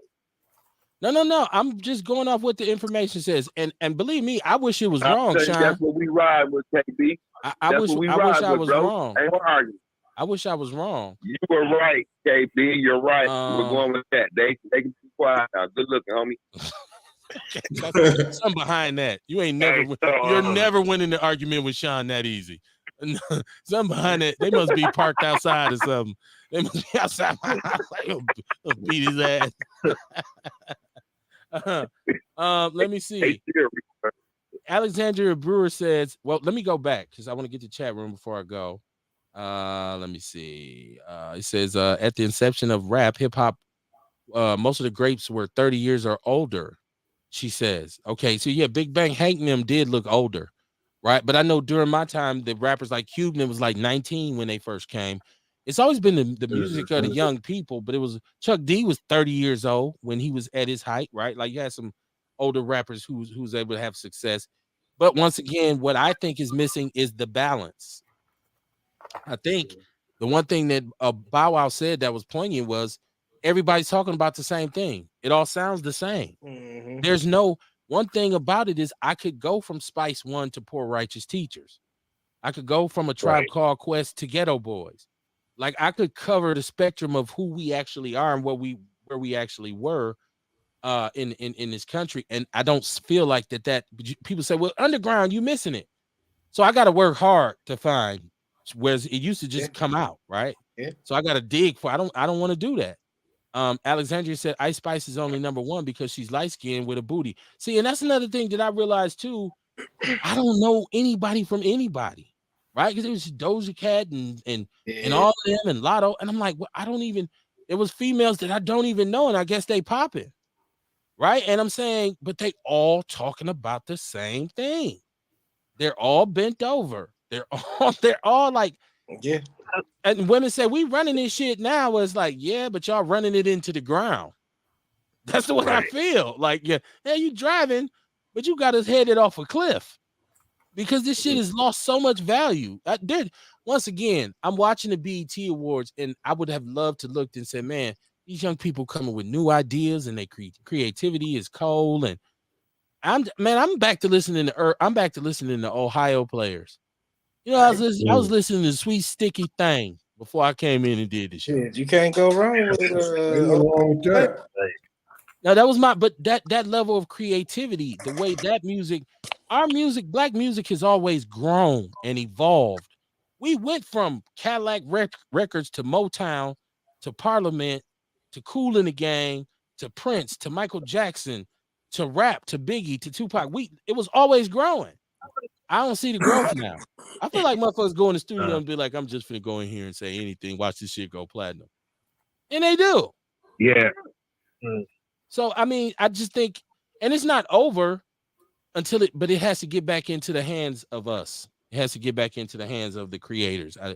Speaker 1: No. I'm just going off what the information says, and believe me, I wish it was wrong, Sean.
Speaker 7: That's what we ride with, KB.
Speaker 1: I wish I was
Speaker 7: bro.
Speaker 1: wrong.
Speaker 7: Ain't no argument.
Speaker 1: I wish I was wrong.
Speaker 7: You were right, KB. You're right. We're going with that. They can be quiet now. Good looking, homie.
Speaker 1: Something behind that. You're never winning the argument with Sean that easy. Something behind it. They must be parked outside or something. They must be outside. He'll beat his ass. Let me see. Alexandria Brewer says, well, let me go back because I want to get to chat room before I go. Let me see. It says at the inception of rap, hip hop, most of the greats were 30 years or older, she says. Okay, so yeah, Big Bang Hank and them did look older, right? But I know during my time, the rappers like Cuban was like 19 when they first came. It's always been the music of the young people, but it was Chuck D was 30 years old when he was at his height, right? Like you had some older rappers who's able to have success. But once again, what I think is missing is the balance. I think the one thing that Bow Wow said that was poignant was everybody's talking about the same thing. It all sounds the same. Mm-hmm. There's no one thing about it is I could go from Spice One to Poor Righteous Teachers. I could go from A Tribe Called Quest to Ghetto Boys. Like I could cover the spectrum of who we actually are and where we actually were in this country. And I don't feel like that people say, well, underground, you missing it. So I got to work hard to find where it used to just come out, right? Yeah. So I got to dig for. I don't want to do that. Alexandria said Ice Spice is only number one because she's light skinned with a booty. See, and that's another thing that I realized too. I don't know anybody from anybody, right? Because it was Doja Cat and all of them and Lotto, and I'm like, well, I don't even. It was females that I don't even know, and I guess they popping, right? And I'm saying, but they all talking about the same thing. They're all bent over. They're all like, yeah. And women say we running this shit now. It's like, yeah, but y'all running it into the ground. That's the way I feel. Like, yeah, you driving, but you got us headed off a cliff because this shit has lost so much value. Once again, I'm watching the BET Awards, and I would have loved to look and say, man, these young people coming with new ideas and their creativity is cold. And I'm back to listening to Ohio players. You know, I was listening to Sweet Sticky Thing before I came in and did this shit.
Speaker 3: Yeah, you can't go wrong with
Speaker 2: that.
Speaker 1: Now that was that level of creativity, the way that music, our music, black music has always grown and evolved. We went from Cadillac Records to Motown to Parliament to Kool and the Gang to Prince to Michael Jackson to rap to Biggie to Tupac. It was always growing. I don't see the growth now. I feel like motherfuckers go in the studio and be like, I'm just gonna go in here and say anything, watch this shit go platinum. And they do.
Speaker 5: Yeah.
Speaker 1: So I mean, I just think And it's not over until but it has to get back into the hands of us. It has to get back into the hands of the creators. I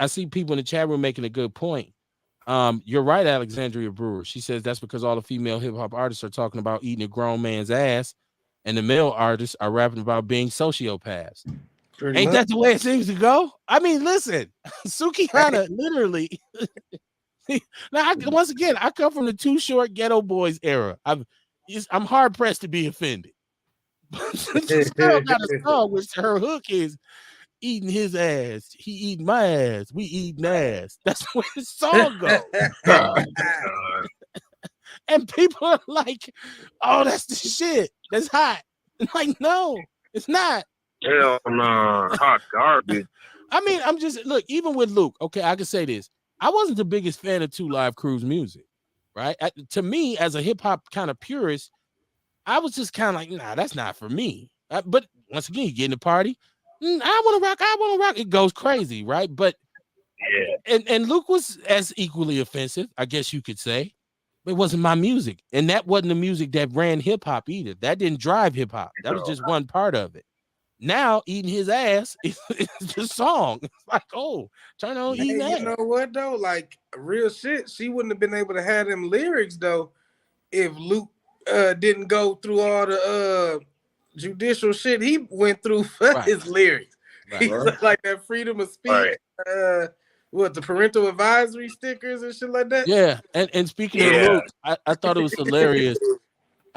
Speaker 1: see people in the chat room making a good point. You're right, Alexandria Brewer. She says that's because all the female hip hop artists are talking about eating a grown man's ass, and the male artists are rapping about being sociopaths.
Speaker 3: Pretty
Speaker 1: Ain't
Speaker 3: much.
Speaker 1: that the way it seems to go? I mean, listen, Suki Hana literally. Now, once again, I come from the Too Short Ghetto Boys era. I'm hard pressed to be offended. This girl got a song which her hook is eating his ass. He eating my ass. We eating ass. That's where the song goes. And people are like, "Oh, that's the shit. That's hot." I'm like, no, it's not.
Speaker 4: Hell no, hot garbage.
Speaker 1: I mean, I'm just look. Even with Luke, okay, I can say this. I wasn't the biggest fan of 2 Live Crew's music, right? To me, as a hip hop kind of purist, I was just kind of like, nah, that's not for me. But once again, you get in the party, I want to rock. It goes crazy, right? But
Speaker 4: yeah,
Speaker 1: and Luke was as equally offensive, I guess you could say. But it wasn't my music, and that wasn't the music that ran hip hop either. That didn't drive hip hop. That was just one part of it. Now eating his ass is the song. It's like, oh, turn on eating ass.
Speaker 3: You know what though? Like real shit, she wouldn't have been able to have them lyrics though if Luke didn't go through all the judicial shit he went through for his lyrics.
Speaker 1: Right.
Speaker 3: He's like that freedom of speech, what the parental advisory stickers and shit like that.
Speaker 1: Yeah, and speaking of Luke, I thought it was hilarious.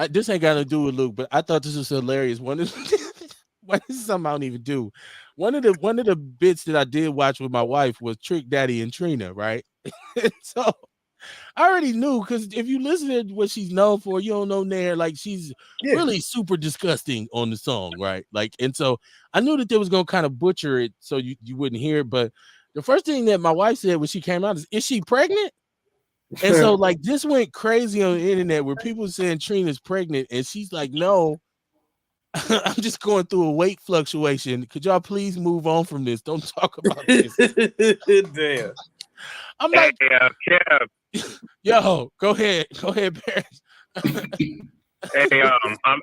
Speaker 1: This ain't got to do with Luke, but I thought this was hilarious. This is something I don't even do. One of the bits that I did watch with my wife was Trick Daddy and Trina, right? So I already knew, because if you listen to what she's known for, you don't know Nair, like she's really super disgusting on the song, right? Like, and so I knew that they was gonna kind of butcher it so you wouldn't hear it. But the first thing that my wife said when she came out is she pregnant? And so like this went crazy on the internet where people saying Trina's pregnant, and she's like, no, I'm just going through a weight fluctuation. Could y'all please move on from this? Don't talk about this.
Speaker 3: Damn.
Speaker 1: I'm like,
Speaker 4: Kev.
Speaker 1: Yo, go ahead, Paris.
Speaker 4: I'm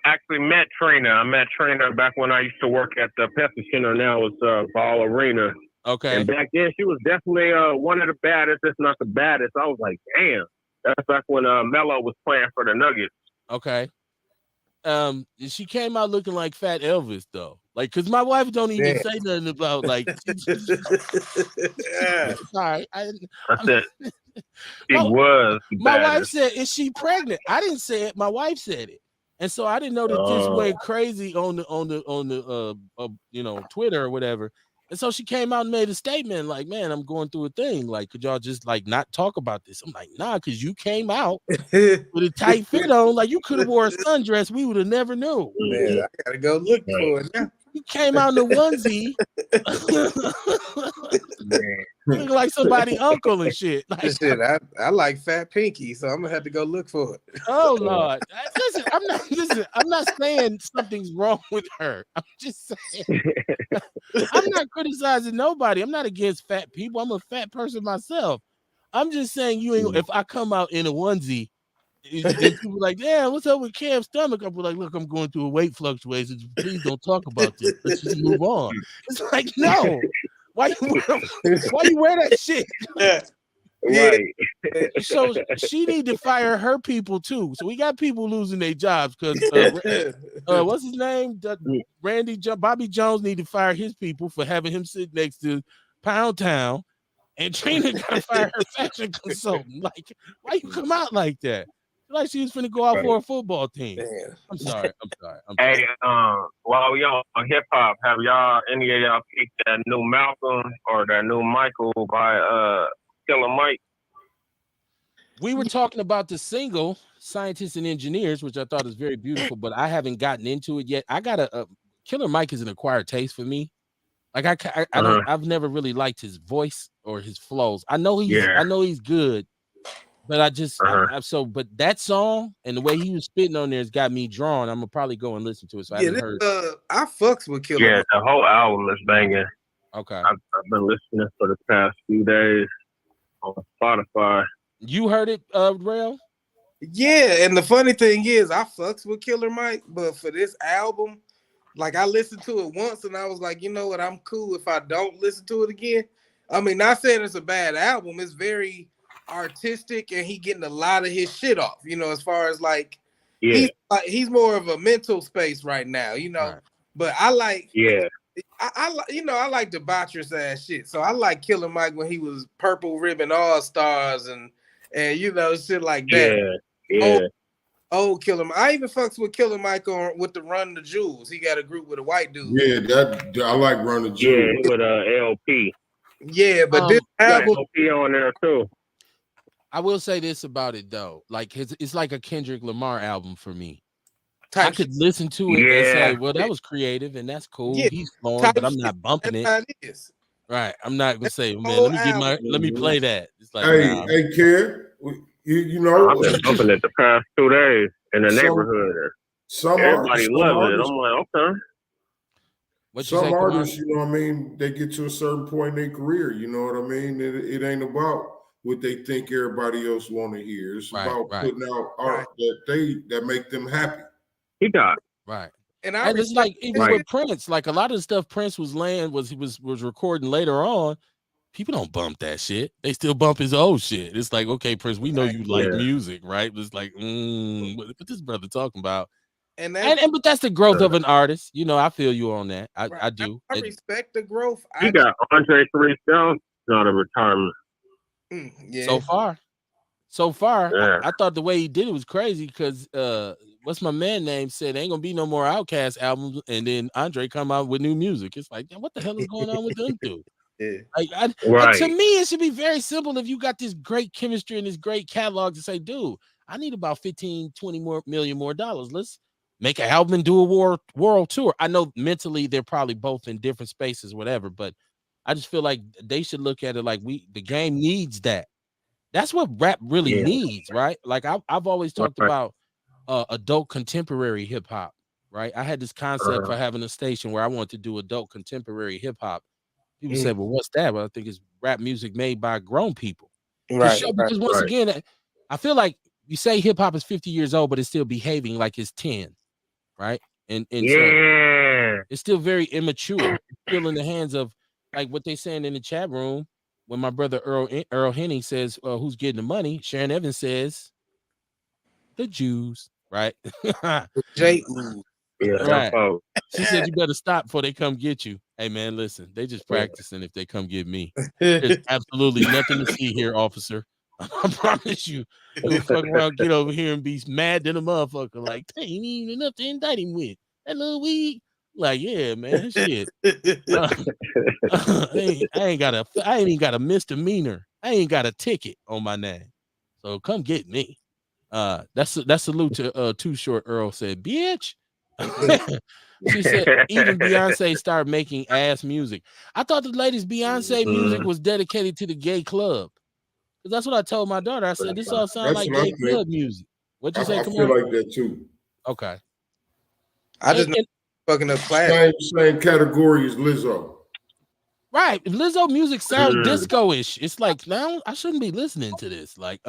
Speaker 4: actually met Trina. I met Trina back when I used to work at the Pepsi Center. Now it's Ball Arena.
Speaker 1: Okay.
Speaker 4: And back then, she was definitely one of the baddest, if not the baddest. I was like, damn. That's back when Melo was playing for the Nuggets.
Speaker 1: Okay. She came out looking like Fat Elvis though, like, cause my wife don't even say nothing about like. Sorry,
Speaker 4: I said was.
Speaker 1: My wife said, "Is she pregnant?" I didn't say it. My wife said it, and so I didn't know that this went crazy on the Twitter or whatever. And so she came out and made a statement like, "Man, I'm going through a thing. Like, could y'all just like not talk about this?" I'm like, "Nah," because you came out with a tight fit on. Like, you could have wore a sundress. We would have never knew.
Speaker 3: Man, I gotta go look for it now.
Speaker 1: You came out in the onesie, looking like somebody's uncle and shit. Like,
Speaker 3: shit, I like Fat Pinky, so I'm gonna have to go look for it.
Speaker 1: Oh Lord, listen. I'm not saying something's wrong with her. I'm just saying I'm not criticizing nobody. I'm not against fat people. I'm a fat person myself. I'm just saying you ain't. If I come out in a onesie, and people like, "Damn, what's up with Cam's stomach?" I'm like, "Look, I'm going through a weight fluctuation. Please don't talk about this. Let's just move on." It's like, no. Why you wear that shit?
Speaker 4: Right.
Speaker 1: So she need to fire her people too. So we got people losing their jobs because what's his name? Bobby Jones need to fire his people for having him sit next to Pound Town, and Trina got to fire her fashion consultant. Like, why you come out like that? Like she was finna go out for a football team.
Speaker 3: Man.
Speaker 1: I'm sorry.
Speaker 4: Hey, while we on hip hop, have any of y'all picked that new Malcolm or that new Michael by Killer Mike?
Speaker 1: We were talking about the single "Scientists and Engineers," which I thought is very beautiful, but I haven't gotten into it yet. I got Killer Mike is an acquired taste for me. Like I don't, I've never really liked his voice or his flows. I know he's good, but I just but that song and the way he was spitting on there has got me drawn. I'm gonna probably go and listen to it. So I haven't heard.
Speaker 3: I fucks with Killer.
Speaker 4: Yeah, the whole album is banging.
Speaker 1: Okay,
Speaker 4: I've been listening for the past few days on Spotify.
Speaker 1: You heard it, Rail?
Speaker 3: Yeah, and the funny thing is, I fucks with Killer Mike, but for this album, like I listened to it once and I was like, you know what, I'm cool if I don't listen to it again. I mean, not saying it's a bad album, it's very artistic and he getting a lot of his shit off, you know, as far as like
Speaker 4: Yeah,
Speaker 3: he's more of a mental space right now, you know.
Speaker 1: Right.
Speaker 3: But I like
Speaker 4: yeah,
Speaker 3: you know, I like debaucherous ass shit. So I like Killer Mike when he was Purple Ribbon All Stars and you know, shit like that.
Speaker 4: yeah, yeah.
Speaker 3: Old Killer Mike. I even fucks with Killer Mike on with the Run the Jewels. He got a group with a white dude.
Speaker 2: Yeah, that I like Run the
Speaker 4: Yeah,
Speaker 2: Jewels.
Speaker 4: with LP.
Speaker 3: Yeah, but this
Speaker 4: Got
Speaker 3: album,
Speaker 4: LP on there too.
Speaker 1: I will say this about it though, like it's like a Kendrick Lamar album for me. I
Speaker 3: type shit.
Speaker 1: could listen to it and
Speaker 4: Yeah,
Speaker 1: say, well, that was creative and that's cool.
Speaker 3: Yeah,
Speaker 1: He's flowing,
Speaker 3: type
Speaker 1: but I'm
Speaker 3: shit.
Speaker 1: not bumping
Speaker 3: That's
Speaker 1: it.
Speaker 3: how it is.
Speaker 1: Right. I'm not gonna
Speaker 3: That's
Speaker 1: say,
Speaker 3: the
Speaker 1: man,
Speaker 3: whole album.
Speaker 1: let me play that. It's like,
Speaker 2: Hey,
Speaker 1: nah.
Speaker 2: hey, kid, you
Speaker 4: I've
Speaker 2: know,
Speaker 4: been bumping it the past 2 days in the
Speaker 2: some
Speaker 4: neighborhood.
Speaker 2: some
Speaker 4: Everybody loving it.
Speaker 2: artists,
Speaker 4: I'm like, okay.
Speaker 1: What you
Speaker 2: some
Speaker 1: say, Kamar?
Speaker 2: artists, you know what I mean, they get to a certain point in their career, you know what I mean? It ain't about what they think everybody else want to hear. It's
Speaker 1: Right,
Speaker 2: about
Speaker 1: right,
Speaker 2: putting out art that make them happy.
Speaker 4: He got
Speaker 1: right.
Speaker 3: And I
Speaker 1: And it's
Speaker 3: respect
Speaker 1: like even
Speaker 4: Right.
Speaker 1: with Prince, like a lot of the stuff Prince was laying was recording later on. People don't bump that shit. They still bump his old shit. It's like, okay, Prince, we know you like
Speaker 4: Yeah.
Speaker 1: music, right? It's like, what this brother talking about?
Speaker 3: and that
Speaker 1: And but that's the growth of an artist. You know, I feel you on that. I do.
Speaker 3: I respect the growth.
Speaker 4: He got Andre 3000 out of retirement.
Speaker 3: Yeah.
Speaker 1: So far,
Speaker 4: Yeah.
Speaker 1: I thought the way he did it was crazy because what's my man name said ain't gonna be no more Outkast albums, and then Andre come out with new music. It's like, what the hell is going on with them two?
Speaker 3: Yeah.
Speaker 1: Like, and
Speaker 4: Right.
Speaker 1: to me, it should be very simple if you got this great chemistry and this great catalog to say, dude, I need about 15, 20 million more dollars. Let's make an album and do a world tour. I know mentally they're probably both in different spaces, whatever, but I just feel like they should look at it like the game needs that. That's what rap really
Speaker 4: Yeah.
Speaker 1: needs, right? Like I've always talked
Speaker 4: Right.
Speaker 1: about adult contemporary hip hop, right? I had this concept for having a station where I wanted to do adult contemporary hip hop. People say, well, what's that? Well, I think it's rap music made by grown people.
Speaker 3: Right.
Speaker 1: Because once
Speaker 4: Right.
Speaker 1: again, I feel like you say hip hop is 50 years old, but it's still behaving like it's 10, right? And so
Speaker 4: Yeah.
Speaker 1: it's still very immature. It's still in the hands of like what they saying in the chat room. When my brother Earl Henning says, who's getting the money? Sharon Evans says, the Jews, right?
Speaker 3: J.
Speaker 4: Yeah.
Speaker 1: Right.
Speaker 4: Folks.
Speaker 1: She said, you better stop before they come get you. Hey, man, listen, they just practicing if they come get me. There's absolutely nothing to see here, officer. I promise you. You'll fuck around, get over here and be mad than a motherfucker. Like, there ain't even enough to indict him with. That little weed. Like, yeah, man, shit. I ain't even got a misdemeanor. I ain't got a ticket on my name. So come get me. That's salute to Too Short Earl said, bitch. She said, even Beyonce started making ass music. I thought the latest Beyonce music was dedicated to the gay club. Because that's what I told my daughter. I said, this all sound
Speaker 2: That's
Speaker 1: like
Speaker 2: what I
Speaker 1: gay
Speaker 2: think.
Speaker 1: club music. What'd you say,
Speaker 2: I
Speaker 1: come
Speaker 2: feel
Speaker 1: on?
Speaker 2: like that too.
Speaker 1: Okay.
Speaker 3: I just know fucking up class.
Speaker 2: Same category as Lizzo.
Speaker 1: Right. If Lizzo music sounds disco-ish, it's like, now I shouldn't be listening to this. Like,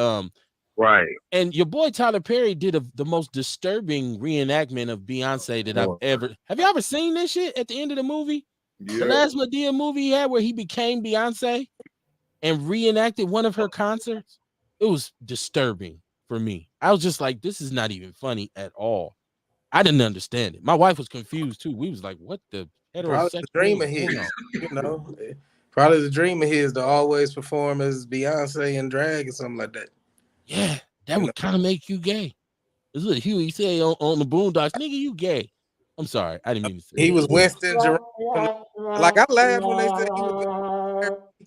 Speaker 4: Right.
Speaker 1: and your boy Tyler Perry did the most disturbing reenactment of Beyonce that I've ever. Have you ever seen this shit at the end of the movie?
Speaker 2: Yeah.
Speaker 1: The last Madea movie he had where he became Beyonce and reenacted one of her concerts. It was disturbing for me. I was just like, this is not even funny at all. I didn't understand it. My wife was confused too. We was like, what the
Speaker 3: Probably the
Speaker 1: heterosexual
Speaker 3: dream of
Speaker 1: is going
Speaker 3: his,
Speaker 1: on?
Speaker 3: you know. Probably the dream of his to always perform as Beyonce in drag or something like that.
Speaker 1: Yeah, that would kind of make you gay. This is what Huey say on the Boondocks. Nigga, you gay. I'm sorry. I didn't mean to say
Speaker 3: He
Speaker 1: that.
Speaker 3: was Winston Jerome. Like I laughed when they said he was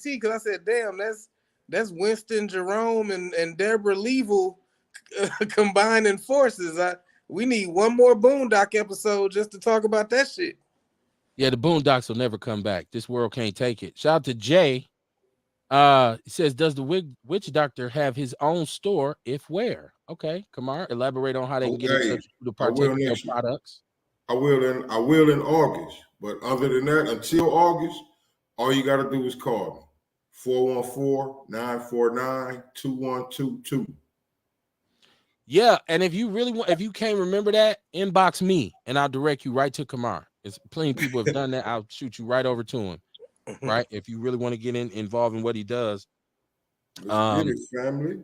Speaker 3: because I said, damn, that's Winston Jerome and Deborah Leavell combining forces. We need one more Boondock episode just to talk about that shit.
Speaker 1: Yeah, the Boondocks will never come back. This world can't take it. Shout out to Jay. He says, does the witch doctor have his own store? If where? Okay, Kamar, elaborate on how they can get in touch with you to partake in your products.
Speaker 2: I will in August. But other than that, until August, all you gotta do is call me. 414-949-2122.
Speaker 1: Yeah, and if you really want, if you can't remember that, inbox me and I'll direct you right to Kamar. It's plenty of people have done that. I'll shoot you right over to him. Right, if you really want to get involved in what he does.
Speaker 2: Let's get it, family.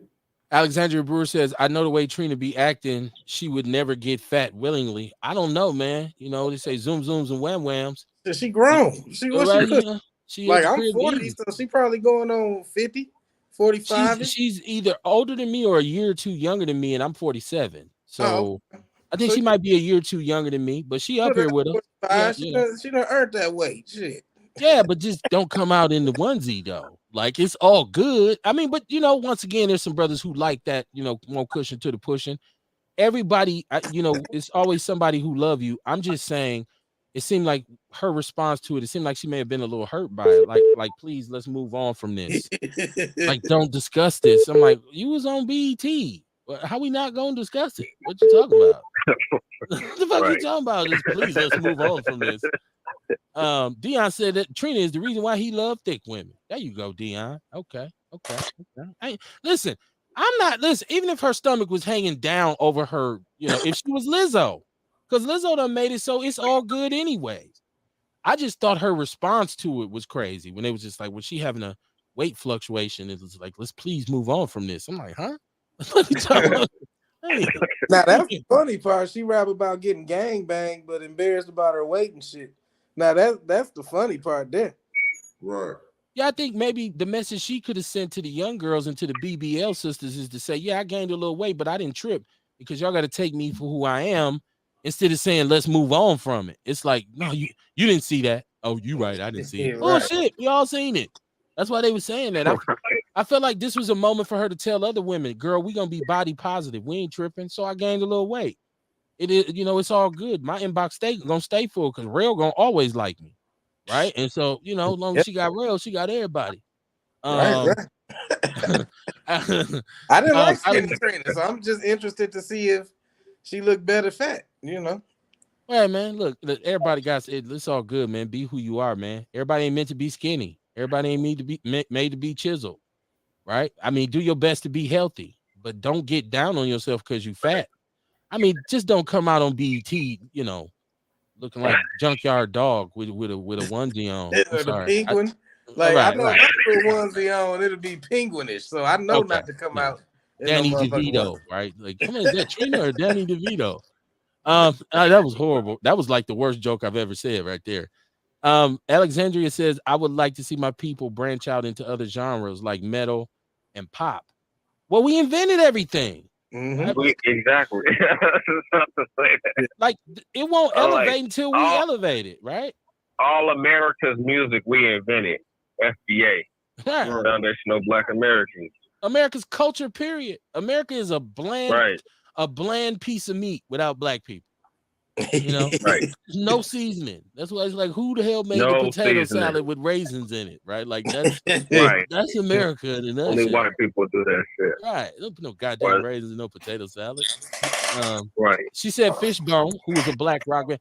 Speaker 1: Alexandria Brewer says, I know the way Trina be acting, she would never get fat willingly. I don't know, man. You know, they say zoom zooms and wham whams.
Speaker 3: She grown. She what
Speaker 1: Right,
Speaker 3: she
Speaker 1: you know, she at
Speaker 3: like
Speaker 1: the
Speaker 3: I'm
Speaker 1: crib
Speaker 3: 40,
Speaker 1: eating.
Speaker 3: so she probably going on 50, 45.
Speaker 1: She's either older than me or a year or two younger than me, and I'm 47.
Speaker 3: Oh,
Speaker 1: So I think
Speaker 3: so
Speaker 1: she might be a year or two younger than me, but she up
Speaker 3: put her
Speaker 1: here with us.
Speaker 3: at
Speaker 1: Yeah,
Speaker 3: 45.
Speaker 1: you know.
Speaker 3: She done earned that weight. Shit.
Speaker 1: Yeah, but just don't come out in the onesie though. Like it's all good. I mean, but you know, once again, there's some brothers who like that, you know, more cushion to the pushing. Everybody, you know, it's always somebody who love you. I'm just saying, it seemed like her response to it. It seemed like she may have been a little hurt by it. Like, please, let's move on from this. Like, don't discuss this. I'm like, you was on BET. How we not gonna discuss it? What you talking about? The fuck you talking about? Is please let's move on from this. Dion said that Trina is the reason why he loved thick women. There you go, Dion. Okay. Hey, listen, I'm not listen. Even if her stomach was hanging down over her, you know, if she was Lizzo, because Lizzo done made it so it's all good anyways. I just thought her response to it was crazy when it was just like, was she having a weight fluctuation? It was like, let's please move on from this. I'm like, huh? What you talking about? Hey.
Speaker 3: Now that's the funny part. She rap about getting gang banged, but embarrassed about her weight and shit. Now that's the funny part there.
Speaker 2: Right.
Speaker 1: Yeah, I think maybe the message she could have sent to the young girls and to the BBL sisters is to say, yeah, I gained a little weight, but I didn't trip because y'all got to take me for who I am instead of saying, let's move on from it. It's like, no, you didn't see that. Oh, you right. I didn't see it.
Speaker 3: Right.
Speaker 1: Bullshit. We all seen it. That's why they were saying that. I felt like this was a moment for her to tell other women, girl, we going to be body positive. We ain't tripping. So I gained a little weight. It is, you know, it's all good. My inbox gonna stay full because Rail gonna always like me. Right. And so, you know, as long as she got Rail, she got everybody.
Speaker 3: Right. I didn't like skinny Trina, so I'm just interested to see if she looked better fat, you know.
Speaker 1: Hey man, look, everybody got it. It's all good, man. Be who you are, man. Everybody ain't meant to be skinny. Everybody ain't made to be chiseled, right? I mean, do your best to be healthy, but don't get down on yourself because you fat. I mean, just don't come out on BET, you know, looking like junkyard dog with a onesie on. I'm
Speaker 3: Or the
Speaker 1: sorry.
Speaker 3: penguin. I know if I put onesie on, it'll be penguinish. So I know not to come out.
Speaker 1: Danny DeVito, right? Like, come on, is that Trina or Danny DeVito? That was horrible. That was like the worst joke I've ever said right there. Alexandria says, I would like to see my people branch out into other genres like metal and pop. Well, we invented everything.
Speaker 3: Mm-hmm.
Speaker 4: Exactly.
Speaker 1: Like it won't elevate until we elevate it, right?
Speaker 4: All America's music we invented. FBA.
Speaker 1: Right.
Speaker 4: Foundational Black Americans.
Speaker 1: America's culture, period. America is a bland piece of meat without black people. You know,
Speaker 4: right?
Speaker 1: No seasoning. That's why it's like, who the hell made the potato salad with raisins in it? Right? Like that's That's America.
Speaker 4: Only white people do that shit.
Speaker 1: Right? No goddamn raisins and no potato salad.
Speaker 4: Right.
Speaker 1: She said Fishbone, who was a black rock band.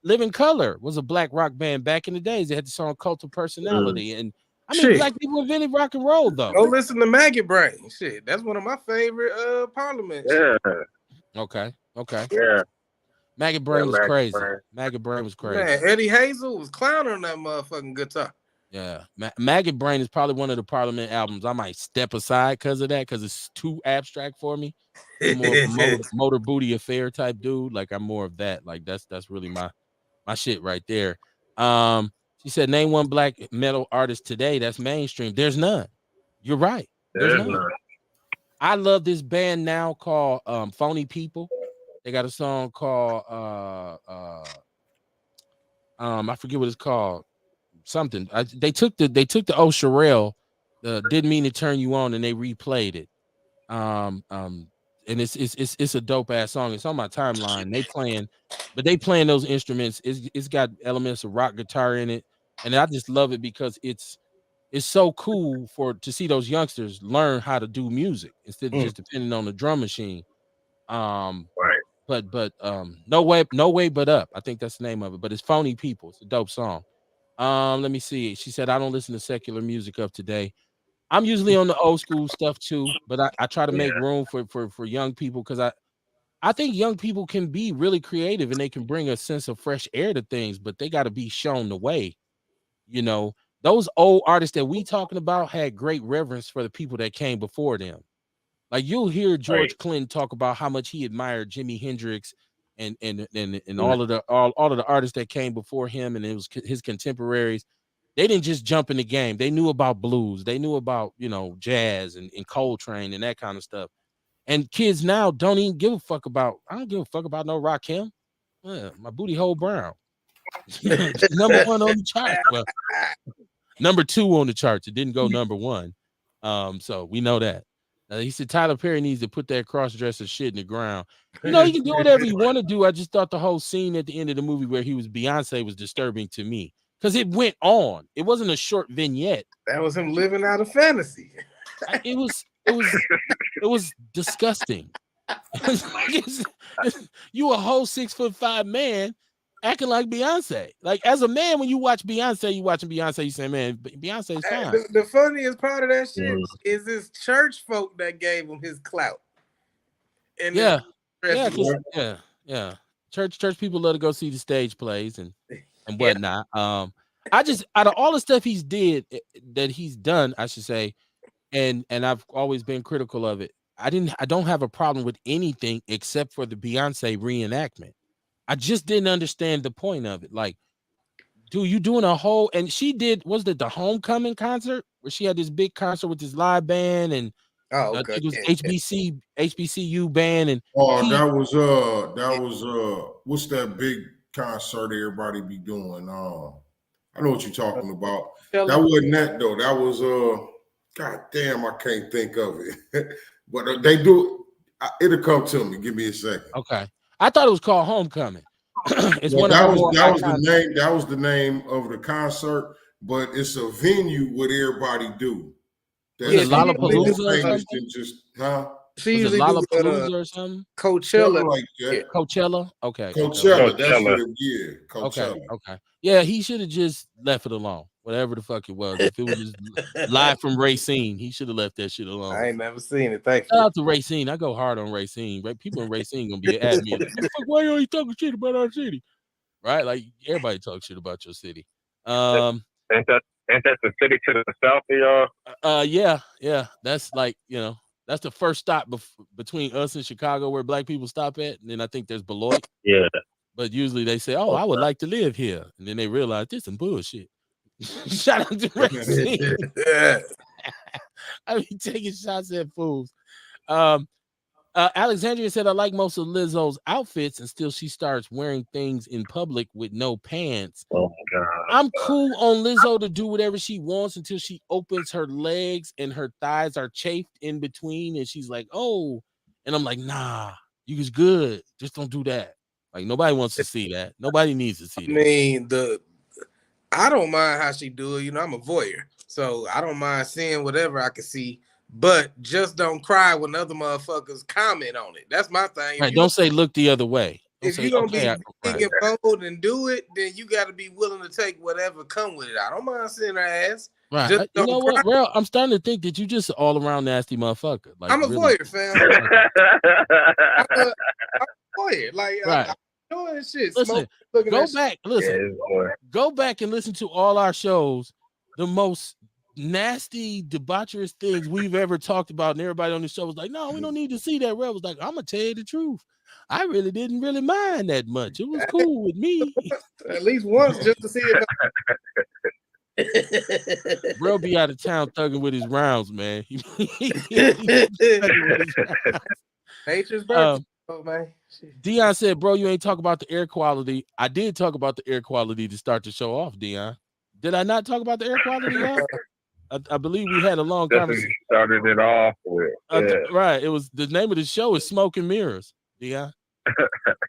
Speaker 1: Living Color was a black rock band back in the days. They had the song Cult of Personality. And I mean, black people invented rock and roll, though.
Speaker 3: Go listen to Maggot Brain. Shit, that's one of my favorite parliaments.
Speaker 4: Yeah.
Speaker 1: Okay.
Speaker 4: Yeah.
Speaker 1: Maggot Brain was crazy. Maggot Brain was crazy.
Speaker 3: Man, Eddie Hazel was clowning on that motherfucking guitar.
Speaker 1: Yeah. Maggot Brain is probably one of the Parliament albums I might step aside because of that, because it's too abstract for me. I'm more of a motor booty affair type dude. Like I'm more of that. Like that's really my shit right there. She said, name one black metal artist today that's mainstream. There's none. You're right. There's none. I love this band now called Phony People. They got a song called I forget what it's called. Something. They took the Oh Sherelle, Didn't Mean to Turn You On, and they replayed it. And it's a dope ass song. It's on my timeline. They playing those instruments. It's got elements of rock guitar in it, and I just love it because it's so cool to see those youngsters learn how to do music instead of just depending on the drum machine. But no way but up. I think that's the name of it. But it's Phony People. It's a dope song. Let me see. She said, I don't listen to secular music of today. I'm usually on the old school stuff too, but I try to make room for young people because I think young people can be really creative and they can bring a sense of fresh air to things, but they got to be shown the way. You know, those old artists that we talking about had great reverence for the people that came before them. Like you'll hear George Clinton talk about how much he admired Jimi Hendrix and all of the artists that came before him, and it was his contemporaries. They didn't just jump in the game. They knew about blues. They knew about, jazz and Coltrane and that kind of stuff. And kids now don't even give a fuck about. I don't give a fuck about no Rakim. My booty hole brown. Number one on the chart. Well, number 2 on the charts. It didn't go number 1. So we know that. He said Tyler Perry needs to put that cross-dresser shit in the ground. He can do whatever he want to do. I just thought the whole scene at the end of the movie where he was Beyonce was disturbing to me because it went on. It wasn't a short vignette.
Speaker 3: That was him living out a fantasy.
Speaker 1: It was disgusting. You a whole 6'5" man acting like Beyonce. Like as a man, when you watch Beyonce, you watching Beyonce, you say, man, Beyonce's fine.
Speaker 3: The funniest part of that shit is this church folk that gave him his clout. And
Speaker 1: yeah. Church people love to go see the stage plays and whatnot. I just out of all the stuff he's done, I should say, and I've always been critical of it. I don't have a problem with anything except for the Beyonce reenactment. I just didn't understand the point of it. Like, dude, you doing a whole, and she did, was it the homecoming concert where she had this big concert with this live band and it was HBCU band and
Speaker 2: that was what's that big concert everybody be doing? I know what you're talking about. That wasn't that though. That was God damn, I can't think of it. But they do. It'll come to me. Give me a second.
Speaker 1: Okay. I thought it was called Homecoming. It's
Speaker 2: that was the name of the concert, but it's a venue what everybody do.
Speaker 1: That's Lollapalooza or something?
Speaker 3: She usually
Speaker 1: Lollapalooza or something?
Speaker 3: Coachella.
Speaker 2: Like that.
Speaker 1: Coachella? Okay.
Speaker 2: Coachella. That's what it is. Coachella.
Speaker 1: Okay. Yeah, he should have just left it alone. Whatever the fuck it was. If it was just live from Racine, he should have left that shit alone.
Speaker 3: I ain't never seen it. Thank
Speaker 1: you. Shout out to Racine. I go hard on Racine. Right? People in Racine gonna be at me. Why are you talking shit about our city? Right? Like everybody talks shit about your city.
Speaker 7: Ain't that the city to the south of y'all?
Speaker 1: Yeah. That's like, that's the first stop between us and Chicago where black people stop at. And then I think there's Beloit.
Speaker 7: Yeah.
Speaker 1: But usually they say, I would like to live here. And then they realize this some bullshit. Shout out to Racine. I mean, taking shots at fools. Alexandria said, I like most of Lizzo's outfits and still she starts wearing things in public with no pants.
Speaker 7: Oh, God.
Speaker 1: I'm cool on Lizzo to do whatever she wants until she opens her legs and her thighs are chafed in between. And she's like, oh, and I'm like, nah, you was good. Just don't do that. Like nobody wants to see that. Nobody needs to see that.
Speaker 3: I mean, I don't mind how she do it. I'm a voyeur. So I don't mind seeing whatever I can see. But just don't cry when other motherfuckers comment on it. That's my thing.
Speaker 1: Right, don't say look the other way.
Speaker 3: If you're gonna be big and bold and do it, then you got to be willing to take whatever come with it. I don't mind seeing her ass.
Speaker 1: Right. You know what, bro? I'm starting to think that you just all around nasty motherfucker. Like,
Speaker 3: I'm a voyeur, fam. I'm a voyeur. Like,
Speaker 1: right.
Speaker 3: I'm doing shit.
Speaker 1: Listen, go back and listen to all our shows. The most nasty, debaucherous things we've ever talked about, and everybody on the show was like, no, we don't need to see that. Red was like, I'm gonna tell you the truth. I really didn't mind that much. It was cool with me.
Speaker 3: At least once just to see
Speaker 1: it. Bro be out of town thugging with his rounds, man.
Speaker 3: Nature's birth. Man.
Speaker 1: Dion said, bro, you ain't talk about the air quality. I did talk about the air quality to start the show off, Dion. Did I not talk about the air quality? I believe we had a long conversation.
Speaker 7: Started it off with.
Speaker 1: Right. It was the name of the show is Smoke and Mirrors. Yeah.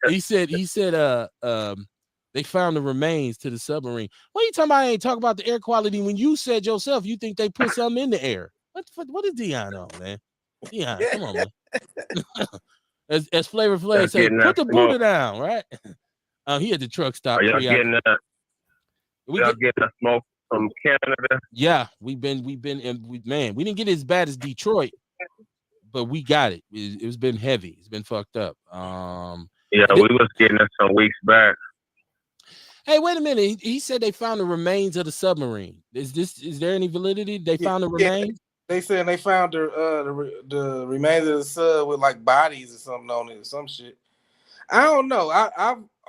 Speaker 1: he said they found the remains to the submarine. What are you talking about? I ain't talking about the air quality when you said yourself you think they put something in the air. What is Dion on, man? Dion, come on, man. as Flavor Flav said, put the Buddha down, right? He had the truck stop.
Speaker 7: Are y'all getting that smoke
Speaker 4: from Canada.
Speaker 1: Yeah, we didn't get it as bad as Detroit, but we got it. It's been heavy. It's been fucked up.
Speaker 4: Yeah, we was getting it some weeks back.
Speaker 1: Hey, wait a minute. He said they found the remains of the submarine. Is there any validity? They found the remains?
Speaker 3: They said they found the remains of the sub with like bodies or something on it or some shit. I don't know.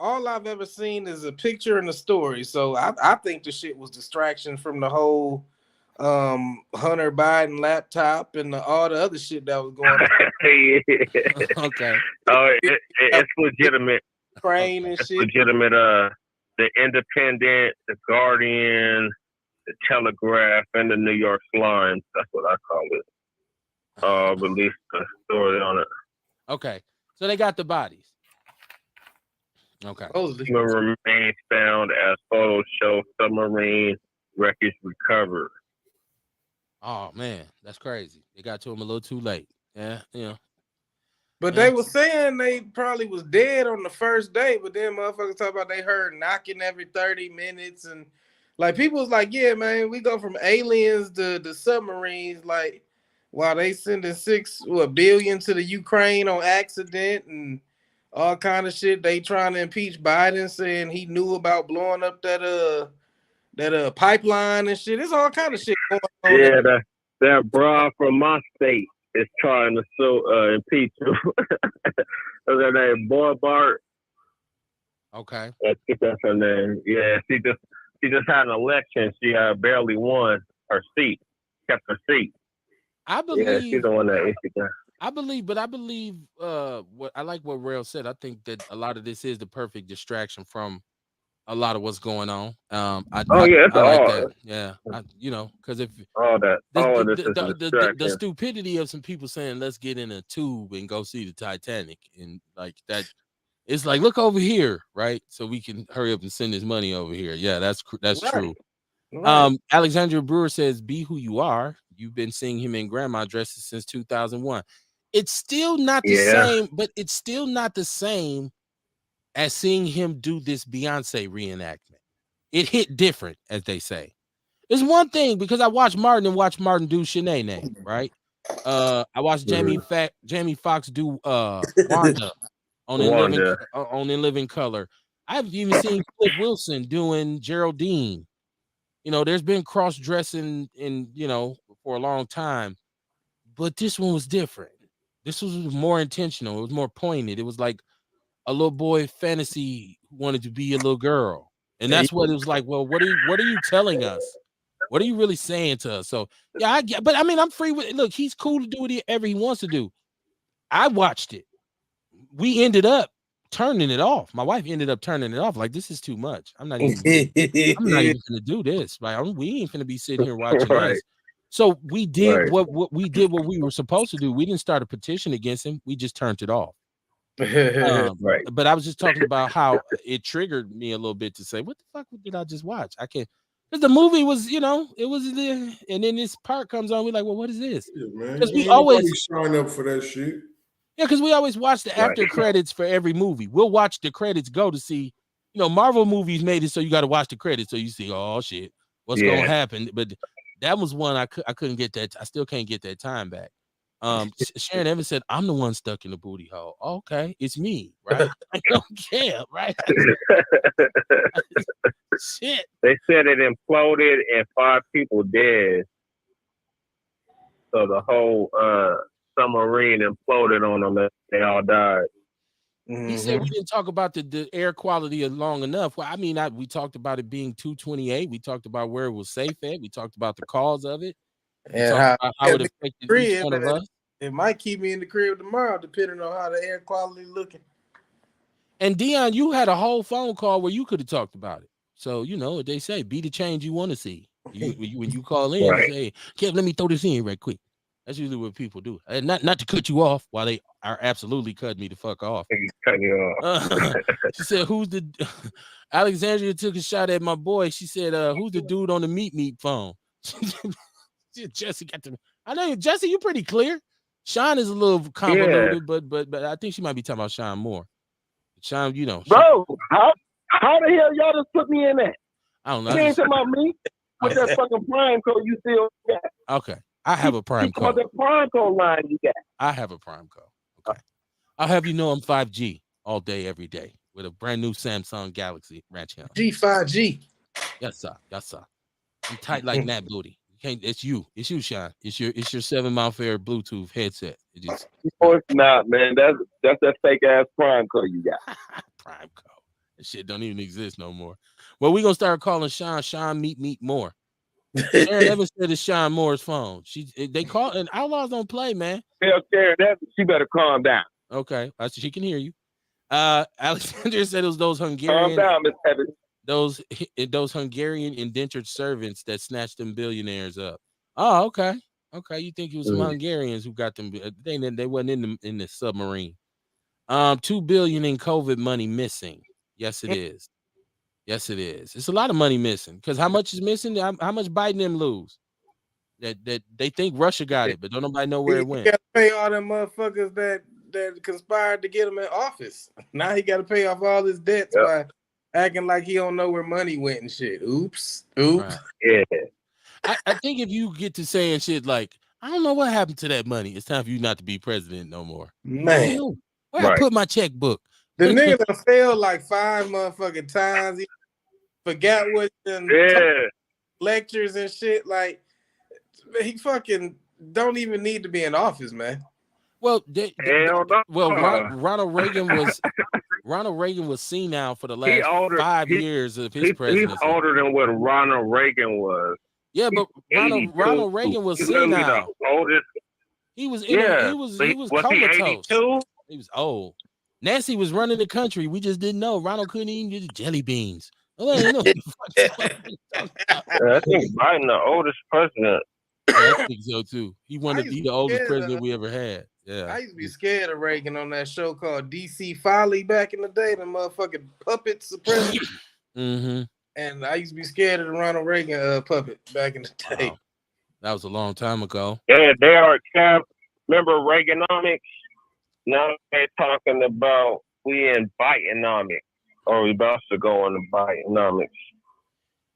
Speaker 3: All I've ever seen is a picture and a story. So I think the shit was distraction from the whole Hunter Biden laptop and all the other shit that was going on.
Speaker 1: Okay.
Speaker 4: Oh, it's legitimate.
Speaker 3: Crane and shit.
Speaker 4: Legitimate. The Independent, the Guardian, the Telegraph, and the New York Slimes. That's what I call it. Released a story on it.
Speaker 1: Okay. So they got the bodies. Okay.
Speaker 4: The remains found as photos show submarine wreckage recovered.
Speaker 1: Oh man, that's crazy. They got to him a little too late. Yeah.
Speaker 3: But they were saying they probably was dead on the first day, but then motherfuckers talk about they heard knocking every 30 minutes. And like people was like, yeah, man, we go from aliens to the submarines, like while they sending $6 billion to the Ukraine on accident and all kind of shit. They trying to impeach Biden, saying he knew about blowing up that pipeline and shit. There's all kind of shit going on.
Speaker 4: Yeah, that bra from my state is trying to impeach him. Her name Boy Bart.
Speaker 1: Okay.
Speaker 4: I think that's her name. Yeah, she just had an election. She barely won her seat, kept her seat.
Speaker 1: I believe.
Speaker 4: Yeah, she's the one that issued that.
Speaker 1: I believe what I like what Rail said. I think that a lot of this is the perfect distraction from a lot of what's going on. I like that. Yeah, because if the stupidity of some people saying let's get in a tube and go see the Titanic and like that, it's like look over here, right? So we can hurry up and send this money over here. Yeah, that's right. True. Right. Alexandra Brewer says, "Be who you are. You've been seeing him in grandma dresses since 2001. It's still not the same, but it's still not the same as seeing him do this Beyonce reenactment. It hit different, as they say. It's one thing because I watched Martin do Shanae name, right? I watched Jamie Foxx do Wanda on In Living Color. I've even seen Flip Wilson doing Geraldine. There's been cross-dressing for a long time, but this one was different. This was more intentional. It was more pointed. It was like a little boy fantasy who wanted to be a little girl. And that's what it was like. Well, what are you telling us? What are you really saying to us? So yeah, but I mean, I'm free with it. Look, he's cool to do whatever he wants to do. I watched it. We ended up turning it off. My wife ended up turning it off. Like, this is too much. I'm not even gonna do this. Like, we ain't gonna be sitting here watching this. So we did what we were supposed to do. We didn't start a petition against him. We just turned it off. But I was just talking about how it triggered me a little bit to say, what the fuck did I just watch? I can't, because the movie was, it was there, and then this part comes on. We're like, well, what is this? Because we always
Speaker 2: sign up for that shit.
Speaker 1: Yeah, because we always watch the after credits for every movie. We'll watch the credits go to see, Marvel movies made it so you got to watch the credits so you see, oh shit, what's gonna happen? But that was one I couldn't get that. I still can't get that time back. Sharon Evans said, I'm the one stuck in the booty hole. Okay, it's me, right? I don't care, right? Shit.
Speaker 4: They said it imploded and 5 people dead. So the whole submarine imploded on them. They all died.
Speaker 1: He said we didn't talk about the air quality long enough. Well, I mean, we talked about it being 228. We talked about where it was safe at. We talked about the cause of it.
Speaker 3: And how it affected each one of us. It might keep me in the crib tomorrow, depending on how the air quality looking.
Speaker 1: And Dion, you had a whole phone call where you could have talked about it. So what they say: be the change you want to see. When you call in, you say, "Kev, let me throw this in right quick." That's usually what people do. And not to cut you off, while they are absolutely cutting me the fuck off.
Speaker 4: Cutting you off.
Speaker 1: She said, "Who's the?" Alexandria took a shot at my boy. She said, "Who's the dude on the meat phone?" Jesse got to. I know Jesse, you pretty clear. Sean is a little convoluted, but I think she might be talking about Sean more. Sean,
Speaker 4: bro, how the hell y'all just put me in that?
Speaker 1: I don't know.
Speaker 4: You ain't talking about me. with that fucking prime code you still got.
Speaker 1: Okay. I have a prime
Speaker 4: About
Speaker 1: code.
Speaker 4: that prime code line you got.
Speaker 1: I have a prime code. Okay. I'll have you know I'm 5G all day, every day with a brand new Samsung Galaxy Ranch Hound.
Speaker 3: G5G.
Speaker 1: Yes, sir. Yes, sir. I'm tight like Nat Booty. You can't. It's you, Sean. It's your 7 mile fair Bluetooth headset. It just
Speaker 4: No, it's not, man. That's that fake ass prime code you got.
Speaker 1: prime code. That shit don't even exist no more. Well, we gonna start calling Sean meet more. Sharon Evans said it's Sean Moore's phone. They call and Outlaws don't play, man.
Speaker 4: Tell Sharon that she better calm down.
Speaker 1: Okay, she can hear you. Alexander said it was those
Speaker 4: Calm
Speaker 1: Hungarian
Speaker 4: down, Miss Evans.
Speaker 1: those Hungarian indentured servants that snatched them billionaires up. Oh, okay. You think it was some Hungarians who got them? They wasn't in the submarine. 2 billion in COVID money missing. Yes, it is. Yes, it is. It's a lot of money missing. Because how much is missing? How much Biden them lose? That they think Russia got it, but don't nobody know where it went.
Speaker 3: He got to pay all them motherfuckers that conspired to get him in office. Now he got to pay off all his debts by acting like he don't know where money went and shit. Oops.
Speaker 1: Right.
Speaker 4: Yeah.
Speaker 1: I think if you get to saying shit like, I don't know what happened to that money, it's time for you not to be president no more.
Speaker 3: Man.
Speaker 1: Where I put my checkbook?
Speaker 3: The nigga done failed like 5 motherfucking times. He forgot what lectures and shit. Like, he fucking don't even need to be in office, man.
Speaker 1: Well, Ronald Reagan was senile for the last 5 years of his presidency.
Speaker 4: He's older than what Ronald Reagan was.
Speaker 1: Yeah, but Ronald Reagan was senile. He was comatose. He was old. Nancy was running the country. We just didn't know. Ronald couldn't even get jelly beans. I think
Speaker 4: Biden the oldest president.
Speaker 1: Yeah, I think so too. He wanted to be the oldest president we ever had. Yeah.
Speaker 3: I used to be scared of Reagan on that show called DC Folly back in the day. The motherfucking puppets the president.
Speaker 1: Mm-hmm.
Speaker 3: And I used to be scared of the Ronald Reagan puppet back in the day.
Speaker 1: Wow. That was a long time ago.
Speaker 4: Yeah, they are remember Reaganomics? Now they're talking about we in Biteonomics, or we about to go on the Biteonomics.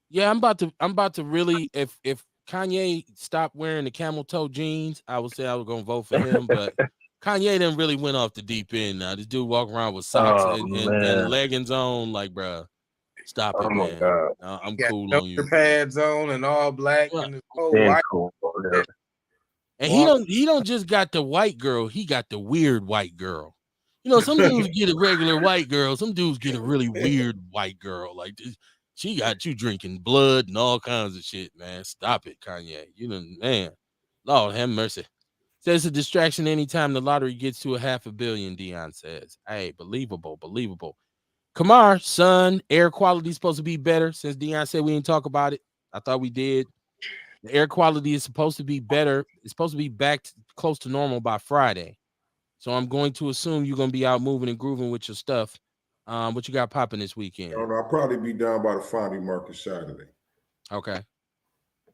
Speaker 1: Yeah, I'm about to really if Kanye stopped wearing the camel toe jeans, I would say I was gonna vote for him, but Kanye didn't really went off the deep end. Now this dude walking around with socks and leggings on, like, bruh, stop it, man. I'm cool on you.
Speaker 3: Pads on and all black and his whole white.
Speaker 4: Cool.
Speaker 1: And he don't just got the white girl, he got the weird white girl. You know, some dudes get a regular white girl, some dudes get a really weird white girl. Like this, she got you drinking blood and all kinds of shit, man. Stop it, Kanye. You know, man. Lord have mercy. Says a distraction anytime the lottery gets to $500 million, Dion says. Hey, believable. Kamar, son, air quality is supposed to be better. Since Dion said we didn't talk about it, I thought we did. The air quality is supposed to be better. It's supposed to be back close to normal by Friday. So I'm going to assume you're going to be out moving and grooving with your stuff. What you got popping this weekend?
Speaker 2: I don't know. I'll probably be down by the Fondy Market Saturday.
Speaker 1: Okay.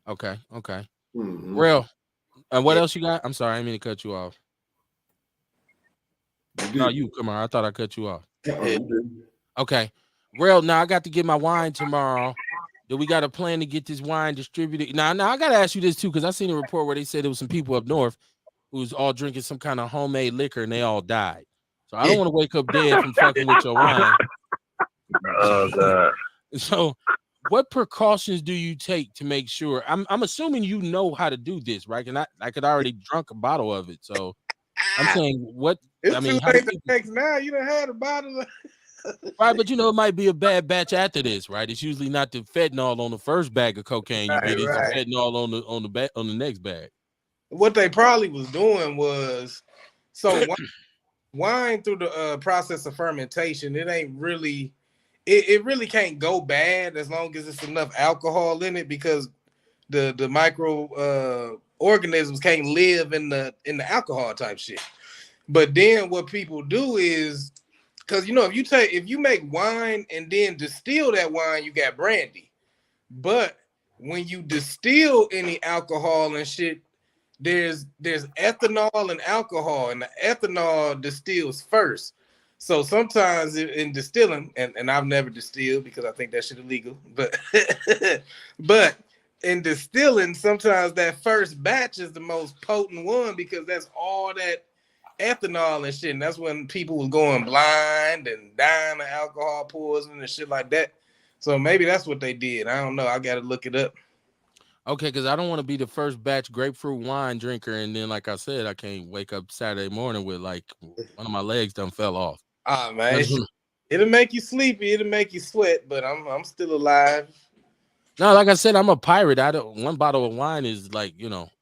Speaker 2: Mm-hmm.
Speaker 1: Real. What else you got? I'm sorry, I didn't mean to cut you off. No, you, come on. I thought I cut you off. Okay. Real, now I got to get my wine tomorrow. Do we got a plan to get this wine distributed? Now I got to ask you this too, because I seen a report where they said there was some people up north who was all drinking some kind of homemade liquor and they all died. So I don't want to wake up dead from fucking with your wine.
Speaker 4: Oh, God.
Speaker 1: So what precautions do you take to make sure? I'm assuming you know how to do this, right? And I could already drunk a bottle of it. So I'm saying what
Speaker 3: it's
Speaker 1: I mean,
Speaker 3: too late to text now. You done had a bottle of
Speaker 1: right, but you know it might be a bad batch after this, right? It's usually not the fentanyl on the first bag of cocaine you get, it's the fentanyl on the next bag.
Speaker 3: What they probably was doing was wine through the process of fermentation. It ain't really, it really can't go bad as long as it's enough alcohol in it, because the micro organisms can't live in the alcohol type shit. But then what people do is, because you know, if you make wine and then distill that wine, you got brandy. But when you distill any alcohol and shit, there's ethanol and alcohol, and the ethanol distills first. So sometimes in distilling, and I've never distilled because I think that shit illegal, but in distilling, sometimes that first batch is the most potent one because that's all that ethanol and shit. And that's when people was going blind and dying of alcohol poisoning and shit like that. So maybe that's what they did. I don't know. I got to look it up.
Speaker 1: Okay, because I don't want to be the first batch grapefruit wine drinker, and then, like I said, I can't wake up Saturday morning with like one of my legs done fell off.
Speaker 3: Ah, man, it'll make you sleepy. It'll make you sweat, but I'm still alive.
Speaker 1: No, like I said, I'm a pirate. I don't. One bottle of wine is like,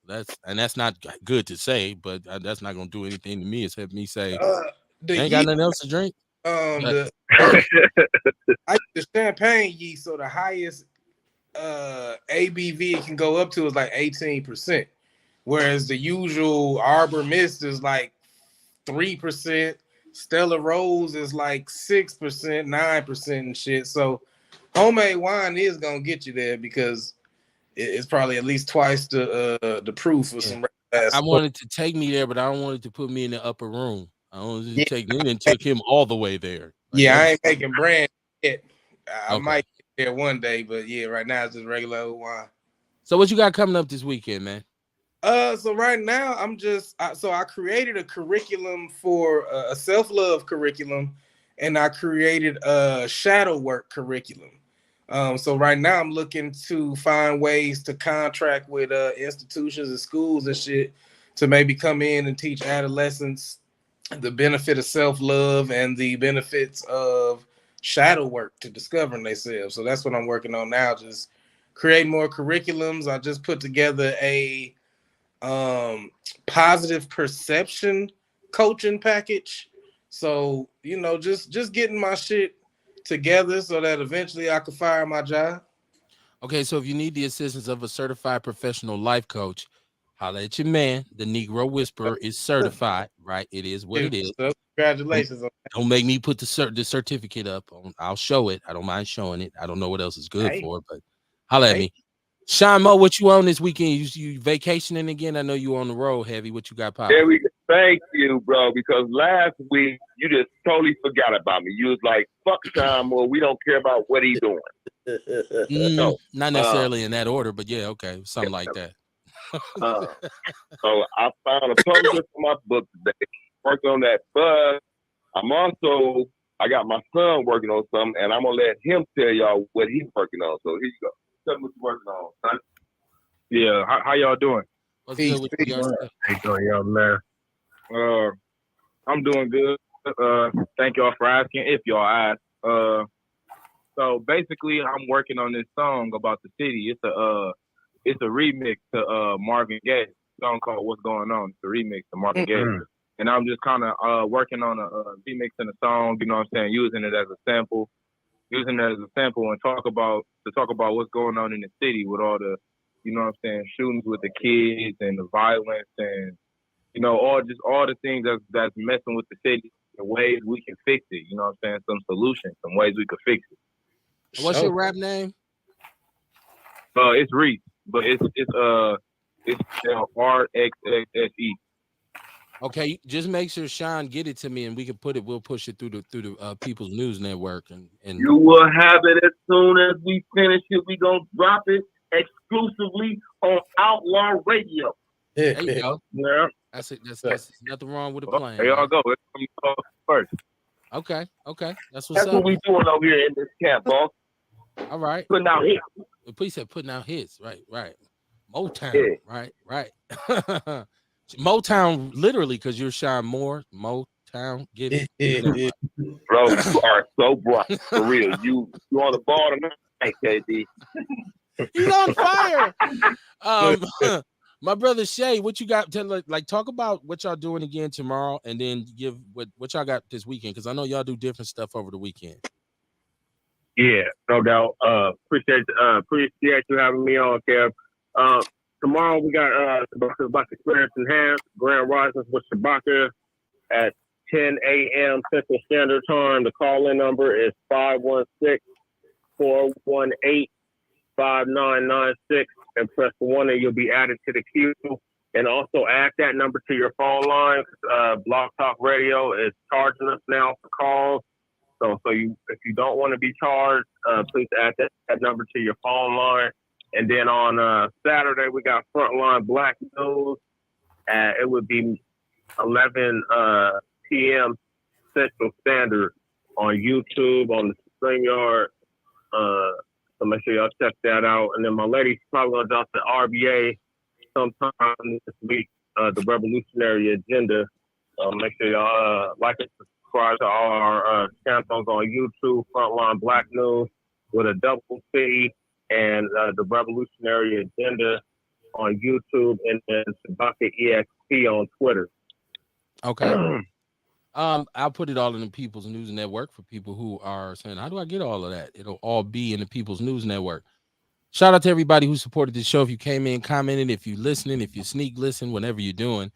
Speaker 1: that's not good to say, but that's not gonna do anything to me except me say,
Speaker 3: The
Speaker 1: ain't got
Speaker 3: yeast,
Speaker 1: nothing else to drink.
Speaker 3: the champagne yeast, so the highest ABV it can go up to is like 18%, whereas the usual Arbor Mist is like 3%. Stella Rose is like 6%, 9% and shit. So homemade wine is gonna get you there because it's probably at least twice the proof of some.
Speaker 1: I wanted to take me there, but I don't want it to put me in the upper room. I wanted to take me and took him all the way there. Like,
Speaker 3: I ain't making brand yet. I
Speaker 1: Okay.
Speaker 3: might get there one day, but yeah, right now it's just regular old wine.
Speaker 1: So what you got coming up this weekend, man?
Speaker 3: So right now I'm just I created a curriculum for a self-love curriculum, and I created a shadow work curriculum. So right now I'm looking to find ways to contract with institutions and schools and shit to maybe come in and teach adolescents the benefit of self-love and the benefits of shadow work to discovering themselves. So that's what I'm working on now, just create more curriculums. I just put together a positive perception coaching package. So, just getting my shit together so that eventually I could fire my job.
Speaker 1: Okay, so if you need the assistance of a certified professional life coach, holla at your man. The Negro Whisperer is certified, right? It is what it is.
Speaker 3: So congratulations.
Speaker 1: Don't make me put the certificate up. I'll show it. I don't mind showing it. I don't know what else is good for it, but holla at me. Sean Mo, what you on this weekend? You vacationing again? I know you on the road heavy. What you got popping?
Speaker 7: There we go. Thank you, bro. Because last week you just totally forgot about me. You was like, "Fuck Sean Moore. We don't care about what he's doing."
Speaker 1: Not necessarily in that order, but yeah, okay, something like that.
Speaker 7: So I found a publisher for my book today. Working on that, but I got my son working on something, and I'm gonna let him tell y'all what he's working on. So here you go. Tell me what you're working on, son.
Speaker 5: Yeah, how y'all doing?
Speaker 1: What's good with you?
Speaker 5: How you doing, y'all, man? I'm doing good. Thank y'all for asking. If y'all ask, so basically, I'm working on this song about the city. It's a remix to Marvin Gaye song called "What's Going On." It's a remix to Marvin Gaye, and I'm just kind of working on a remix in the song. You know what I'm saying? Using it as a sample, and talk about what's going on in the city with all the, you know what I'm saying, shootings with the kids and the violence and, you know, all the things that's messing with the city, the ways we can fix it. You know what I'm saying? Some solutions, some ways we could fix it.
Speaker 1: What's your rap name?
Speaker 5: It's Reese, but it's RXXSE.
Speaker 1: Okay, just make sure Sean get it to me, and we'll push it through the People's News Network, and
Speaker 7: you will have it as soon as we finish it. We gonna drop it exclusively on Outlaw Radio.
Speaker 1: There you go.
Speaker 5: Yeah,
Speaker 1: that's it. That's nothing wrong with a plan.
Speaker 5: There y'all go. Let's come first.
Speaker 1: Okay, that's
Speaker 7: That's what we doing over here in this camp, boss.
Speaker 1: All right,
Speaker 7: putting out hits.
Speaker 1: The police said putting out hits. Right. Motown. Yeah. Right. Motown, literally, because you're Sean Moore. Motown, get it,
Speaker 7: bro. You are so bright, for real. You on the ball tonight, KD.
Speaker 1: He's on fire. My brother Shay, what you got to talk about what y'all doing again tomorrow, and then give what y'all got this weekend, because I know y'all do different stuff over the weekend.
Speaker 8: Yeah, no doubt. Appreciate you having me on, Kev. Tomorrow we got Shabaka Experience Enhanced, Grand Risings with Shabaka at 10 a.m. Central Standard Time. The call-in number is 516-418-5996, and press 1 and you'll be added to the queue. And also add that number to your phone line. Blog Talk Radio is charging us now for calls. So if you don't want to be charged, please add that number to your phone line. And then on Saturday, we got Frontline Black News. It would be 11 p.m. Central Standard on YouTube, on the StreamYard. So make sure y'all check that out. And then my lady's probably going to drop the RBA sometime this week, the Revolutionary Agenda. Make sure y'all like and subscribe to all our channels on YouTube, Frontline Black News with a double C, and the Revolutionary Agenda on YouTube, and then Shabaka EXP on Twitter.
Speaker 1: Okay. I'll put it all in the People's News Network for people who are saying, how do I get all of that? It'll all be in the People's News Network. Shout out to everybody who supported the show. If you came in, commented, if you're listening, if you sneak listen, whatever you're doing,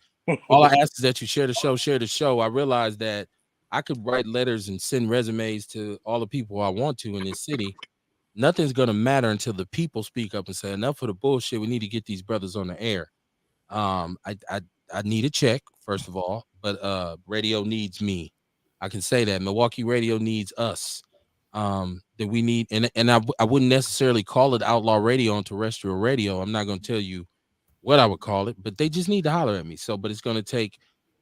Speaker 1: all I ask is that you share the show, share the show. I realized that I could write letters and send resumes to all the people I want to in this city. Nothing's going to matter until the people speak up and say, enough of the bullshit. We need to get these brothers on the air. I need a check, first of all, but radio needs me. I can say that. Milwaukee radio needs us. That we need, and I wouldn't necessarily call it Outlaw Radio on terrestrial radio. I'm not going to tell you what I would call it, but they just need to holler at me. So, but it's going to take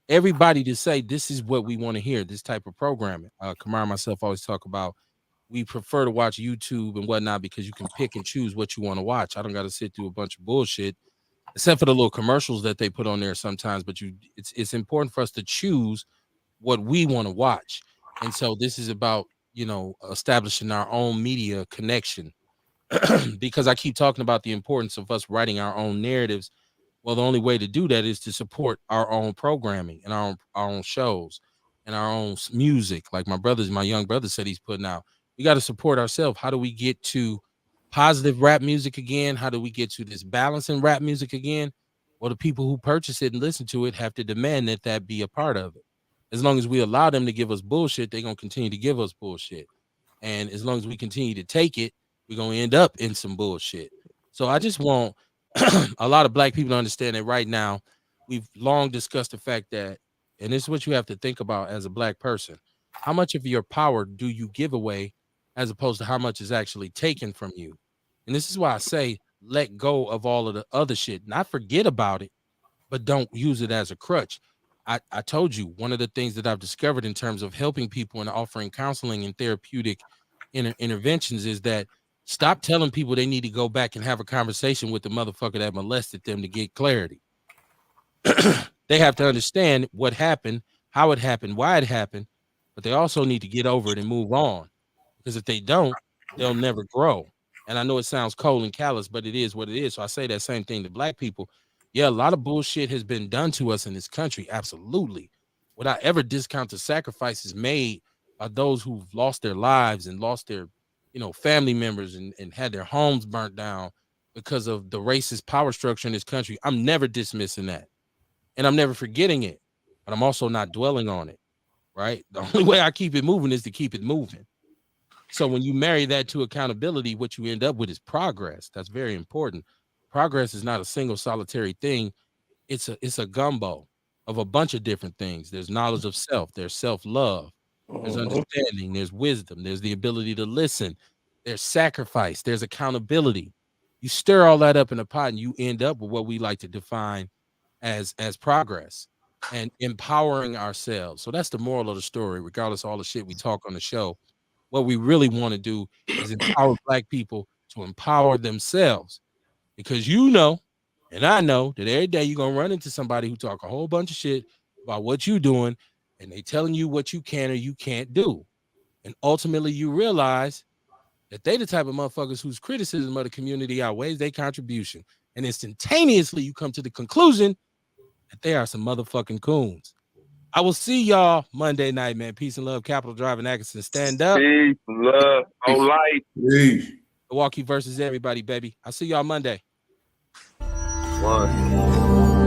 Speaker 1: everybody to say, this is what we want to hear, this type of programming. Kamar and myself always talk about, we prefer to watch YouTube and whatnot because you can pick and choose what you want to watch. I don't got to sit through a bunch of bullshit, except for the little commercials that they put on there sometimes. But it's important for us to choose what we want to watch. And so this is about, establishing our own media connection, because I keep talking about the importance of us writing our own narratives. Well, the only way to do that is to support our own programming and our own shows and our own music. Like my young brother said he's putting out. We got to support ourselves. How do we get to positive rap music again? How do we get to this balance in rap music again? Well, the people who purchase it and listen to it have to demand that be a part of it. As long as we allow them to give us bullshit, they're going to continue to give us bullshit. And as long as we continue to take it, we're going to end up in some bullshit. So I just want a lot of black people to understand that right now, we've long discussed the fact that, and this is what you have to think about as a black person, how much of your power do you give away as opposed to how much is actually taken from you? And this is why I say, let go of all of the other shit, not forget about it, but don't use it as a crutch. I told you, one of the things that I've discovered in terms of helping people and offering counseling and therapeutic interventions is that stop telling people they need to go back and have a conversation with the motherfucker that molested them to get clarity. They have to understand what happened, how it happened, why it happened, but they also need to get over it and move on. Because if they don't, they'll never grow. And I know it sounds cold and callous, but it is what it is. So I say that same thing to black people. Yeah, a lot of bullshit has been done to us in this country. Absolutely. Would I ever discount the sacrifices made by those who've lost their lives and lost their, family members and had their homes burnt down because of the racist power structure in this country? I'm never dismissing that. And I'm never forgetting it. But I'm also not dwelling on it. Right? The only way I keep it moving is to keep it moving. So when you marry that to accountability, what you end up with is progress. That's very important. Progress is not a single solitary thing. It's a gumbo of a bunch of different things. There's knowledge of self. There's self-love. There's understanding. There's wisdom. There's the ability to listen. There's sacrifice. There's accountability. You stir all that up in a pot and you end up with what we like to define as progress and empowering ourselves. So that's the moral of the story, regardless of all the shit we talk on the show. What we really want to do is empower black people to empower themselves. Because and I know that every day you're going to run into somebody who talk a whole bunch of shit about what you're doing, and they telling you what you can or you can't do. And ultimately you realize that they the type of motherfuckers whose criticism of the community outweighs their contribution. And instantaneously you come to the conclusion that they are some motherfucking coons. I will see y'all Monday night, man. Peace and love. Capitol Drive and Atkinson. Stand up.
Speaker 7: Peace, love, on life.
Speaker 2: Peace.
Speaker 1: Milwaukee versus everybody, baby. I'll see y'all Monday.
Speaker 7: One.